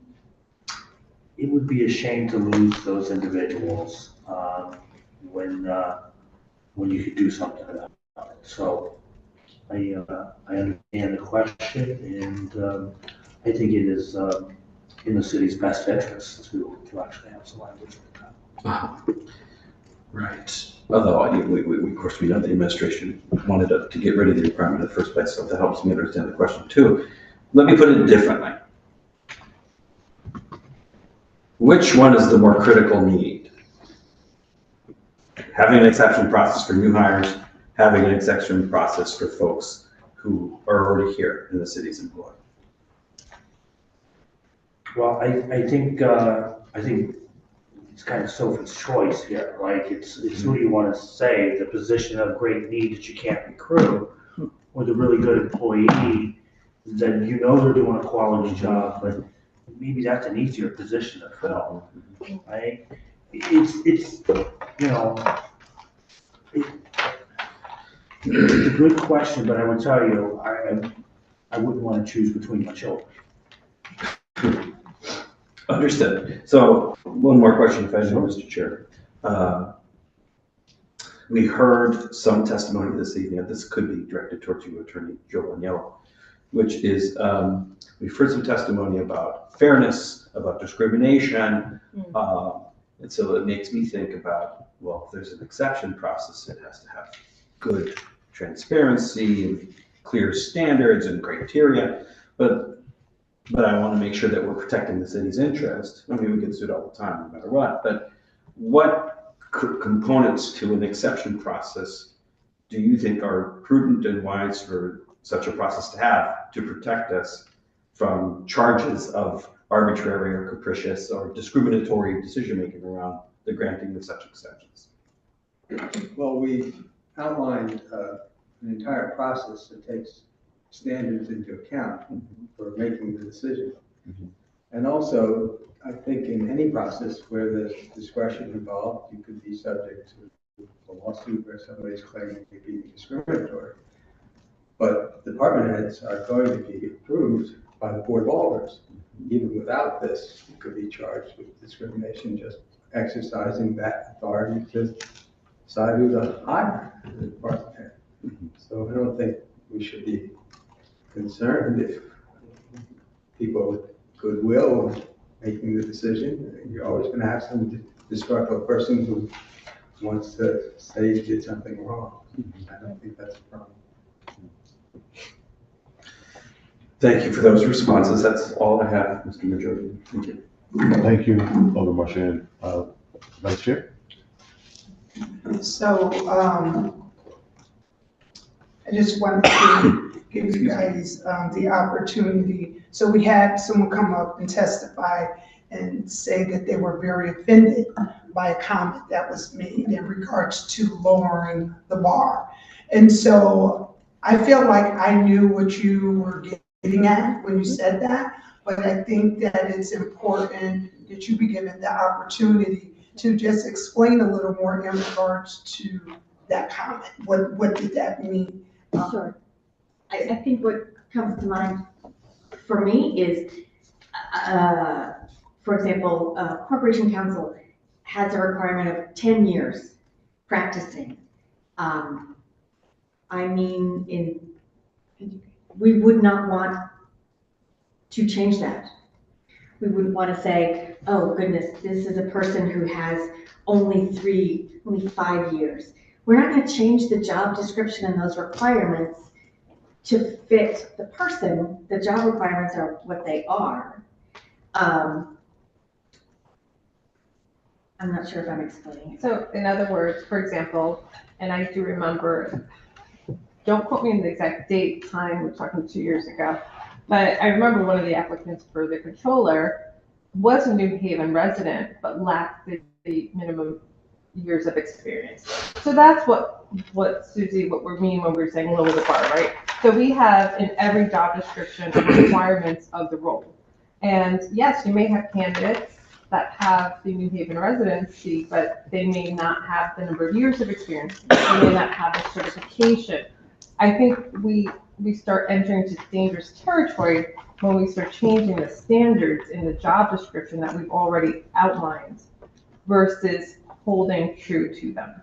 a shame to lose those individuals when you could do something about it. So I understand the question, and I think it is in the city's best interest to actually have some language like that. Right. Although, of course, we know the administration wanted to get rid of the requirement in the first place, so that helps me understand the question too. Let me put it differently. Which one is the more critical need? Having an exception process for new hires, having an exception process for folks who are already here in the city's employ? Well, I think it's kind of Sophie's choice here. Like it's who you want to say, the position of great need that you can't recruit, or the really good employee that you know they're doing a quality job, but maybe that's an easier position to fill, right? It's a good question, but I would tell you, I wouldn't want to choose between my children. Understood. So one more question, if I may, Mr. Chair. We heard some testimony this evening, and this could be directed towards you, Attorney Joe Agnello, which is we've heard some testimony about fairness, about discrimination, and so it makes me think about, well, if there's an exception process, it has to have good transparency and clear standards and criteria, but I want to make sure that we're protecting the city's interest. I mean, we get sued all the time, no matter what, but what components to an exception process do you think are prudent and wise for such a process to have to protect us from charges of arbitrary or capricious or discriminatory decision-making around the granting of such exceptions? Well, we've outlined an entire process that takes standards into account for making the decision. And also, I think in any process where there's discretion involved, you could be subject to a lawsuit where somebody's claiming to be discriminatory. But department heads are going to be approved by the Board of Alders. Even without this, you could be charged with discrimination, just exercising that authority to decide who to hire as a department head. So I don't think we should be concerned if people with goodwill are making the decision. You're always going to have some disgruntled person who wants to say you did something wrong. I don't think that's a problem. Thank you for those responses. That's all I have, Mr. Majority. Thank you. Thank you, Alderman Marchand. Vice Chair? So, I just wanted to give you guys the opportunity. So we had someone come up and testify and say that they were very offended by a comment that was made in regards to lowering the bar. And so I feel like I knew what you were getting at when you said that, but I think that it's important that you be given the opportunity to just explain a little more in regards to that comment. What did that mean? Sure. I think what comes to mind for me is, for example, Corporation Counsel has a requirement of 10 years practicing. I mean, we would not want to change that. We wouldn't want to say, oh goodness, this is a person who has only 5 years. We're not going to change the job description and those requirements to fit the person. The job requirements are what they are. I'm not sure if I'm explaining it. So in other words, for example, and I do remember, don't quote me on the exact date, time, we're talking 2 years ago, but I remember one of the applicants for the controller was a New Haven resident, but lacked the minimum years of experience. So that's what Susie, what we mean when we're saying lower the bar, right? So we have in every job description requirements of the role. And yes, you may have candidates that have the New Haven residency, but they may not have the number of years of experience, they may not have a certification. I think we start entering into dangerous territory when we start changing the standards in the job description that we've already outlined versus holding true to them.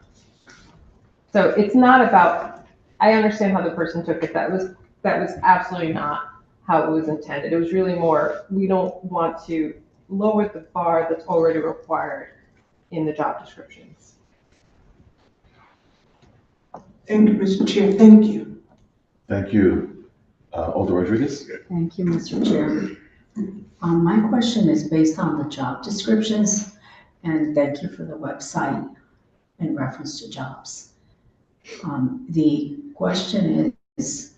So it's not about, I understand how the person took it, that was absolutely not how it was intended. It was really more, we don't want to lower the bar that's already required in the job descriptions. Thank you, Mr. Chair, thank you. Thank you. Alder Rodriguez? Thank you, Mr. Chair. My question is based on the job descriptions, and thank you for the website in reference to jobs. The question is,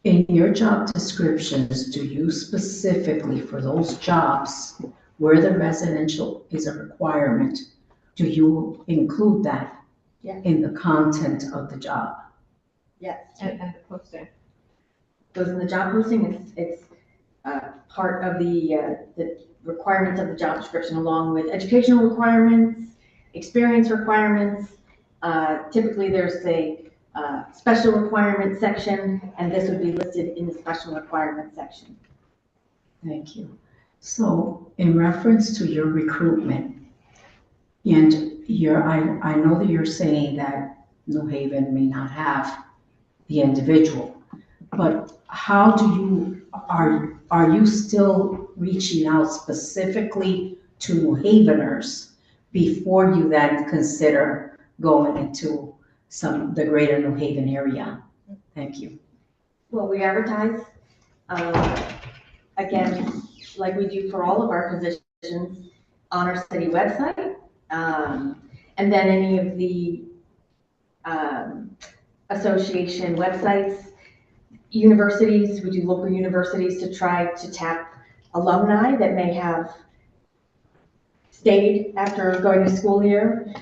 in your job descriptions, do you specifically, for those jobs where the residential is a requirement, do you include that in the content of the job? Yes. And the posting. Goes in the job posting, it's part of the requirements of the job description, along with educational requirements, experience requirements. Typically there's a special requirement section, and this would be listed in the special requirement section. Thank you. So in reference to your recruitment, and I know that you're saying that New Haven may not have the individual, but how do you, are you still reaching out specifically to New Haveners before you then consider going into the greater New Haven area? Thank you. Well, we advertise, again, like we do for all of our positions, on our city website, and then any of the association websites, universities, we do local universities to try to tap alumni that may have stayed after going to school here.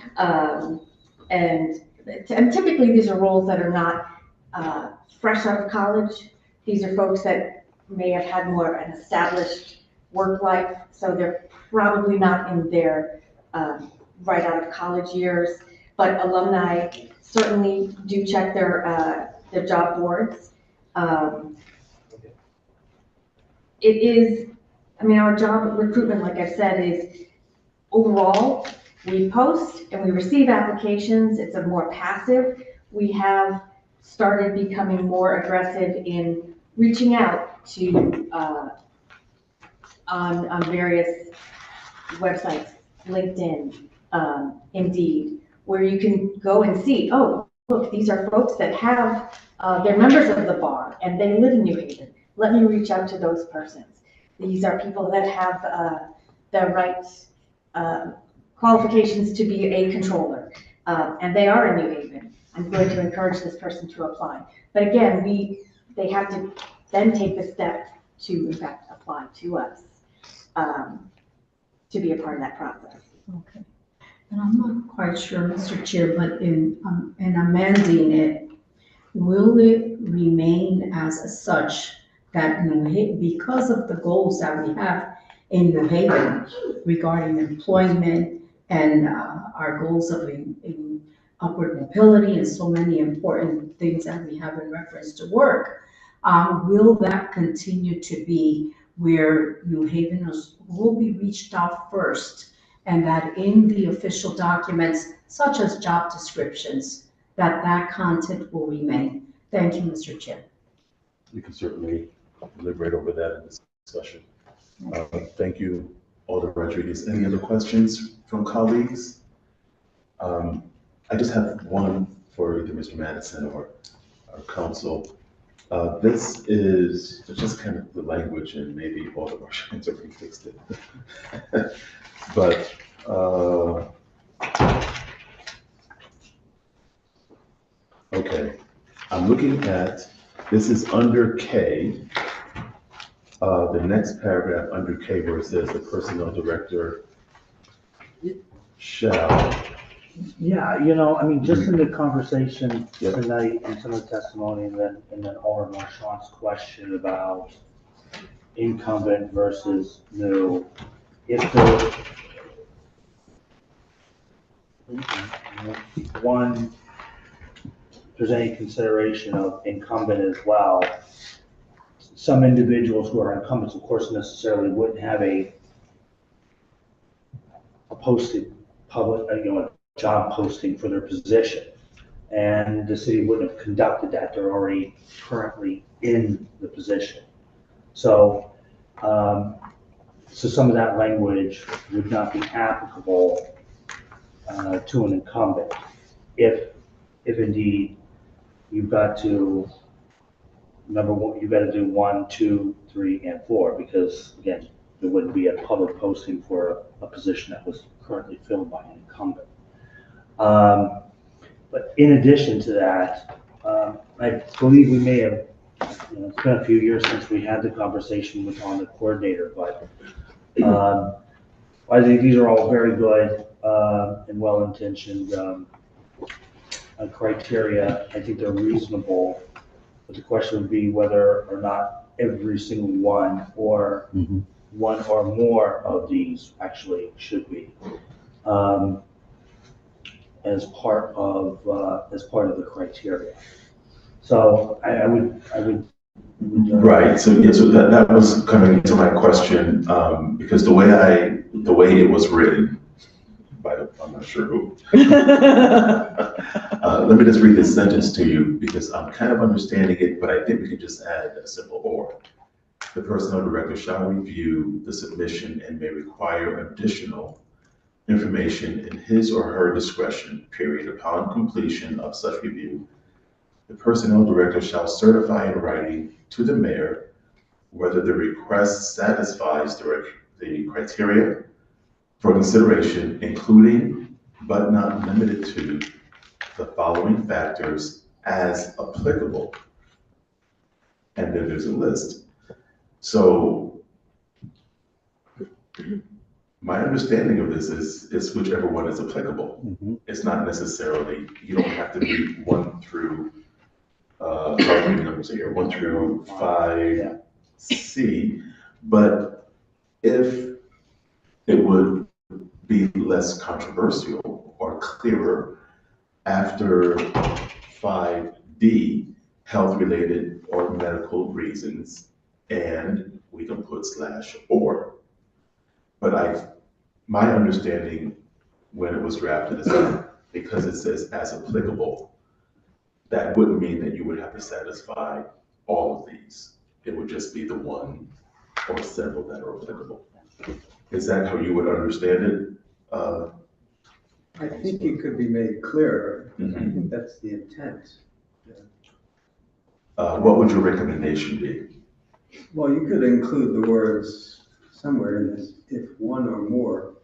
And typically these are roles that are not fresh out of college. These are folks that may have had more an established work life, so they're probably not in their right out of college years. But alumni certainly do check their job boards. It is, I mean, our job recruitment, like I said, is overall, we post and we receive applications. It's a more passive. We have started becoming more aggressive in reaching out to, on various websites, LinkedIn, Indeed, where you can go and see, oh, look, these are folks that have, they're members of the bar and they live in New Haven. Let me reach out to those persons. These are people that have the right qualifications to be a controller, and they are in New Haven. I'm going to encourage this person to apply. But again, they have to then take the step to, in fact, apply to us to be a part of that process. Okay. And I'm not quite sure, Mr. Chair, but in amending it, will it remain as such that because of the goals that we have in New Haven regarding employment and our goals of in upward mobility and so many important things that we have in reference to work, will that continue to be where New Haveners will be reached out first, and that in the official documents, such as job descriptions, that content will remain? Thank you, Mr. Chair. We can certainly deliberate over that in this discussion. Thank you, Alder Rodriguez. Any other questions from colleagues? I just have one for either Mr. Madison or our council. This is just kind of the language, and maybe all of our shines have fixed it. But okay, I'm looking at, this is under K, the next paragraph under K, where it says the personnel director shall. Yeah, you know, I mean, just in the conversation tonight and some of the testimony, and then Alder Marchand's question about incumbent versus new. If One, if there's any consideration of incumbent as well, some individuals who are incumbents, of course, necessarily wouldn't have a posted public, a job posting for their position. And the city wouldn't have conducted that. They're already currently in the position. So, so some of that language would not be applicable to an incumbent if indeed you've got to, number one, you've got to do 1, 2, 3, and 4, because again, there wouldn't be a public posting for a position that was currently filled by an incumbent. But in addition to that, I believe we may have, it's been a few years since we had the conversation on the coordinator, but I think these are all very good and well-intentioned criteria. I think they're reasonable, but the question would be whether or not every single one or one or more of these actually should be as part of the criteria. So I would. Right, so yeah, so that was coming into my question, because the way it was written, I'm not sure who. Let me just read this sentence to you, because I'm kind of understanding it, but I think we can just add a simple or. The personnel director shall review the submission and may require additional information in his or her discretion, period. Upon completion of such review, the personnel director shall certify in writing to the mayor whether the request satisfies the criteria for consideration, including but not limited to the following factors as applicable. And then there's a list. So my understanding of this is whichever one is applicable. It's not necessarily, you don't have to meet 1 through, how many numbers are here, 1 through 5C, but if it would be less controversial or clearer after 5D, health-related or medical reasons, and we can put /or. But my understanding when it was drafted is that because it says as applicable, that wouldn't mean that you would have to satisfy all of these. It would just be the one or several that are applicable. Is that how you would understand it? I think it could be made clearer. I think that's the intent. What would your recommendation be? Well, you could include the words somewhere in this, if 1 or more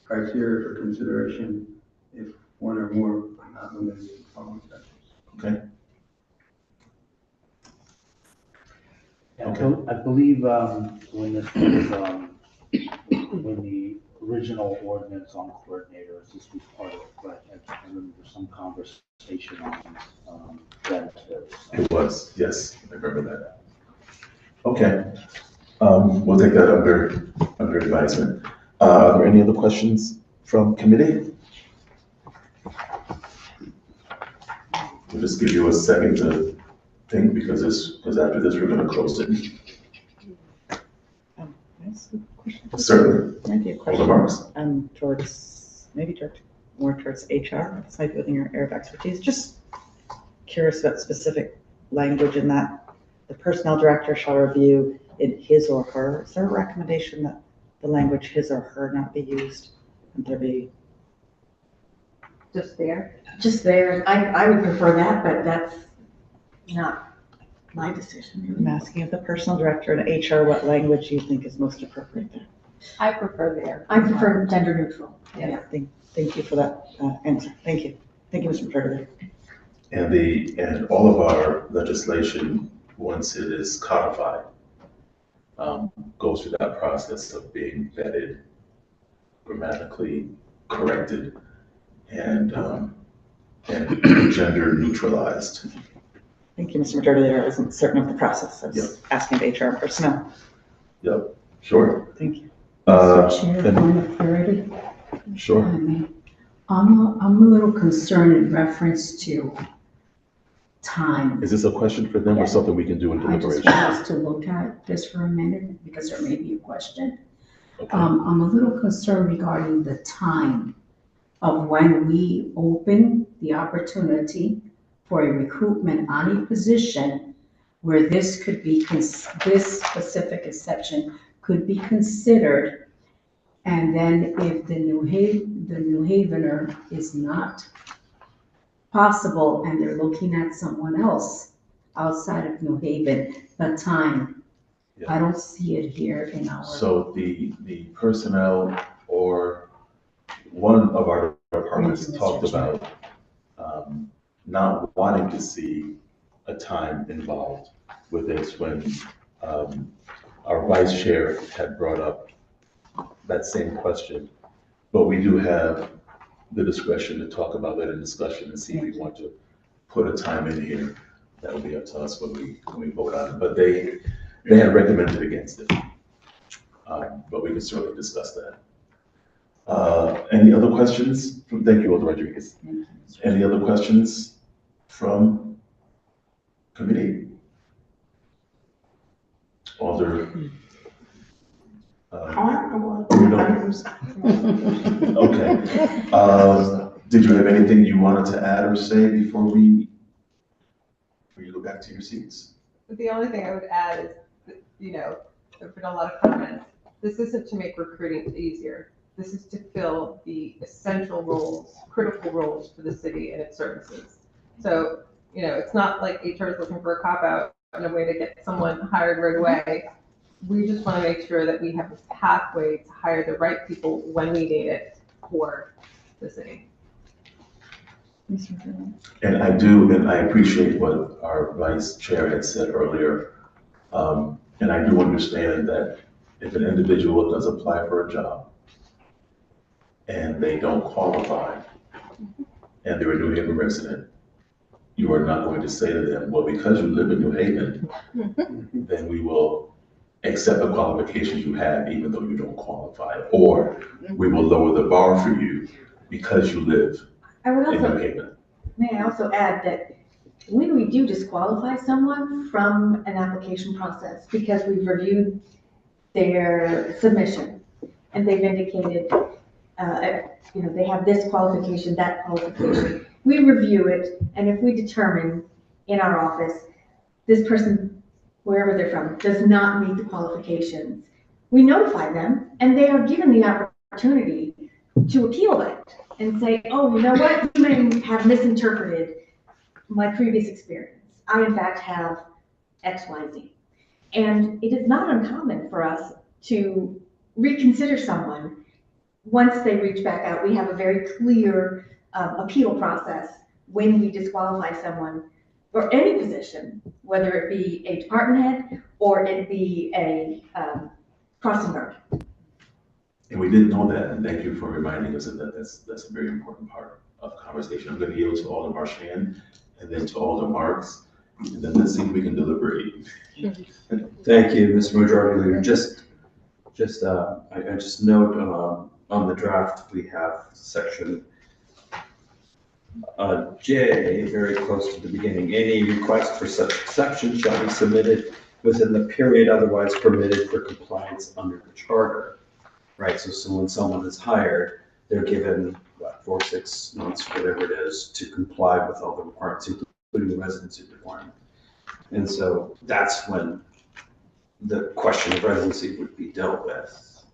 criteria for consideration, if 1 or more are not limited to the following factors. Okay. Yeah, I believe when this was, when the original ordinance on coordinators, this was part of it, but I remember some conversation on that too. It was, yes, I remember that. Okay, we'll take that under advisement. Are there any other questions from committee? We'll just give you a second to think, because after this, we're going to close it. Certainly. Might be a question, more towards HR, this might be within your area of expertise. Just curious about specific language in that the personnel director shall review in his or her. Is there a recommendation that the language his or her not be used? And there be just there? Just there. I would prefer that, but that's not my decision. I'm asking of the personnel director and HR what language you think is most appropriate there. I prefer there. I prefer gender neutral. Yeah. Thank you for that answer. Thank you. Thank you, Mr. President. And all of our legislation, once it is codified, goes through that process of being vetted, grammatically corrected, and gender neutralized. Thank you, Mr. Moderator. I wasn't certain of the process. I was asking of HR and personnel. Yep, sure. Thank you. Point of clarity. Sure. I'm a little concerned in reference to time. Is this a question for them or something we can do in I just deliberation? want us to look at this for a minute because there may be a question. Okay. I'm a little concerned regarding the time of when we open the opportunity for a recruitment on a position where this could be, this specific exception could be considered. And then if the New Havener is not possible and they're looking at someone else outside of New Haven, the time, I don't see it here in our. So the personnel or one of our departments talked about not wanting to see a time involved with this when our vice chair had brought up that same question. But we do have the discretion to talk about that in discussion and see if we want to put a time in here. That will be up to us when we vote on it. But they had recommended against it. But we can certainly discuss that. Any other questions? Thank you, Alder Rodriguez. Any other questions from committee? Alder. Okay. Did you have anything you wanted to add or say before you go back to your seats? The only thing I would add is, that, there've been a lot of comments. This isn't to make recruiting easier. This is to fill the essential roles, critical roles for the city and its services. So, it's not like HR is looking for a cop-out and a way to get someone hired right away. We just want to make sure that we have a pathway to hire the right people when we need it for the city. And I appreciate what our vice chair had said earlier. And I do understand that if an individual does apply for a job and they don't qualify and they're a New Haven resident, you are not going to say to them, well, because you live in New Haven, then we will accept the qualifications you have even though you don't qualify, or we will lower the bar for you because you live I would in New also, Haven. may I also add that when we do disqualify someone from an application process because we've reviewed their submission and they've indicated, they have this qualification, that qualification, we review it, and if we determine in our office, this person, wherever they're from, does not meet the qualifications, we notify them, and they are given the opportunity to appeal that and say, oh, you know what, you may have misinterpreted my previous experience. I, in fact, have X, Y, Z. And it is not uncommon for us to reconsider someone once they reach back out. We have a very clear appeal process when we disqualify someone for any position, whether it be a department head or it be a crossing guard. And we didn't know that, and thank you for reminding us of that. That's a very important part of the conversation. I'm going to yield to Alder Marchand and then to Alder Marks, and then let's see if we can deliberate. Thank you, Mr. Majority Leader. I just note on the draft, we have section J, very close to the beginning. Any request for such exception shall be submitted within the period otherwise permitted for compliance under the charter. Right, so when someone is hired, they're given, 4, 6 months, whatever it is, to comply with all the requirements, including the residency requirement. And so that's when the question of residency would be dealt with.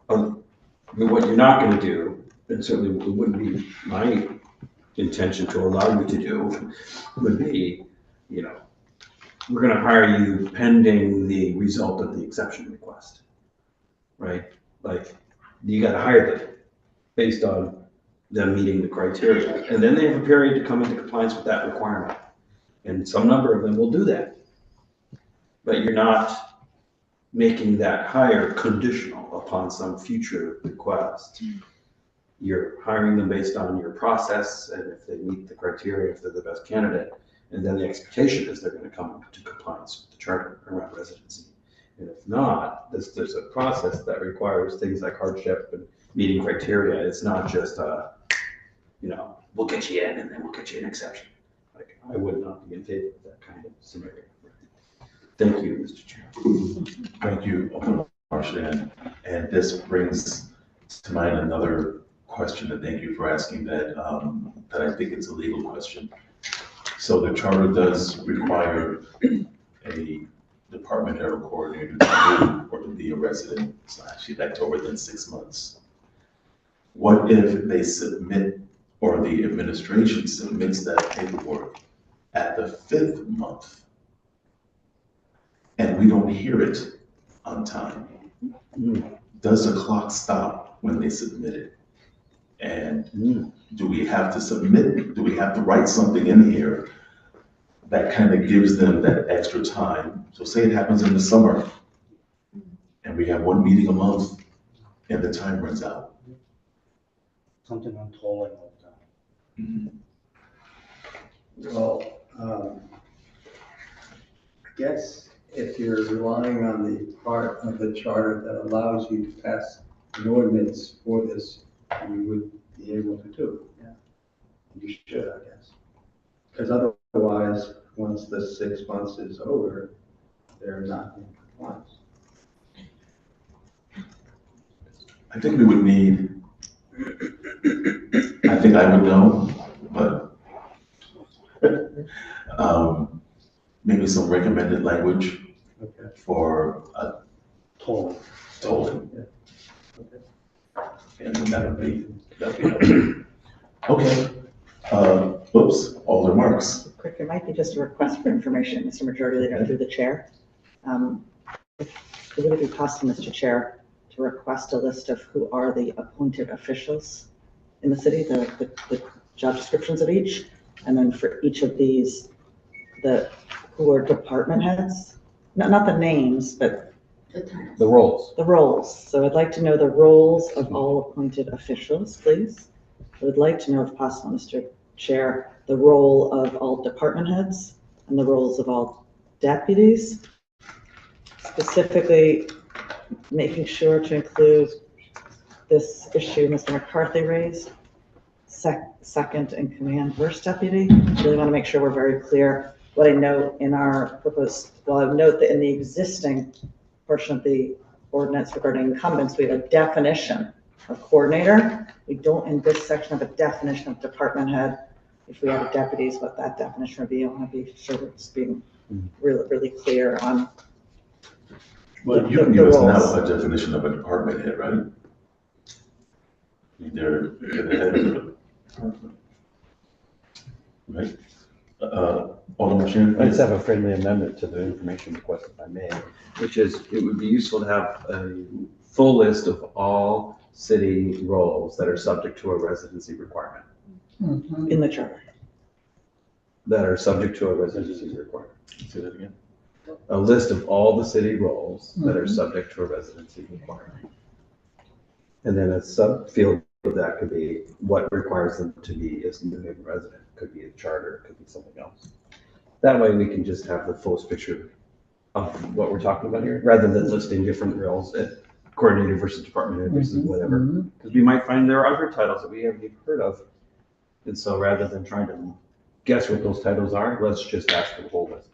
What you're not going to do, and certainly it wouldn't be my intention to allow you to do, would be, we're going to hire you pending the result of the exception request, right? Like, you got to hire them based on them meeting the criteria, and then they have a period to come into compliance with that requirement. And some number of them will do that, but you're not making that hire conditional upon some future request. You're hiring them based on your process, and if they meet the criteria, if they're the best candidate, and then the expectation is they're going to come into compliance with the charter around residency. And if not, there's a process that requires things like hardship and meeting criteria. It's not just we'll get you in and then we'll get you an exception. Like, I would not be in favor of that kind of scenario. Thank you, Mr. Chair. Thank you, Alderman Marchand. And this brings to mind another question, and thank you for asking that, that I think it's a legal question. So the charter does require a department head or coordinator to move or to be a resident / elector within 6 months. What if they submit, or the administration submits that paperwork at the 5th month and we don't hear it on time? Does the clock stop when they submit it? And do we have to submit, do we have to write something in here that kind of gives them that extra time? So say it happens in the summer and we have 1 meeting a month and the time runs out. Something on tolling all the time. Well, I guess if you're relying on the part of the charter that allows you to pass an ordinance for this, you would be able to do. Yeah. You should, I guess. Because otherwise, once the 6 months is over, they're not in compliance. I think we would need, I think I would know, but maybe some recommended language for a tolling. And that would be helpful. Okay. Oops, all the marks. Quick, it might be just a request for information, Mr. Majority Leader, through the chair. Would it be possible, Mr. Chair, to request a list of who are the appointed officials in the city, the job descriptions of each, and then for each of these, who are department heads? Not the names, but the roles. The roles. So I'd like to know the roles of all appointed officials, please. I would like to know, if possible, Mr. Chair, the role of all department heads and the roles of all deputies, specifically making sure to include this issue Mr. McCarthy raised, second in command first deputy. I really want to make sure we're very clear. What I note in our proposed, well, I note that in the existing portion of the ordinance regarding incumbents, we have a definition of coordinator. We don't in this section have a definition of department head. If we have deputies, what that definition would be. I want to be sure it's being really, really clear on. Well, you can give us now a definition of a department head, right? They're the head of the department. Right? Alderman Shannon? I just have a friendly amendment to the information request, if I may, which is it would be useful to have a full list of all city roles that are subject to a residency requirement. In the charter. That are subject to a residency requirement. Say that again. A list of all the city roles that are subject to a residency requirement. And then a subfield of that could be what requires them to be a New Haven resident. Could be a charter, could be something else. That way we can just have the full picture of what we're talking about here, rather than listing different roles, coordinator versus department head versus whatever. Because we might find there are other titles that we haven't even heard of. And so rather than trying to guess what those titles are, let's just ask for the whole list.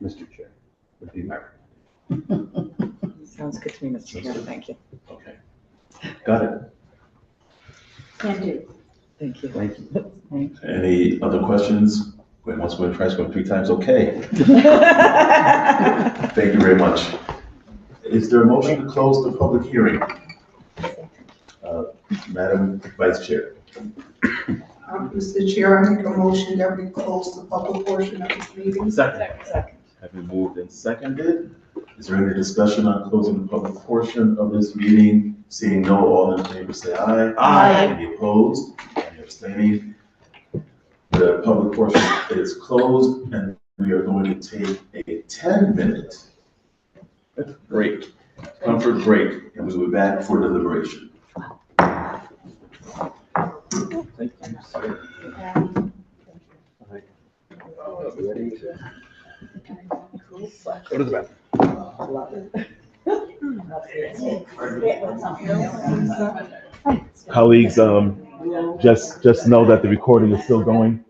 Mr. Chair, would be my recommendation. Sounds good to me, Mr. Chair. Thank you. Okay. Got it. Can do. Thank you. Thank you. Any other questions? Wait, once, going twice, going 3 times, okay. Thank you very much. Is there a motion to close the public hearing? Madam Vice Chair. Mr. Chair, I make a motion that we close the public portion of this meeting. Second. Have been moved and seconded. Is there any discussion on closing the public portion of this meeting? Seeing no, all in favor say aye. Aye. Any opposed? Any abstaining? The public portion is closed, and we are going to take a 10-minute break, comfort break, and we will be back for deliberation. Thank you. Ready to go to the bathroom. Colleagues, just know that the recording is still going.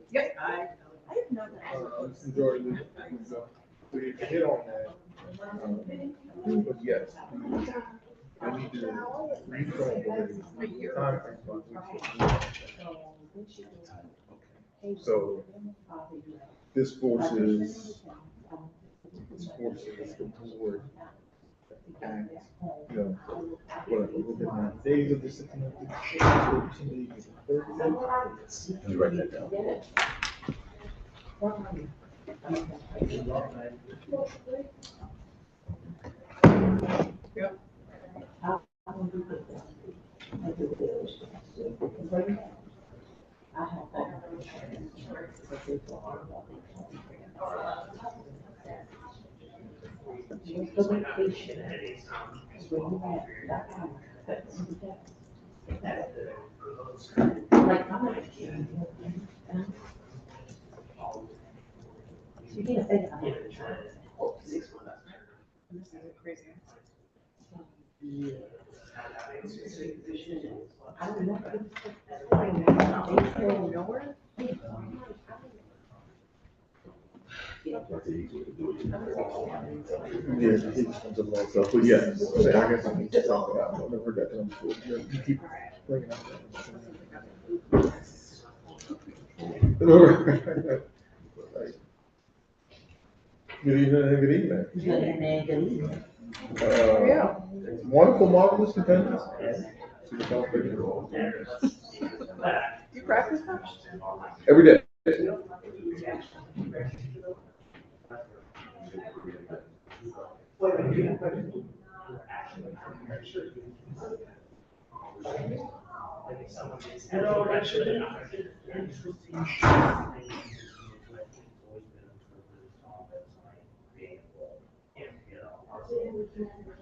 But yes, I need to so this forces the board to act, within 9 days of this implemented. Let me write that down. Yeah, he just comes up with stuff, but yeah, I guess I need to talk about, I've never heard that term before. You keep bringing up that. Good evening and good evening. Good evening, good evening. Wonderful, marvelous, stupendous. You practice that? Every day.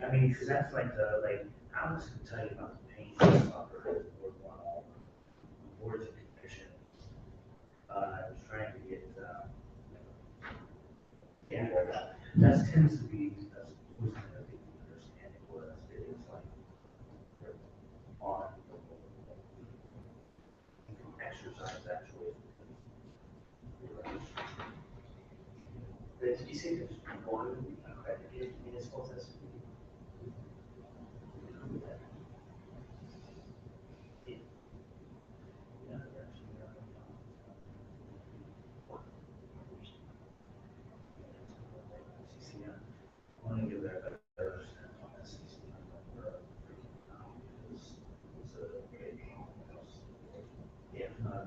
I mean, because that's like I was gonna tell you about the pain I suffered as a board one all boards and commission. I was trying to get, yeah, that tends to be, that's who's gonna be understanding what it is like on exercise actually. Did you say there's one accredited municipal test? I want to give that a better understanding on that CCM. Yeah, not.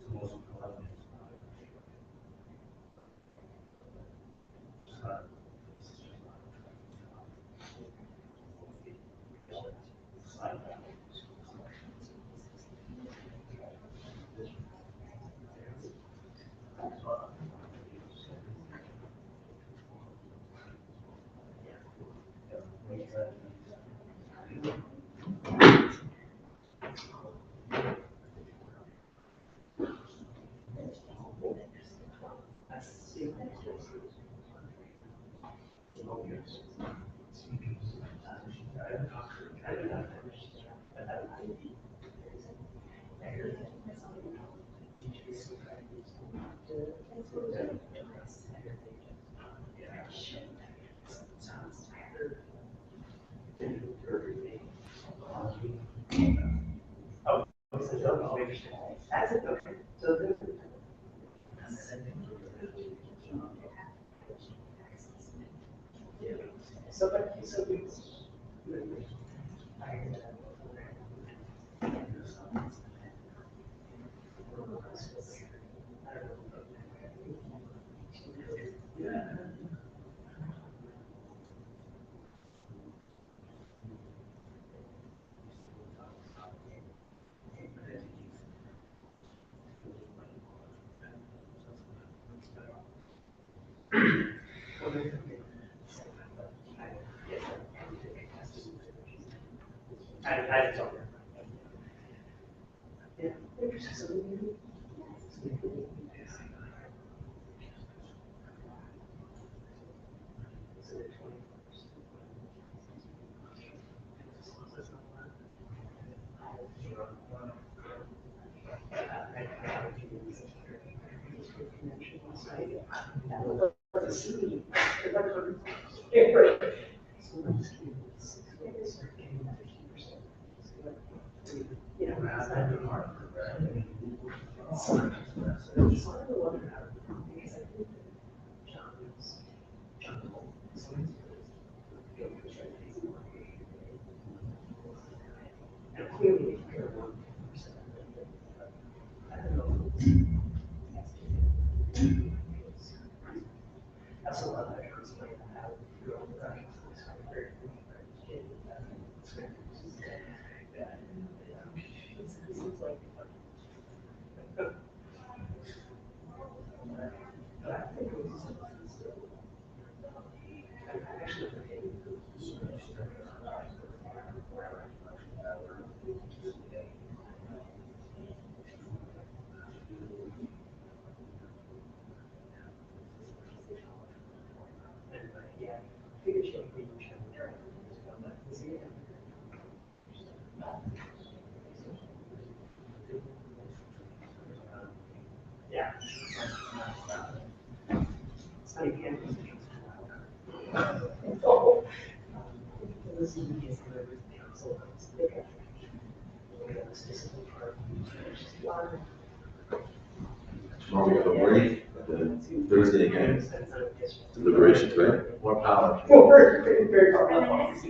It's most important. I don't know. Tomorrow we have a break, but then Thursday again, deliberations, right? More power. Well, very powerful.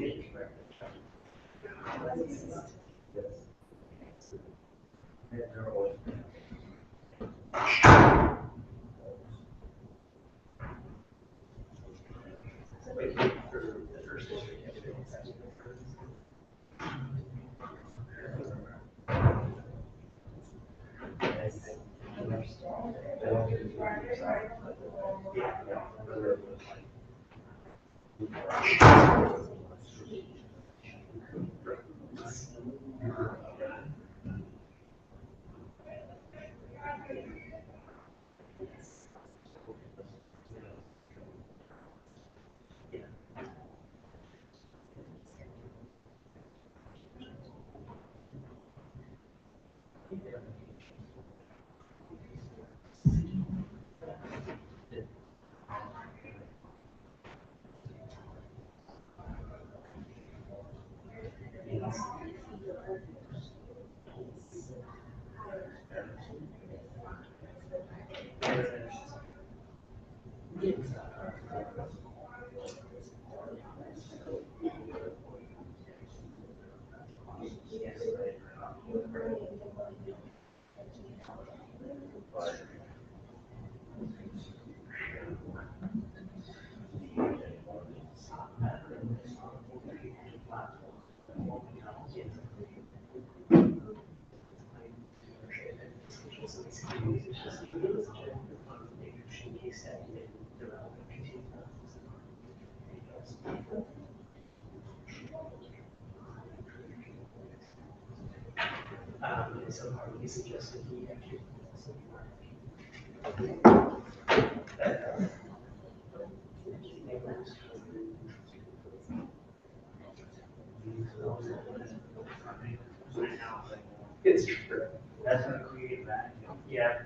It's true. That's gonna create that. Yeah.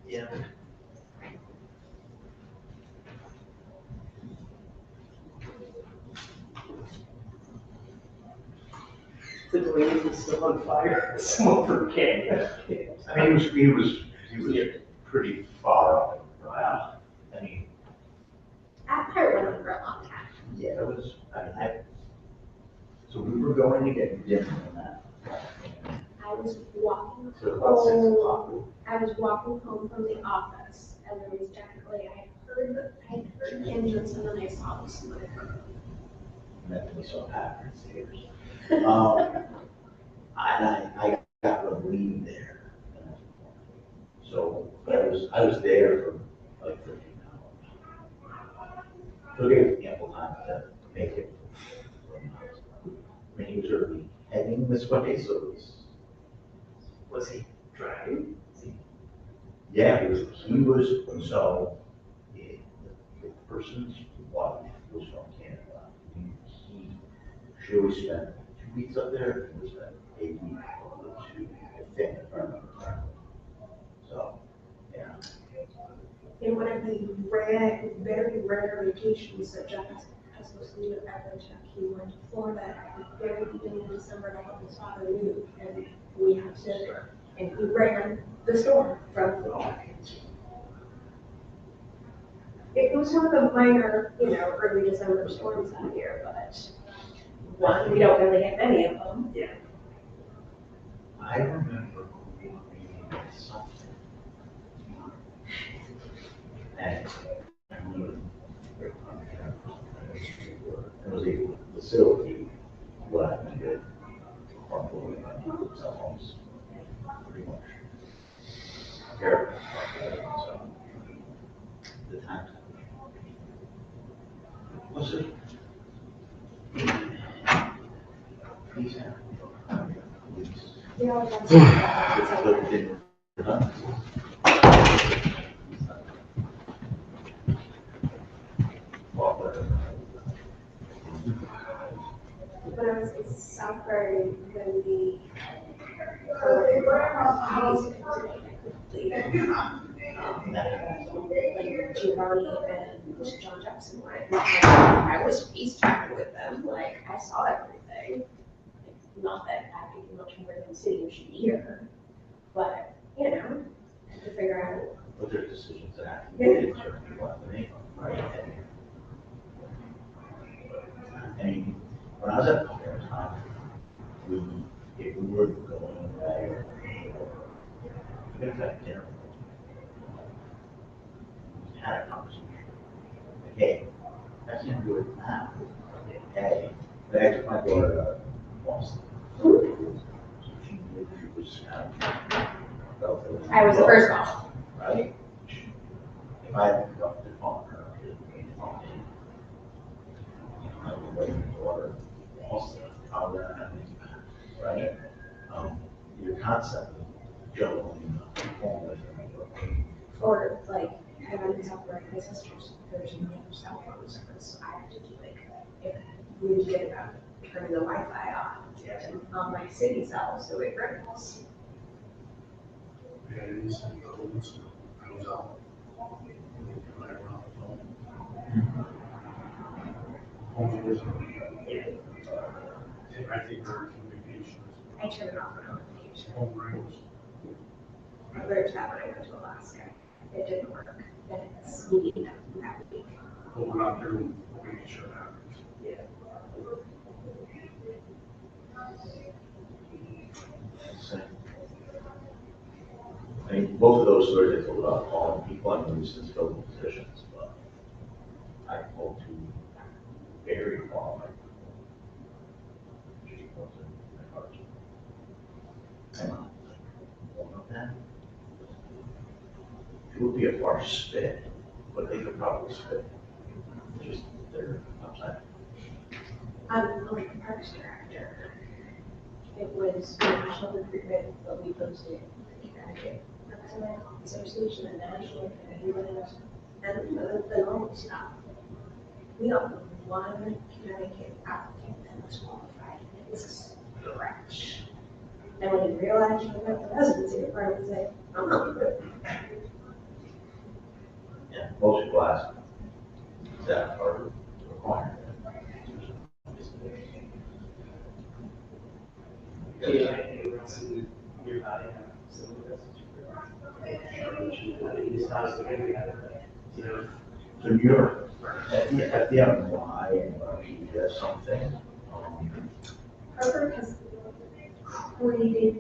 Yeah. The blaze is still on fire. Smoker can. I mean, he was pretty far up. Wow. I mean, That part went on for a long time. yeah, it was, so we were going to get dinner on that. I was walking So about 6 o'clock. home, I was walking home from the office, and there was definitely, I had heard engines, and then I saw the smoke. And then we saw Patrick's stairs. I got relieved there. So I was there for like 13 hours. So there was ample time to make it. I mean, he was already heading this way, so it was he driving? Yeah, he was, so the person's wife was from Canada. She always spent weeks up there, it was a week or two, I think, if I remember correctly. So, yeah. In one of the rare, very rare vacations that Jeff has supposed to do at Evertech, he went to Florida at the very beginning of December to help his father move, and we had to, and he ran the storm from Florida. It was one of the minor, early December storms out here, but one, we don't really have many of them. Yeah. I remember reading something. And I mean, it was a facility where I did carpooling cell phones, pretty much. Terrible. So, the time. What's it? When I was in Southbury, when the like Giovanni and John Jackson went, I was FaceTiming with them, like I saw everything. Not that I think much more than sitting here, but to figure out. But there's decisions that have to be made, certain people have to make them, right? And when I was at the time, if we were going away, we could have had dinner. We had a conversation. Like, hey, I can't do it now. Hey, but I took my daughter to Boston. She was kind of. I was the first one. Right? If I had got to call her, I would wait for Boston, Colorado, right? Your concept of juggling home with Or like, I went to Southbury, my sister's, there's no cell phones, so I have to do if we get about turning the Wi-Fi off on my city cell, so it rings. I think there are communications. I turn it off on notifications. I learned that when I went to Alaska. It didn't work, and it's needed that week. But we're not there making sure that happens. Yeah. I mean, both of those stories I told about calling people on nuisance building positions, but I told two very qualified people. And one of them, it would be a far spit, but they could probably spit. Just they're upside. Like the Parks Director, it was national recruitment, but we posted Connecticut Representative Association and national and everybody else, and the normal stuff. We got one Connecticut applicant that was qualified, and it was a scratch. And when he realized he went to residency requirements, he said, I'm not good. Yeah, most people ask that are required. So you're, at the MY, and you have something. Harvard has created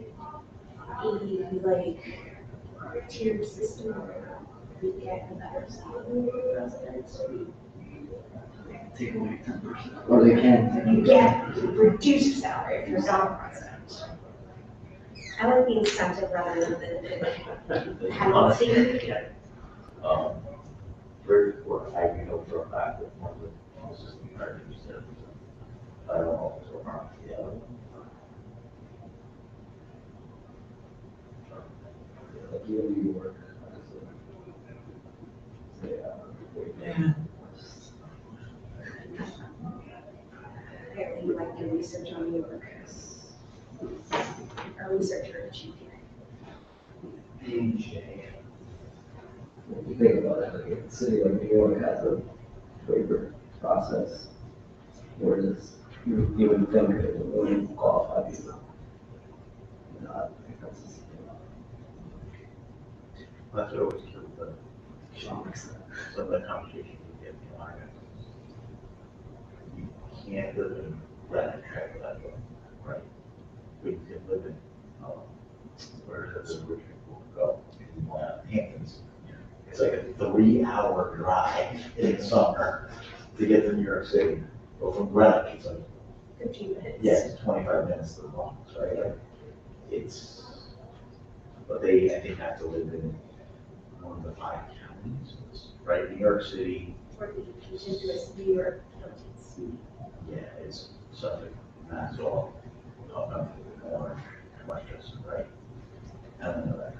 a tiered system where we get a better salary for residents. Take away 10%. Or they can. You get reduced salary if you're not a resident. I like the incentive rather than the penalty. I know for a fact that one of the assistant directors said, I don't know if it's over on the other one. Like you and you work. Yeah. Apparently you like your research on New York. a researcher at GPA. If you think about it, like a city like New York has a waiver process, where does you even think it would qualify people? You know, I think that's just, That's what always killed the shocks. So that conversation we get in Oregon. You can't live in that track that way, right? We can live in, where does the rich people go? Hamptons. It's like a 3-hour drive in summer to get to New York City. Or from Greenwich, it's like 15 minutes. yes, it's 25 minutes to the Bronx, right? Like, it's, but they, I think, have to live in one of the 5 counties, right? New York City. Or the contiguous New York counties. Yeah, it's Suffolk, Nassau, Orange, Westchester, right? I don't know that.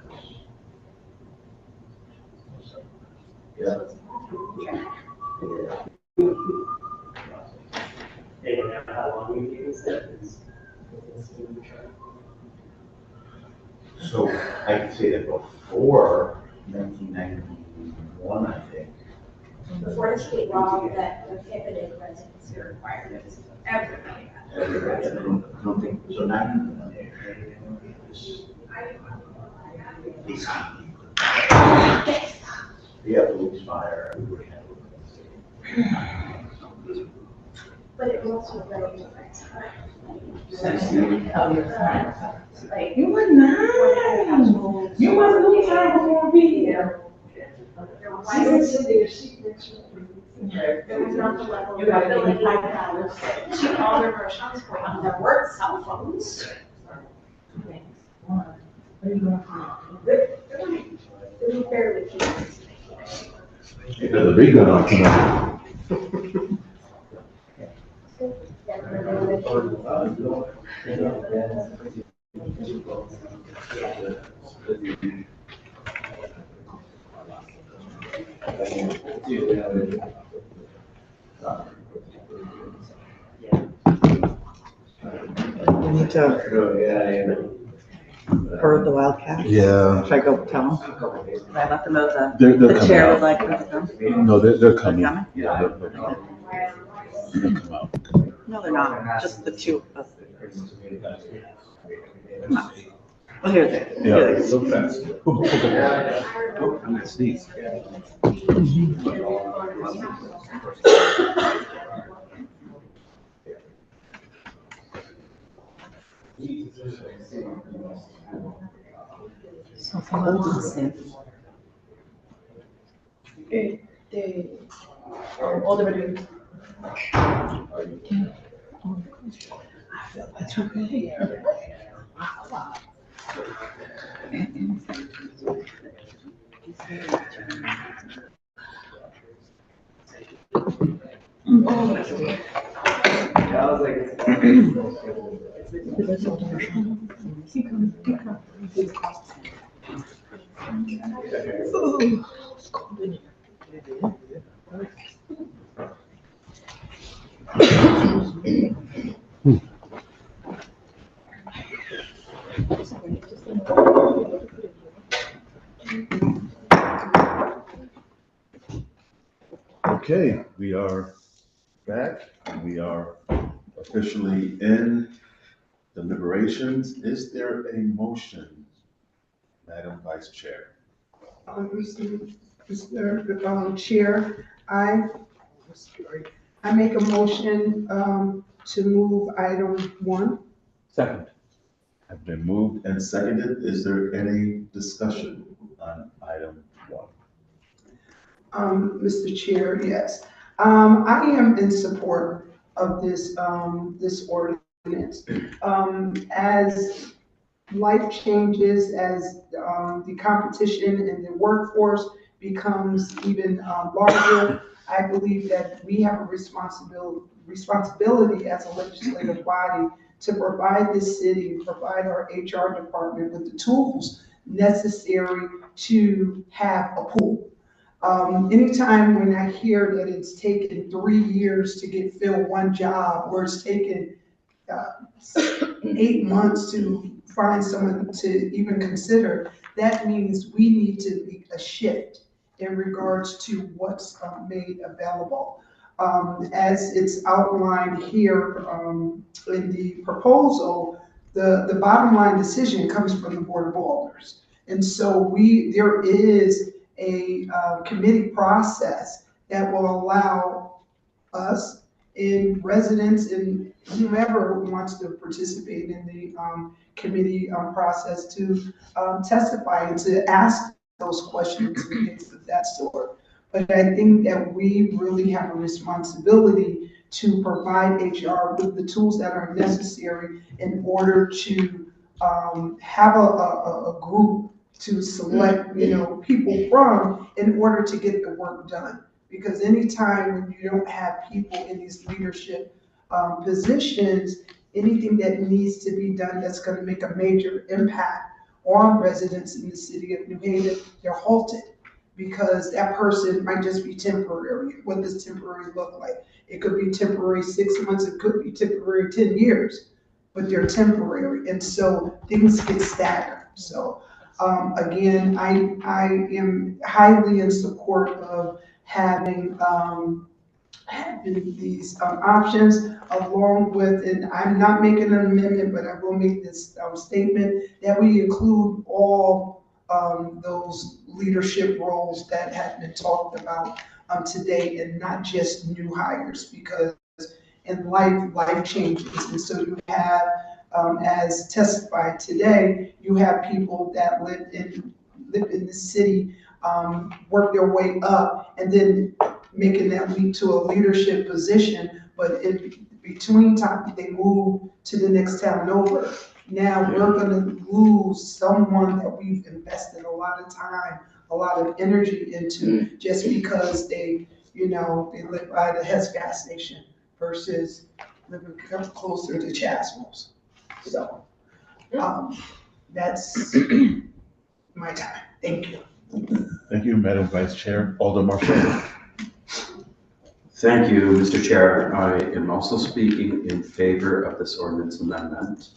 Yeah. So I could say that before 1991, I think. Before the state law that prohibited residency requirements, everybody. Everybody, I don't think, so 91. Yeah, police, fire, everybody had it. But it was also very different time. Like, You were nice. You must lose time before me here. there was not the level of ability to all their versions for on their work cell phones. They were barely kids. Because the big gun on tonight. We need to herd the wildcats. Yeah. Should I go tell them? I let them know They're the coming chair out. would like them to come. No, they're coming. They're coming? Yeah, they're coming. They'll come out. No, they're not, just the two of us. Come on. Well, here they are. Here they Yeah, are. so fast. Oh, I'm gonna sneeze. So cold and stiff. That's okay. Okay, we are back. We are officially in deliberations. Is there a motion, Madam Vice Chair? Mr. Chair, I make a motion, to move item 1. Second. Have been moved and seconded. Is there any discussion on item 1? Mr. Chair, yes. I am in support of this, this ordinance. As life changes, as, the competition in the workforce becomes even, larger, I believe that we have a responsibility as a legislative body to provide this city, provide our HR department with the tools necessary to have a pool. Anytime when I hear that it's taken 3 years to fill one job, or it's taken 8 months to find someone to even consider, that means we need to be a shift in regards to what's made available. As it's outlined here in the proposal, the bottom line decision comes from the Board of Alders. And so there is a committee process that will allow us and residents and whomever wants to participate in the committee process to testify and to ask those questions and things of that sort. But I think that we really have a responsibility to provide HR with the tools that are necessary in order to have a group to select, people from in order to get the work done. Because anytime when you don't have people in these leadership positions, anything that needs to be done that's going to make a major impact on residents in the city of New Haven, they're halted because that person might just be temporary. What does temporary look like? It could be temporary 6 months, it could be temporary 10 years, but they're temporary. And so things get staggered. So again, I am highly in support of having these options along with, and I'm not making an amendment, but I will make this statement that we include all those leadership roles that have been talked about today and not just new hires, because in life changes. And so you have, as testified today, you have people that live in the city, work their way up, and then making that leap to a leadership position, but in between time, they move to the next town over. Now we're gonna lose someone that we've invested a lot of time, a lot of energy into, just because they live by the Hess gas station versus living closer to Chasmos. So, that's my time. Thank you. Thank you, Madam Vice Chair. Alder Marshall. Thank you, Mr. Chair. I am also speaking in favor of this ordinance amendment.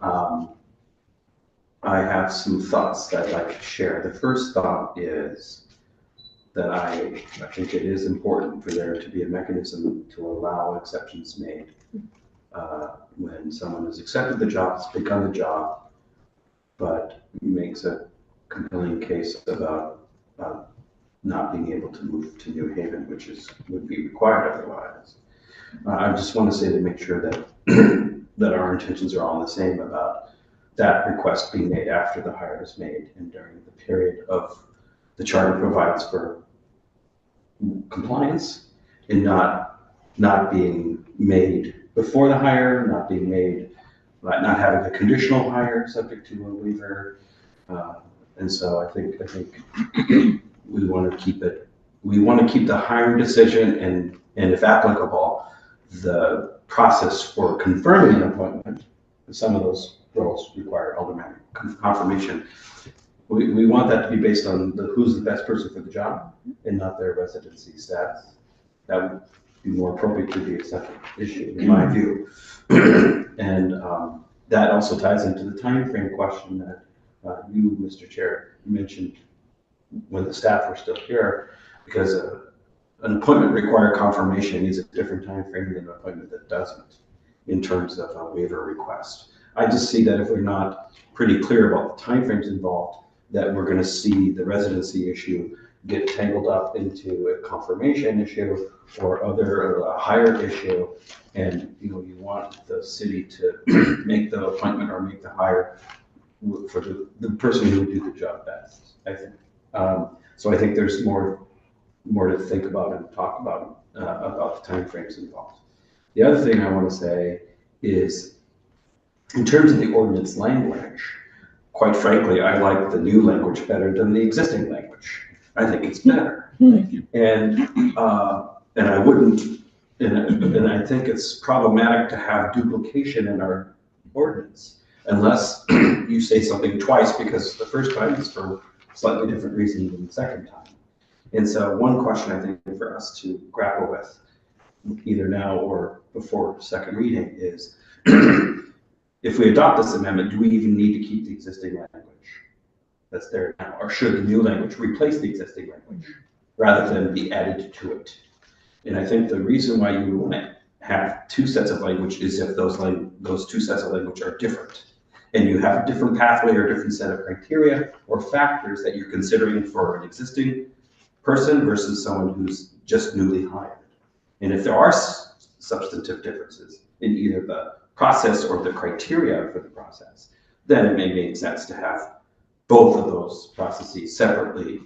I have some thoughts that I'd like to share. The first thought is that I think it is important for there to be a mechanism to allow exceptions made when someone has accepted the job, has begun the job, but makes a compelling case about not being able to move to New Haven, which would be required otherwise. I just want to say to make sure that that our intentions are all the same about that request being made after the hire is made and during the period of the charter provides for compliance, and not being made before the hire, not being made, not having a conditional hire subject to a waiver. And so I think we want to keep it. We want to keep the hiring decision and if applicable, the process for confirming an appointment. Some of those roles require alderman confirmation. We want that to be based on who's the best person for the job and not their residency status. That would be more appropriate to be a separate issue, in my view. And that also ties into the time frame question that you, Mr. Chair, mentioned when the staff were still here, because an appointment required confirmation is a different time frame than an appointment that doesn't in terms of a waiver request. I just see that if we're not pretty clear about the timeframes involved, that we're going to see the residency issue get tangled up into a confirmation issue or other hire issue, and you want the city to make the appointment or make the hire for the person who would do the job best, I think. So I think there's more to think about and talk about the timeframes involved. The other thing I want to say is, in terms of the ordinance language, quite frankly, I like the new language better than the existing language. I think it's better. And I wouldn't, and I think it's problematic to have duplication in our ordinance unless you say something twice, because the first time is for slightly different reason than the second time. And so one question I think for us to grapple with, either now or before second reading, is if we adopt this amendment, do we even need to keep the existing language that's there now? Or should the new language replace the existing language rather than be added to it? And I think the reason why you want to have two sets of language is if those two sets of language are different. And you have a different pathway or a different set of criteria or factors that you're considering for an existing person versus someone who's just newly hired. And if there are substantive differences in either the process or the criteria for the process, then it may make sense to have both of those processes separately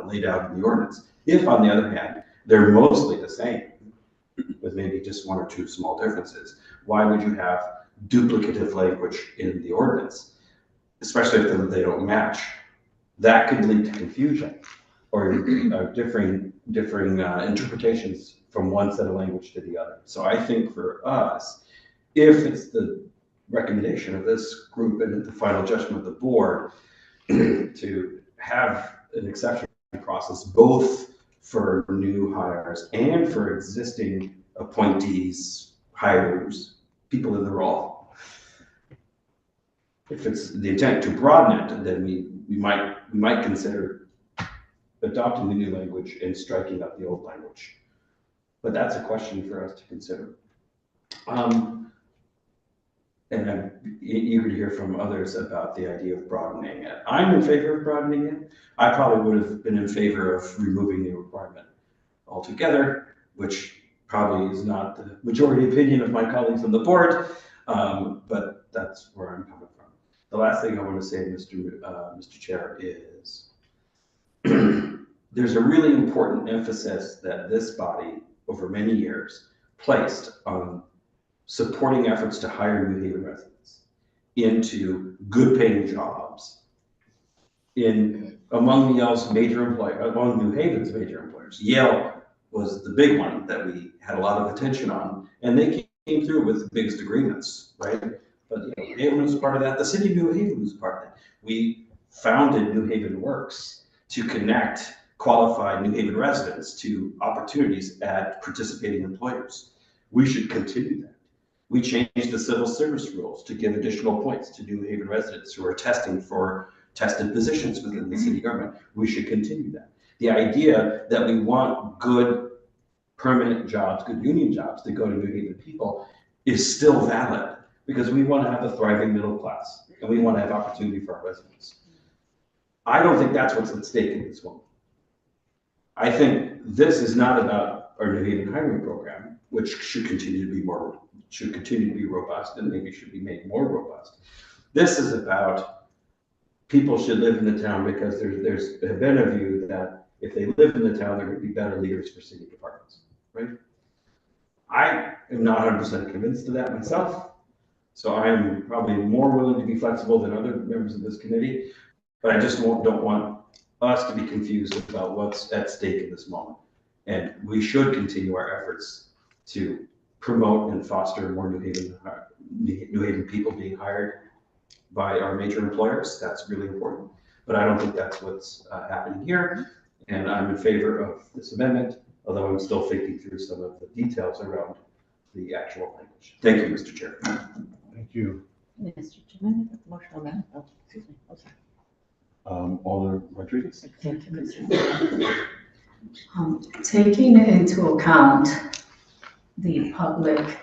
laid out in the ordinance. If, on the other hand, they're mostly the same, with maybe just one or two small differences, why would you have duplicative language in the ordinance, especially if they don't match? That could lead to confusion or differing interpretations from one set of language to the other. So I think for us, if it's the recommendation of this group and the final judgment of the board to have an exception process both for new hires and for existing appointees, hires, people in the role. If it's the intent to broaden it, then we might consider adopting the new language and striking out the old language. But that's a question for us to consider. And I'm eager to hear from others about the idea of broadening it. I'm in favor of broadening it. I probably would have been in favor of removing the requirement altogether, which probably is not the majority opinion of my colleagues on the board, but that's where I'm coming from. The last thing I want to say, Mr. Chair, is there's a really important emphasis that this body, over many years, placed on supporting efforts to hire New Haven residents into good-paying jobs among Yale's major employers, among New Haven's major employers. Yale was the big one that we had a lot of attention on, and they came through with the biggest agreements, right? But New Haven was part of that. The city of New Haven was part of that. We founded New Haven Works to connect qualified New Haven residents to opportunities at participating employers. We should continue that. We changed the civil service rules to give additional points to New Haven residents who are testing for tested positions within the city government. We should continue that. The idea that we want good permanent jobs, good union jobs to go to New Haven people is still valid because we want to have a thriving middle class and we want to have opportunity for our residents. I don't think that's what's at stake in this one. I think this is not about our New Haven hiring program, which should continue to be robust and maybe should be made more robust. This is about people should live in the town because there's been a view that if they live in the town, they're going to be better leaders for city departments, right? I am not 100% convinced of that myself, so I'm probably more willing to be flexible than other members of this committee, but I just don't want us to be confused about what's at stake in this moment. And we should continue our efforts to promote and foster more New Haven people being hired by our major employers. That's really important. But I don't think that's what's happening here. And I'm in favor of this amendment, although I'm still thinking through some of the details around the actual language. Thank you, Mr. Chair. Thank you. Mr. Chairman, motion amendment. Oh, excuse me. Oh, sorry. Alder Rodriguez. Taking into account the public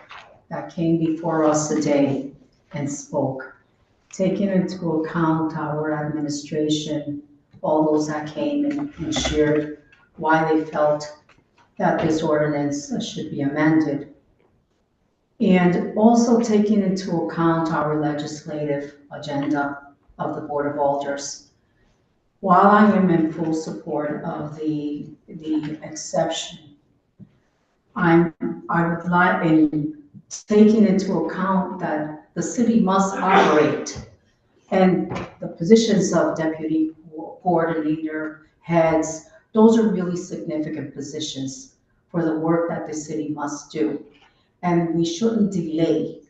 that came before us today and spoke, taking into account our administration, all those that came and shared why they felt that this ordinance should be amended, and also taking into account our legislative agenda of the Board of Alders. While I am in full support of the exception, I would like, in taking into account that the city must operate, and the positions of deputy coordinator, heads, those are really significant positions for the work that the city must do, and we shouldn't delay.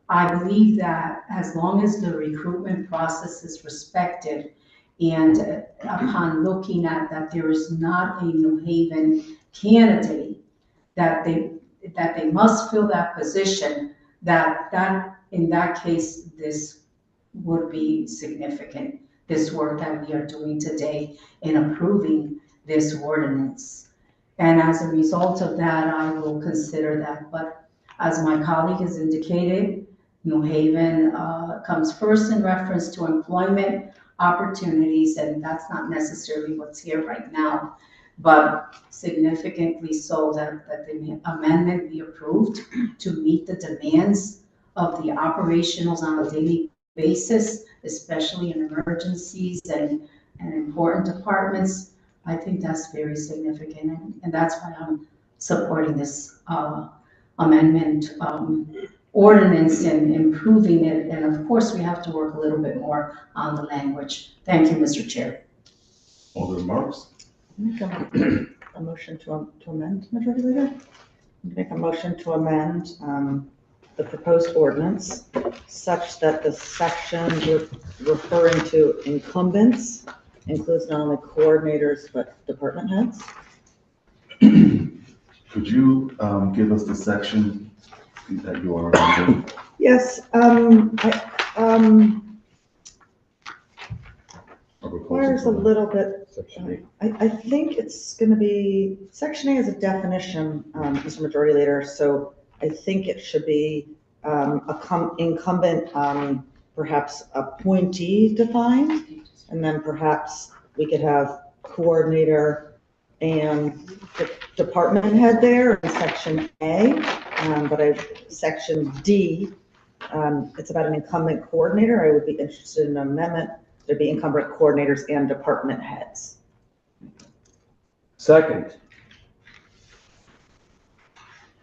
I believe that as long as the recruitment process is respected, and upon looking at that there is not a New Haven candidate, that they must fill that position, that in that case, this would be significant, this work that we are doing today in approving this ordinance. And as a result of that, I will consider that. But as my colleague has indicated, New Haven comes first in reference to employment opportunities, and that's not necessarily what's here right now, but significantly so that the amendment be approved to meet the demands of the operationals on a daily basis, especially in emergencies and important departments. I think that's very significant, and that's why I'm supporting this amendment ordinance and improving it. And of course, we have to work a little bit more on the language. Thank you, Mr. Chair. Alderman Marks? Make a motion to amend, Majority Leader? Make a motion to amend the proposed ordinance such that the section referring to incumbents includes not only coordinators, but department heads. Could you give us the section that you are amending? Yes, requires a little bit. I think it's going to be, Section A is a definition, Mr. Majority Leader, so I think it should be incumbent, perhaps appointee defined, and then perhaps we could have coordinator and department head there in Section A, but Section D, it's about an incumbent coordinator. I would be interested in an amendment. There'd be incumbent coordinators and department heads. Second.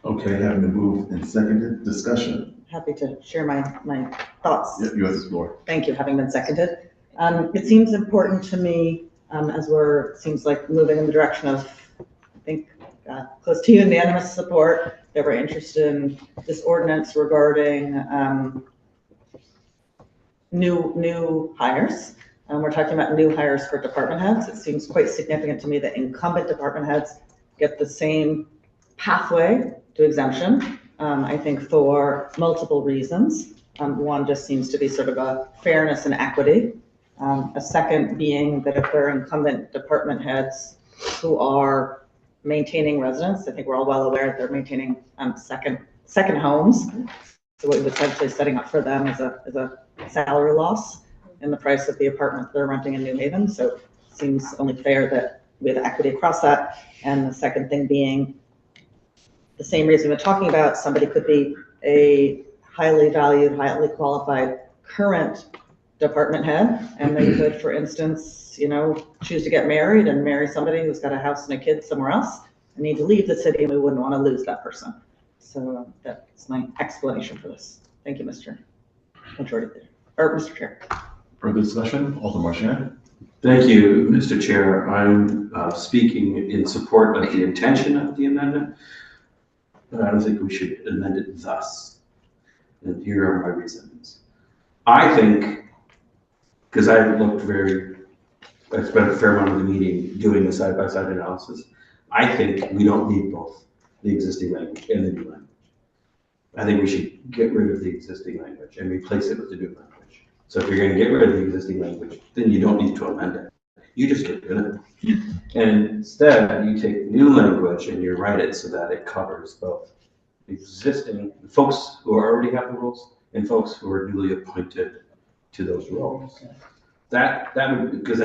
Okay, having been moved and seconded, discussion. Happy to share my thoughts. Yep, you have the floor. Thank you, having been seconded. It seems important to me as seems like moving in the direction of, I think, close to unanimous support. They're very interested in this ordinance regarding new hires. We're talking about new hires for department heads. It seems quite significant to me that incumbent department heads get the same pathway to exemption. I think for multiple reasons. One just seems to be sort of a fairness and equity. A second being that if they're incumbent department heads who are maintaining residents, I think we're all well aware they're maintaining second homes. So what we're essentially setting up for them is a salary loss in the price of the apartment they're renting in New Haven. So it seems only fair that we have equity across that. And the second thing being the same reason we're talking about, somebody could be a highly valued, highly qualified current department head, and they could, for instance, choose to get married and marry somebody who's got a house and a kid somewhere else and need to leave the city, and we wouldn't want to lose that person. So that's my explanation for this. Thank you, Mr. Chair. Further discussion, Alderman Marchand? Thank you, Mr. Chair. I'm speaking in support of the intention of the amendment, but I don't think we should amend it thus. And here are my reasons. I think, because I spent a fair amount of the meeting doing the side-by-side analysis, I think we don't need both the existing language and the new language. I think we should get rid of the existing language and replace it with the new language. So if you're going to get rid of the existing language, then you don't need to amend it. You just get rid of it. And instead, you take new language and you write it so that it covers both existing folks who already have the roles and folks who are newly appointed to those roles. That would, because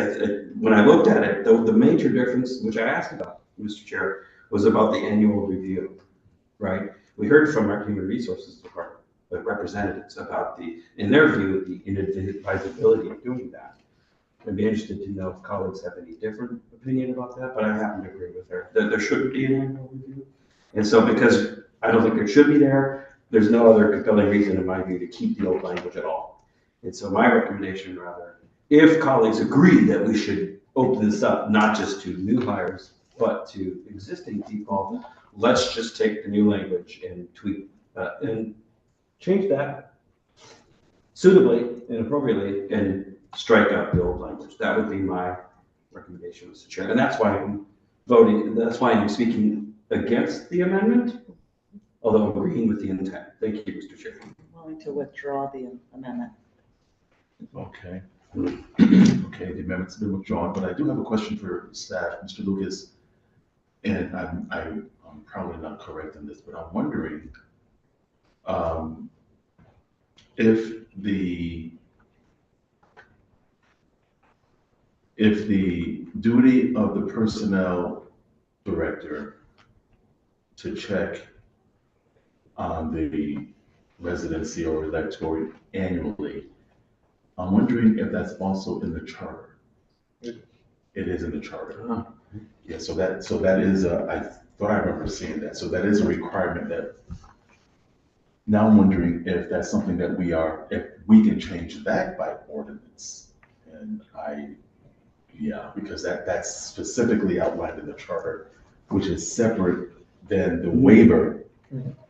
when I looked at it, the major difference, which I asked about, Mr. Chair, was about the annual review, right? We heard from our Human Resources Department, the representatives, about in their view, the inadvisability of doing that. I'd be interested to know if colleagues have any different opinion about that, but I happen to agree with her that there should be an annual review. And so because I don't think it should be there's no other compelling reason in my view to keep the old language at all. And so my recommendation, rather, if colleagues agree that we should open this up, not just to new hires, but to existing people, let's just take the new language and tweak and change that suitably and appropriately and strike out the old language. That would be my recommendation, Mr. Chair. And that's why I'm speaking against the amendment, although agreeing with the intent. Thank you, Mr. Chair. Well, going to withdraw the amendment. Okay. Okay, the amendment's been withdrawn, but I do have a question for staff, Mr. Lucas. And I'm probably not correct in this, but I'm wondering, if the duty of the personnel director to check on the residency or electorate annually, I'm wondering if that's also in the charter. It is in the charter. Yeah, so that is I thought I remember seeing that. So that is a requirement that, now I'm wondering if that's something that if we can change that by ordinance. And because that's specifically outlined in the charter, which is separate than the waiver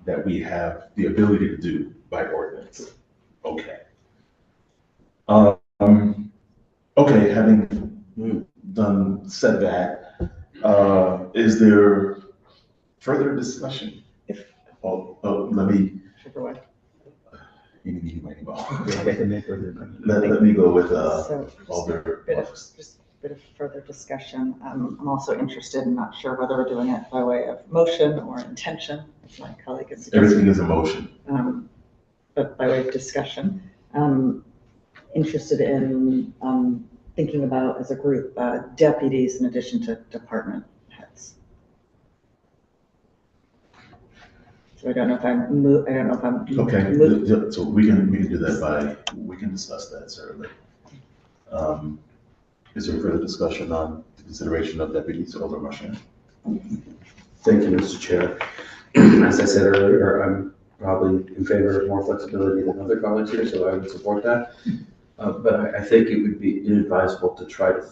that we have the ability to do by ordinance. Okay. Okay, having said that, is there further discussion? Let me. Let me go with Alder. Just a bit of further discussion. I'm also interested, and not sure whether we're doing it by way of motion or intention, as my colleague has suggested. Everything is a motion. But by way of discussion, interested in thinking about, as a group, deputies in addition to department heads. So I don't know if I'm Okay, so we can do that we can discuss that certainly. Is there further discussion on the consideration of deputies? Alder Marchand? Thank you, Mr. Chair. As I said earlier, I'm probably in favor of more flexibility than other colleagues here, so I would support that. But I think it would be inadvisable to try to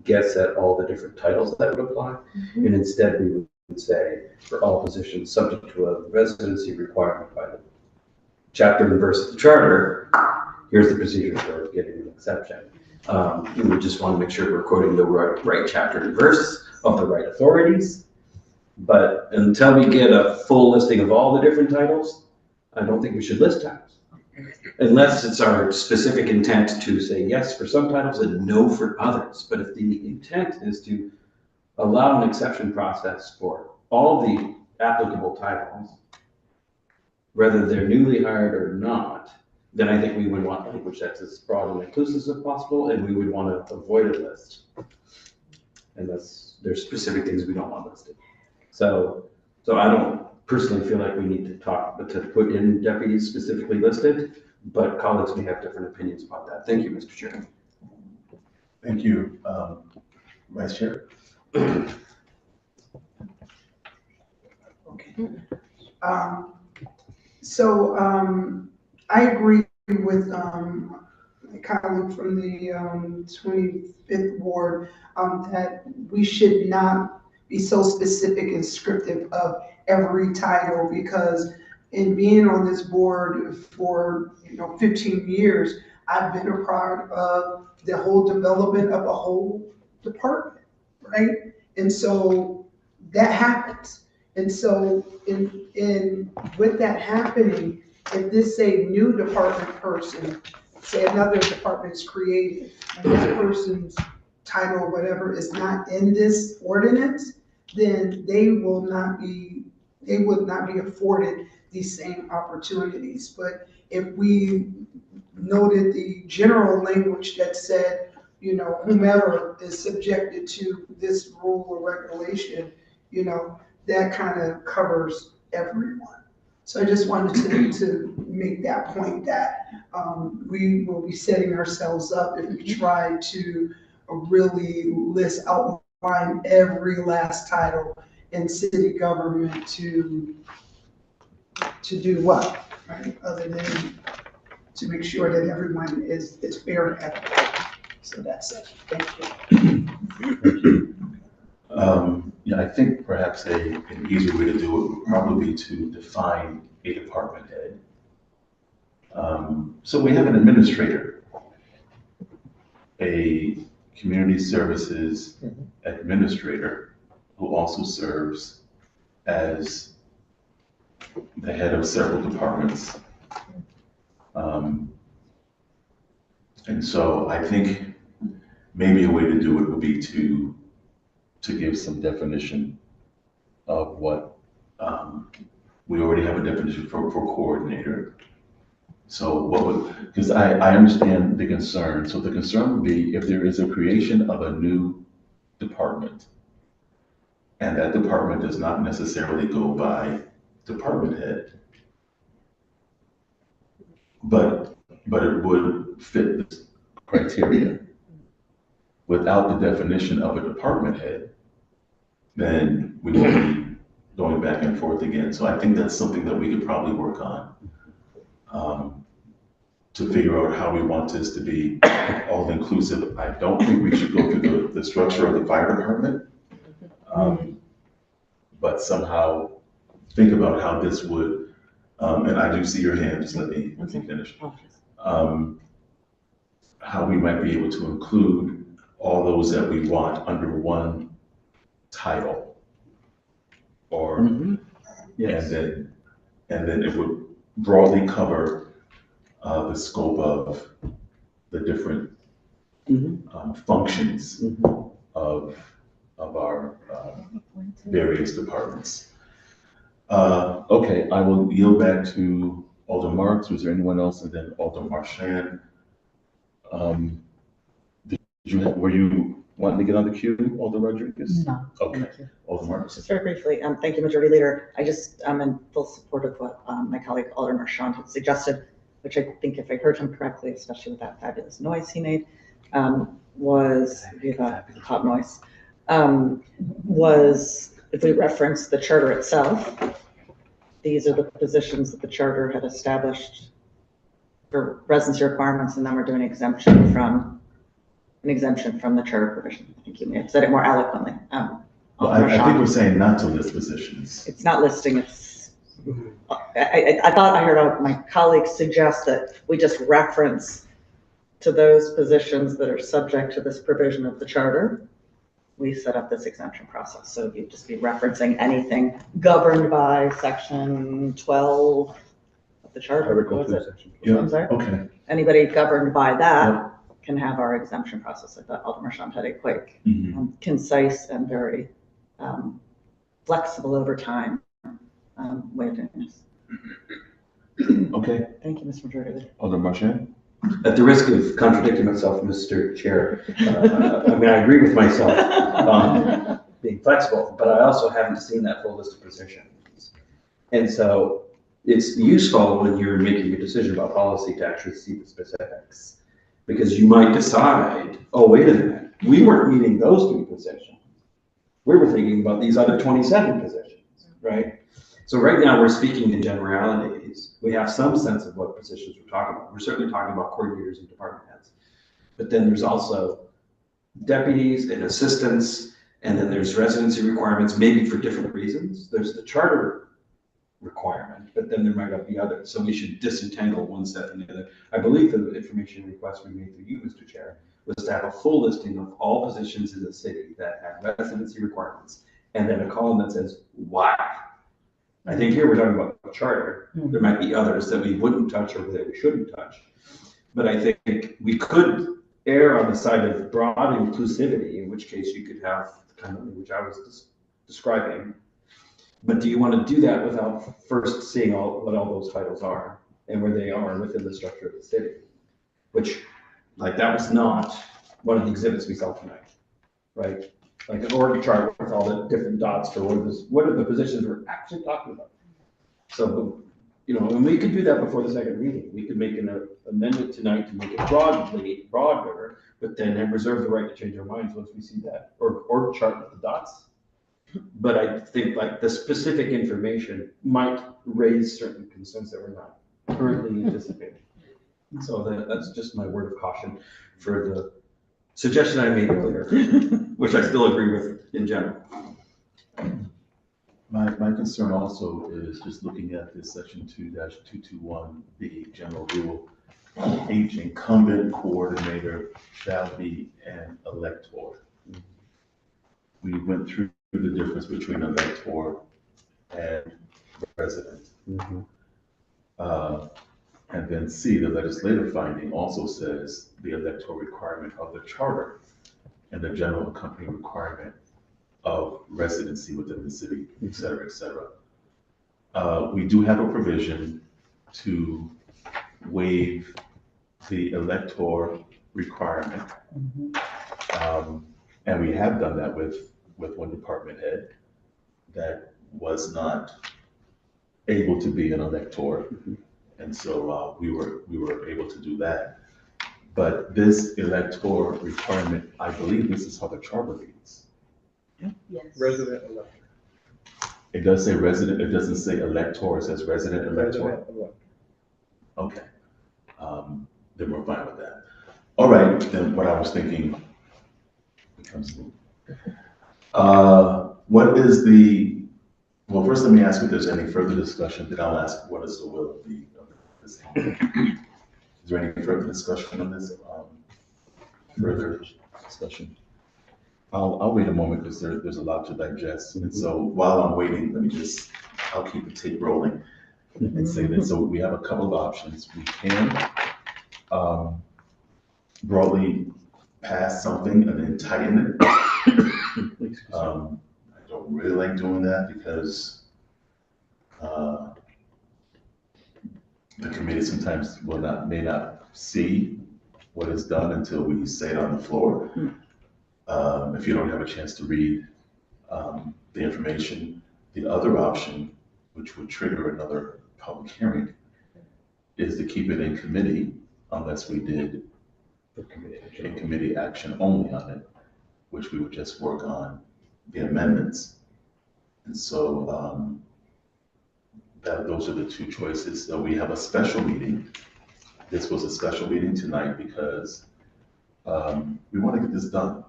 guess at all the different titles that would apply. And instead we would say, for all positions subject to a residency requirement by the chapter and verse of the charter, here's the procedure for getting an exception. We would just want to make sure we're quoting the right chapter and verse of the right authorities. But until we get a full listing of all the different titles, I don't think we should list titles. Unless it's our specific intent to say yes for some titles and no for others. But if the intent is to allow an exception process for all the applicable titles, whether they're newly hired or not, then I think we would want language that's as broad and inclusive as possible, and we would want to avoid a list. Unless there's specific things we don't want listed. So I don't personally feel like we need to put in deputies specifically listed, but colleagues may have different opinions about that. Thank you, Mr. Chairman. Thank you, Vice Chair. Okay. I agree with my colleague from the 25th Ward that we should not be so specific and descriptive of every title, because in being on this board for 15 years, I've been a part of the whole development of a whole department, right? And so that happens. And so with that happening, if this say new department person, say another department is created, and that person's title or whatever is not in this ordinance, then they would not be afforded these same opportunities. But if we noted the general language that said, whomever is subjected to this rule or regulation, that kind of covers everyone. So I just wanted to make that point that we will be setting ourselves up if we try to really outline every last title in city government to do what, right? Other than to make sure that everyone is fair and equitable. So that's it. Thank you. I think perhaps an easier way to do it would probably be to define a department head. So we have an administrator, a community services administrator who also serves as the head of several departments. And so I think maybe a way to do it would be to give some definition of what, we already have a definition for coordinator. So what would, because I understand the concern. So the concern would be if there is a creation of a new department, and that department does not necessarily go by department head, but it would fit this criteria. Without the definition of a department head, then we will be going back and forth again. So I think that's something that we could probably work on, to figure out how we want this to be all inclusive. I don't think we should go through the structure of the fire department, but somehow think about how this would, and I do see your hand, just let me finish. How we might be able to include all those that we want under one title, or Yes. and then it would broadly cover the scope of the different functions of our various departments. Okay, I will yield back to Alder Marks. Was there anyone else? And then Alder Marchand. Were you wanting to get on the queue, Alder Rodriguez? No. Okay, Alder Marks. Just very briefly, thank you, Majority Leader. I'm in full support of what my colleague Alder Marchand had suggested, which I think if I heard him correctly, especially with that fabulous noise he made, was, we have a hot noise, was if we reference the charter itself, these are the positions that the charter had established for residency requirements, and then we're doing an exemption from the charter provision. I think you may have said it more eloquently. Well, I think we're saying not to list positions. It's not listing, I thought I heard my colleagues suggest that we just reference to those positions that are subject to this provision of the charter. We set up this exemption process. So you'd just be referencing anything governed by section 12 of the charter. What was it? Yeah, I'm sorry? okay. Anybody governed by that can have our exemption process. I thought Alder Marchand had a quick, concise, and very flexible over time way of doing this. Okay. Thank you, Mr. Majority. Alder Marchand? At the risk of contradicting myself, Mr. Chair, I mean, I agree with myself being flexible, but I also haven't seen that full list of positions. And so it's useful when you're making a decision about policy to actually see the specifics, because you might decide, oh, wait a minute, we weren't meeting those 3 positions. We were thinking about these other 27 positions, right? So right now we're speaking in generalities. We have some sense of what positions we're talking about. We're certainly talking about coordinators and department heads. But then there's also deputies and assistants, and then there's residency requirements, maybe for different reasons. There's the charter requirement, but then there might not be others. So we should disentangle one set from the other. I believe the information request we made through you, Mr. Chair, was to have a full listing of all positions in the city that have residency requirements, and then a column that says why. I think here we're talking about a charter. There might be others that we wouldn't touch or that we shouldn't touch. But I think we could err on the side of broad inclusivity, in which case you could have the kind of language I was describing. But do you want to do that without first seeing what all those titles are and where they are within the structure of the city? Which, like, that was not one of the exhibits we saw tonight, right? Like an org chart with all the different dots for what are the positions we're actually talking about. So, you know, and we could do that before the second reading. We could make an amendment tonight to make it broader, but then have reserve the right to change our minds once we see that org chart with the dots. But I think like the specific information might raise certain concerns that we're not currently anticipating. So that's just my word of caution for the suggestion I made earlier, which I still agree with in general. My concern also is just looking at this section 2-221B general rule. Each incumbent coordinator shall be an elector. We went through the difference between elector and resident. And then C, the legislative finding also says the electoral requirement of the charter and the general accompanying requirement of residency within the city, et cetera, et cetera. We do have a provision to waive the elector requirement. And we have done that with one department head that was not able to be an elector. And so we were able to do that. But this elector requirement, I believe this is how the charter reads. Yes. Resident elector. It does say resident, it doesn't say elector, it says resident elector. Resident elector. Okay. Then we're fine with that. All right, then what I was thinking becomes what is the, well, first let me ask if there's any further discussion, then I'll ask what is the will of this. Is there any further discussion on this? Further discussion? I'll wait a moment because there's a lot to digest. And so while I'm waiting, I'll keep the tape rolling and say that. So we have a couple of options. We can broadly pass something and then tighten it. I don't really like doing that because the committee sometimes may not see what is done until we say it on the floor. If you don't have a chance to read the information, the other option, which would trigger another public hearing, is to keep it in committee unless we did a committee action only on it, which we would just work on the amendments. And so those are the two choices. So we have a special meeting. This was a special meeting tonight because we want to get this done.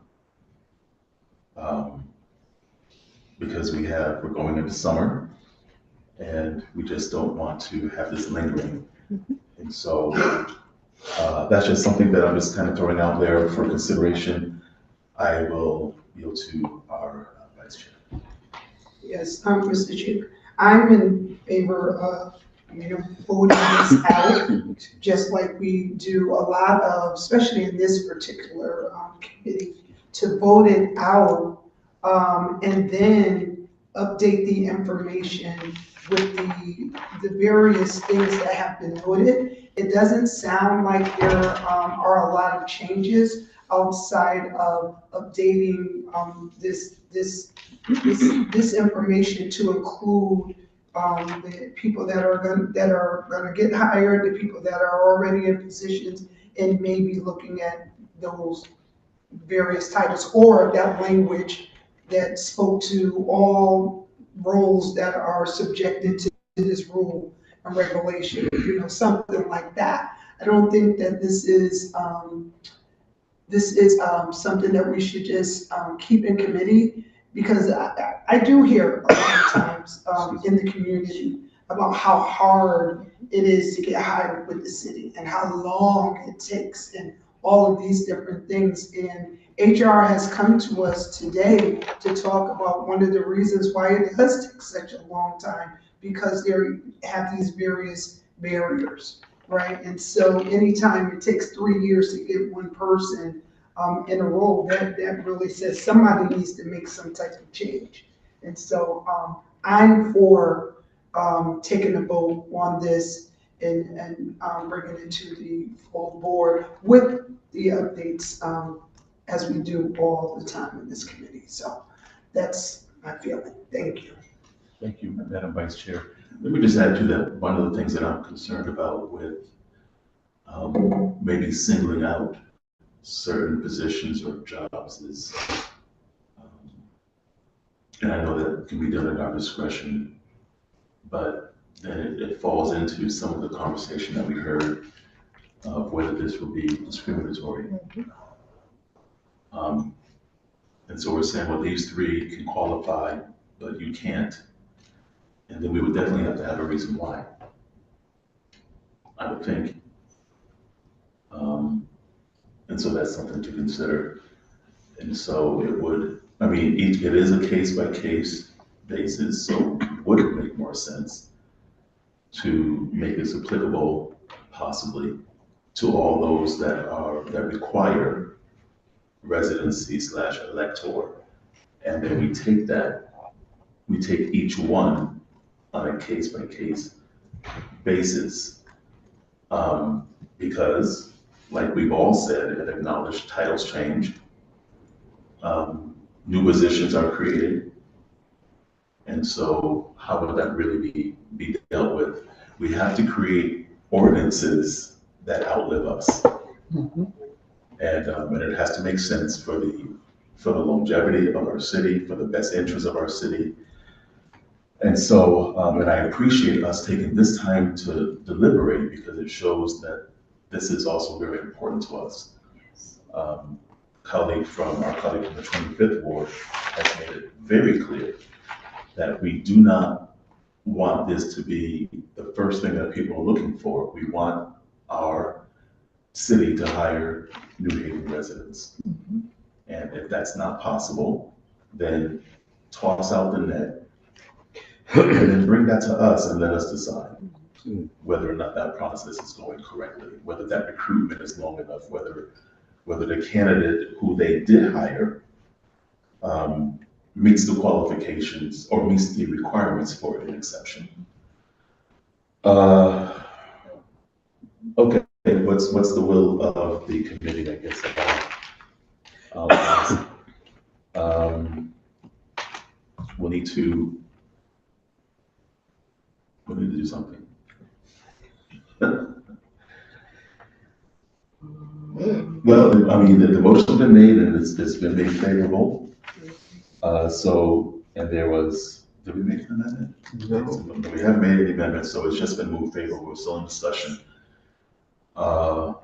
Because we're going into summer and we just don't want to have this lingering. And so that's just something that I'm just kind of throwing out there for consideration. I will yield to our Vice Chair. Yes, Mr. Chair, I'm in favor of, voting this out, just like we do a lot of, especially in this particular committee, to vote it out and then update the information with the various things that have been noted. It doesn't sound like there are a lot of changes outside of updating this information to include the people that are gonna get hired, the people that are already in positions, and maybe looking at those various titles or that language that spoke to all roles that are subjected to this rule and regulation, something like that. I don't think that this is something that we should just keep in committee, because I do hear a lot of times in the community about how hard it is to get hired with the city and how long it takes and all of these different things. And HR has come to us today to talk about one of the reasons why it does take such a long time, because they have these various barriers, right? And so anytime it takes 3 years to get one person in a role, that really says somebody needs to make some type of change. And so I'm for taking a vote on this and bringing it to the full board with the updates as we do all the time in this committee. So that's my feeling. Thank you. Thank you, Madam Vice Chair. Let me just add to that, one of the things that I'm concerned about with maybe singling out certain positions or jobs is, and I know that can be done at our discretion, but then it falls into some of the conversation that we heard of whether this will be discriminatory. And so we're saying, well, these three can qualify, but you can't. And then we would definitely have to have a reason why, I would think. And so that's something to consider. And so it would, it is a case by case basis, so would it make more sense to make this applicable possibly, to all those that require residency / elector. And then we take each one on a case-by-case basis. Because, like we've all said and acknowledged, titles change. New positions are created. And so how would that really be dealt with? We have to create ordinances that outlive us. And it has to make sense for the longevity of our city, for the best interest of our city. And so, and I appreciate us taking this time to deliberate, because it shows that this is also very important to us. Our colleague from the 25th Ward has made it very clear that we do not want this to be the first thing that people are looking for. We want our city to hire New Haven residents. And if that's not possible, then toss out the net and then bring that to us and let us decide whether or not that process is going correctly, whether that recruitment is long enough, whether the candidate who they did hire meets the qualifications or meets the requirements for an exception. Okay, what's the will of the committee, I guess? We'll need to do something. Well, I mean, the motion's been made and it's been made favorable. And there was, did we make an amendment? No. We haven't made any amendments, so it's just been moved favorable. We're still in discussion. So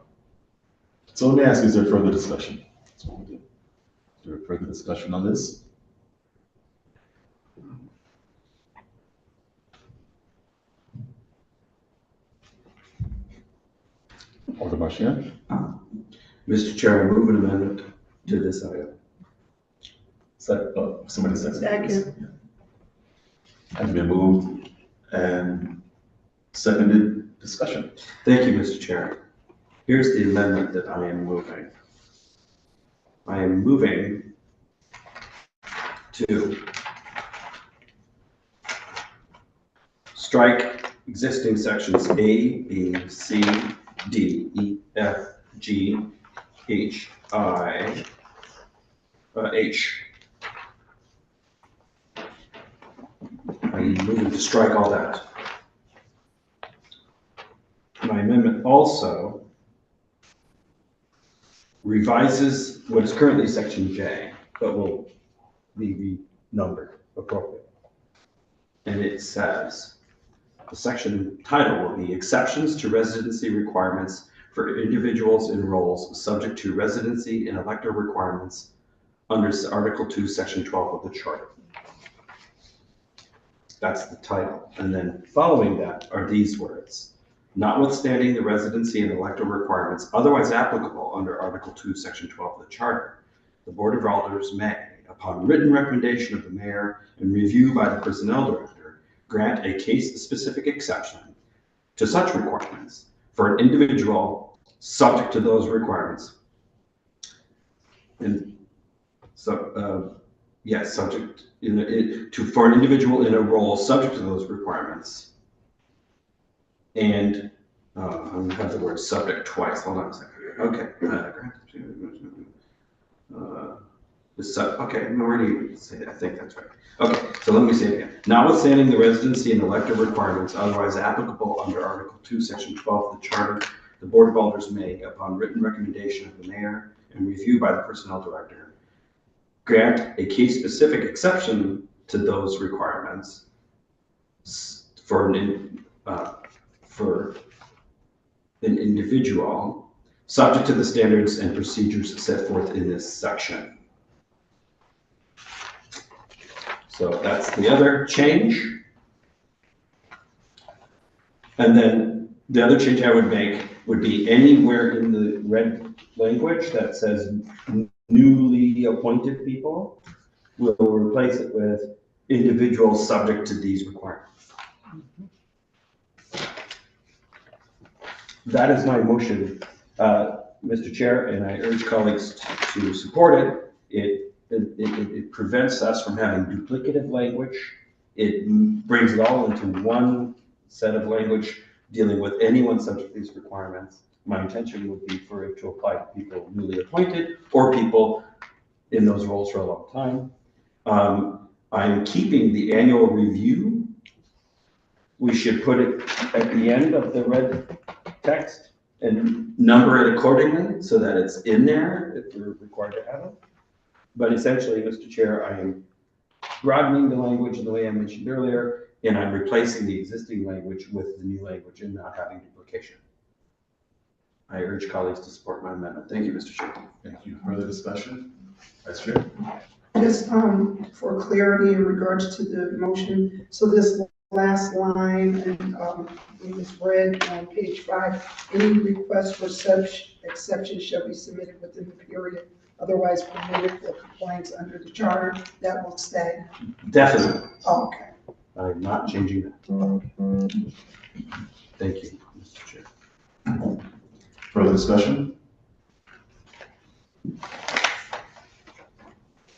let me ask, is there further discussion? That's what we'll do. Is there further discussion on this? Alder Marchand? Mr. Chair, I move an amendment to this item. Somebody second. Has been moved and seconded. Discussion. Thank you, Mr. Chair. Here's the amendment that I am moving. I am moving to strike existing sections A, B, C, D, E, F, G, H, I, H. I'm moving to strike all that. My amendment also revises what is currently section J, but will be renumbered appropriately. And it says, the section title will be Exceptions to Residency Requirements for Individuals in Roles Subject to Residency and Elector Requirements under Article 2, Section 12 of the Charter. That's the title. And then following that are these words. Notwithstanding the residency and elector requirements otherwise applicable under Article 2, Section 12 of the Charter, the Board of Alders may, upon written recommendation of the mayor and review by the personnel director, grant a case-specific exception to such requirements for an individual subject to those requirements. And so, yes, subject for an individual in a role subject to those requirements. And I'm going to have the word subject twice. Hold on a second. Okay. Okay, I'm already saying I think that's right. Okay, so let me say it again. Notwithstanding the residency and elector requirements otherwise applicable under Article 2, Section 12 of the Charter, the Board of Alders may, upon written recommendation of the mayor and review by the personnel director, grant a case-specific exception to those requirements for an individual subject to the standards and procedures set forth in this section. So that's the other change. And then the other change I would make would be anywhere in the red language that says newly appointed people, we'll replace it with individuals subject to these requirements. that is my motion, Mr. Chair, and I urge colleagues to support it. It prevents us from having duplicative language. It brings it all into one set of language dealing with anyone subject to these requirements. My intention would be for it to apply to people newly appointed or people in those roles for a long time. I'm keeping the annual review. We should put it at the end of the red text and number it accordingly so that it's in there if we're required to have it. But essentially, Mr. Chair, I am broadening the language in the way I mentioned earlier, and I'm replacing the existing language with the new language and not having duplication. I urge colleagues to support my amendment. Thank you, Mr. Chair. Thank you. Further discussion? Vice Chair? Just for clarity in regards to the motion, so this last line, and it was read on page 5, any request for such exception shall be submitted within the period otherwise permitted for compliance under the charter. That will stay. Definitely. Oh, okay. I'm not changing that. Thank you, Mr. Chair. Further discussion?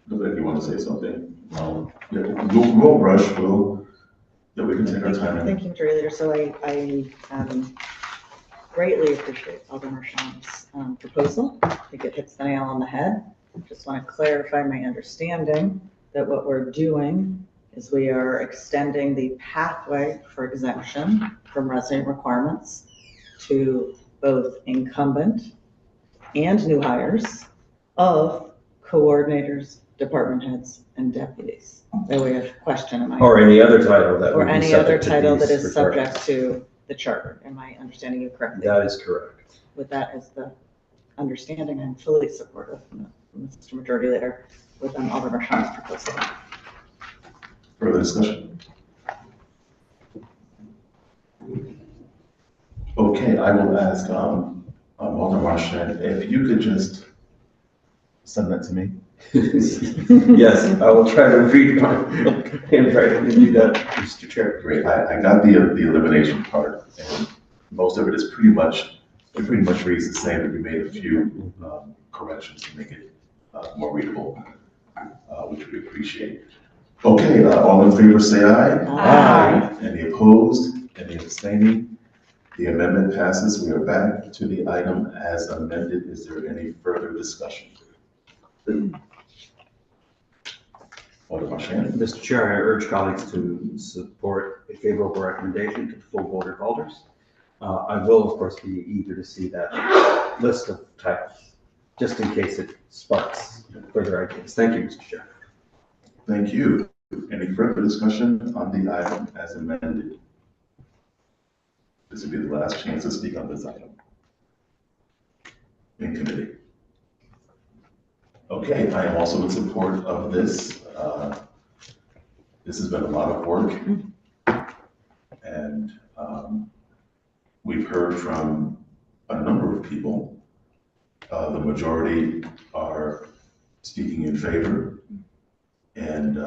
Look like you want to say something. Yeah, we'll rush, yeah, we can take our time. Thank you, Mr. Leader. So I greatly appreciate Alderman Marchand's proposal. I think it hits the nail on the head. Just want to clarify my understanding that what we're doing is we are extending the pathway for exemption from resident requirements to both incumbent and new hires of coordinators, department heads, and deputies. That we have question. Or any other title that would or be any other subject to title that these is requirements. subject to the charter. Am I understanding you correctly? That is correct. With that as the understanding, I'm fully supportive from Mr. Majority Leader with Alderman Marchand's proposal. Further discussion? Okay, I will ask Alderman Marchand if you could just send that to me. Yes, I will try to read my handwriting and do that, Mr. Chair. Great. I got the elimination part, and most of it is pretty much reads the same, but we made a few corrections to make it more readable, which we appreciate. Okay, all in favor say aye. Aye. Any opposed? Any abstaining? The amendment passes. We are back to the item as amended. Is there any further discussion? Alderman Marchand. Mr. Chair, I urge colleagues to support a favorable recommendation to the full board of alders. I will, of course, be eager to see that list of titles, just in case it sparks further ideas. Thank you, Mr. Chair. Thank you. Any further discussion on the item as amended? This will be the last chance to speak on this item in committee. Okay, I am also in support of this. This has been a lot of work, and we've heard from a number of people. The majority are speaking in favor, and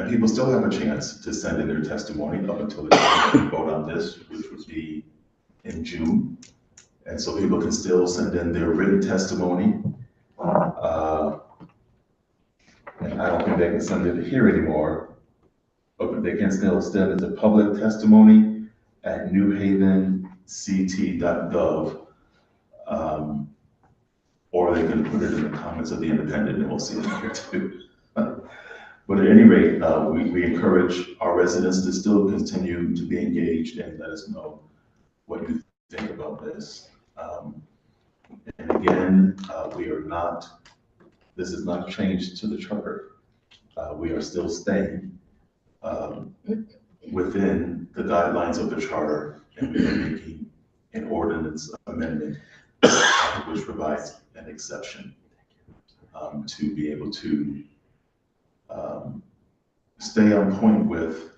people still have a chance to send in their testimony up until the time we vote on this, which would be in June. And so people can still send in their written testimony. And I don't think they can send it here anymore, but they can still send it to public testimony at newhavenct.gov. Or they can put it in the comments of the Independent, and we'll see it here too. But at any rate, we encourage our residents to still continue to be engaged and let us know what you think about this. And again, this is not changed to the charter. We are still staying within the guidelines of the charter, and we are making an ordinance amendment which provides an exception to be able to stay on point with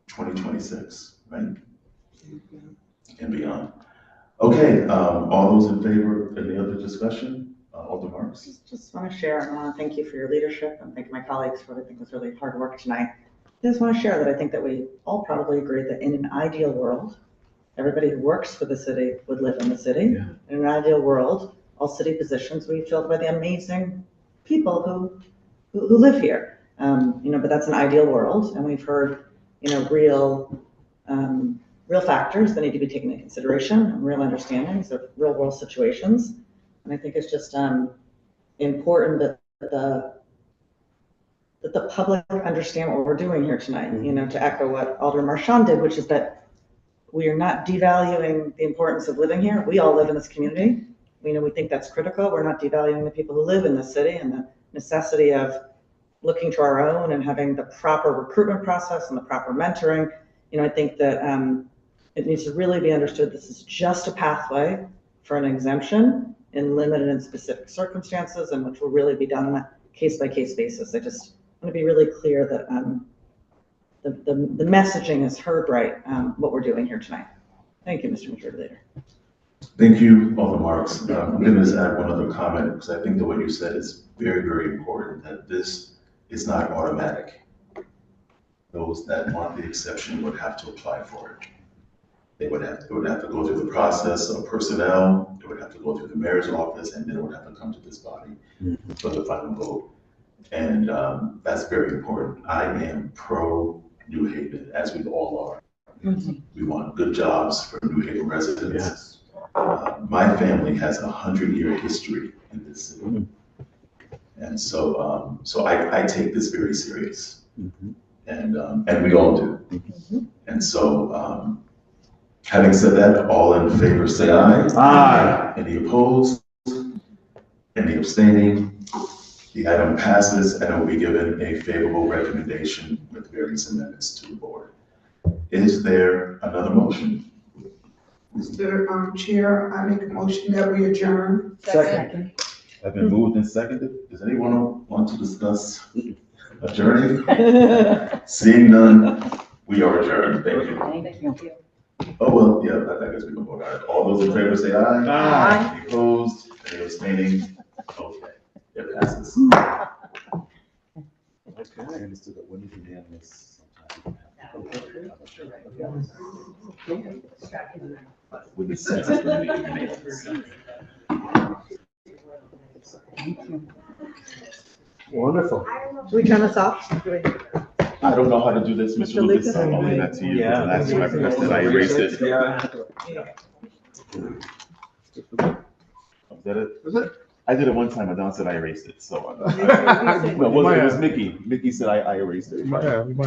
2026, right? And beyond. Okay, all those in favor, any other discussion? Alderman Marks? Just want to share, and I want to thank you for your leadership and thank my colleagues for what I think was really hard work tonight. I just want to share that I think that we all probably agree that in an ideal world, everybody who works for the city would live in the city. In an ideal world, all city positions would be filled by the amazing people who live here. But that's an ideal world, and we've heard, real factors that need to be taken into consideration, and real understandings of real world situations. And I think it's just important that the public understand what we're doing here tonight, to echo what Alderman Marchand did, which is that we are not devaluing the importance of living here. We all live in this community. We think that's critical. We're not devaluing the people who live in the city and the necessity of looking to our own and having the proper recruitment process and the proper mentoring. I think that it needs to really be understood this is just a pathway for an exemption in limited and specific circumstances, and which will really be done on a case-by-case basis. I just want to be really clear that the messaging is heard right, what we're doing here tonight. Thank you, Mr. Majority Leader. Thank you, Alderman Marks. I'm going to just add one other comment, because I think that what you said is very, very important, that this is not automatic. Those that want the exception would have to apply for it. They would have to go through the process of personnel, it would have to go through the mayor's office, and then it would have to come to this body for the final vote. And that's very important. I am pro New Haven, as we all are. We want good jobs for New Haven residents. My family has a 100-year history in this city. And so I take this very serious. And we all do. And so, having said that, all in favor say aye. Aye. Any opposed? Any abstaining? The item passes and will be given a favorable recommendation with various amendments to the board. Is there another motion? Mr. Chair, I make a motion that we adjourn. Second. Have been moved and seconded. Does anyone want to discuss adjourning? Seeing none, we are adjourned. Thank you. Thank you. Oh, well, yeah, I guess we can vote on it. All those in favor say aye. Aye. Any opposed? Any abstaining? Okay, it passes. Okay, I understood that when you unanimous, with the census, when you unanimous. Wonderful. Should we turn this off? I don't know how to do this, Mr. Lucas, so I'll leave that to you. Yeah. Last time I pressed it, I erased it. Yeah. Was that it? Was it? I did it one time, and Don said I erased it, so. No, It was Mickey. Mickey said I erased it. Yeah, we might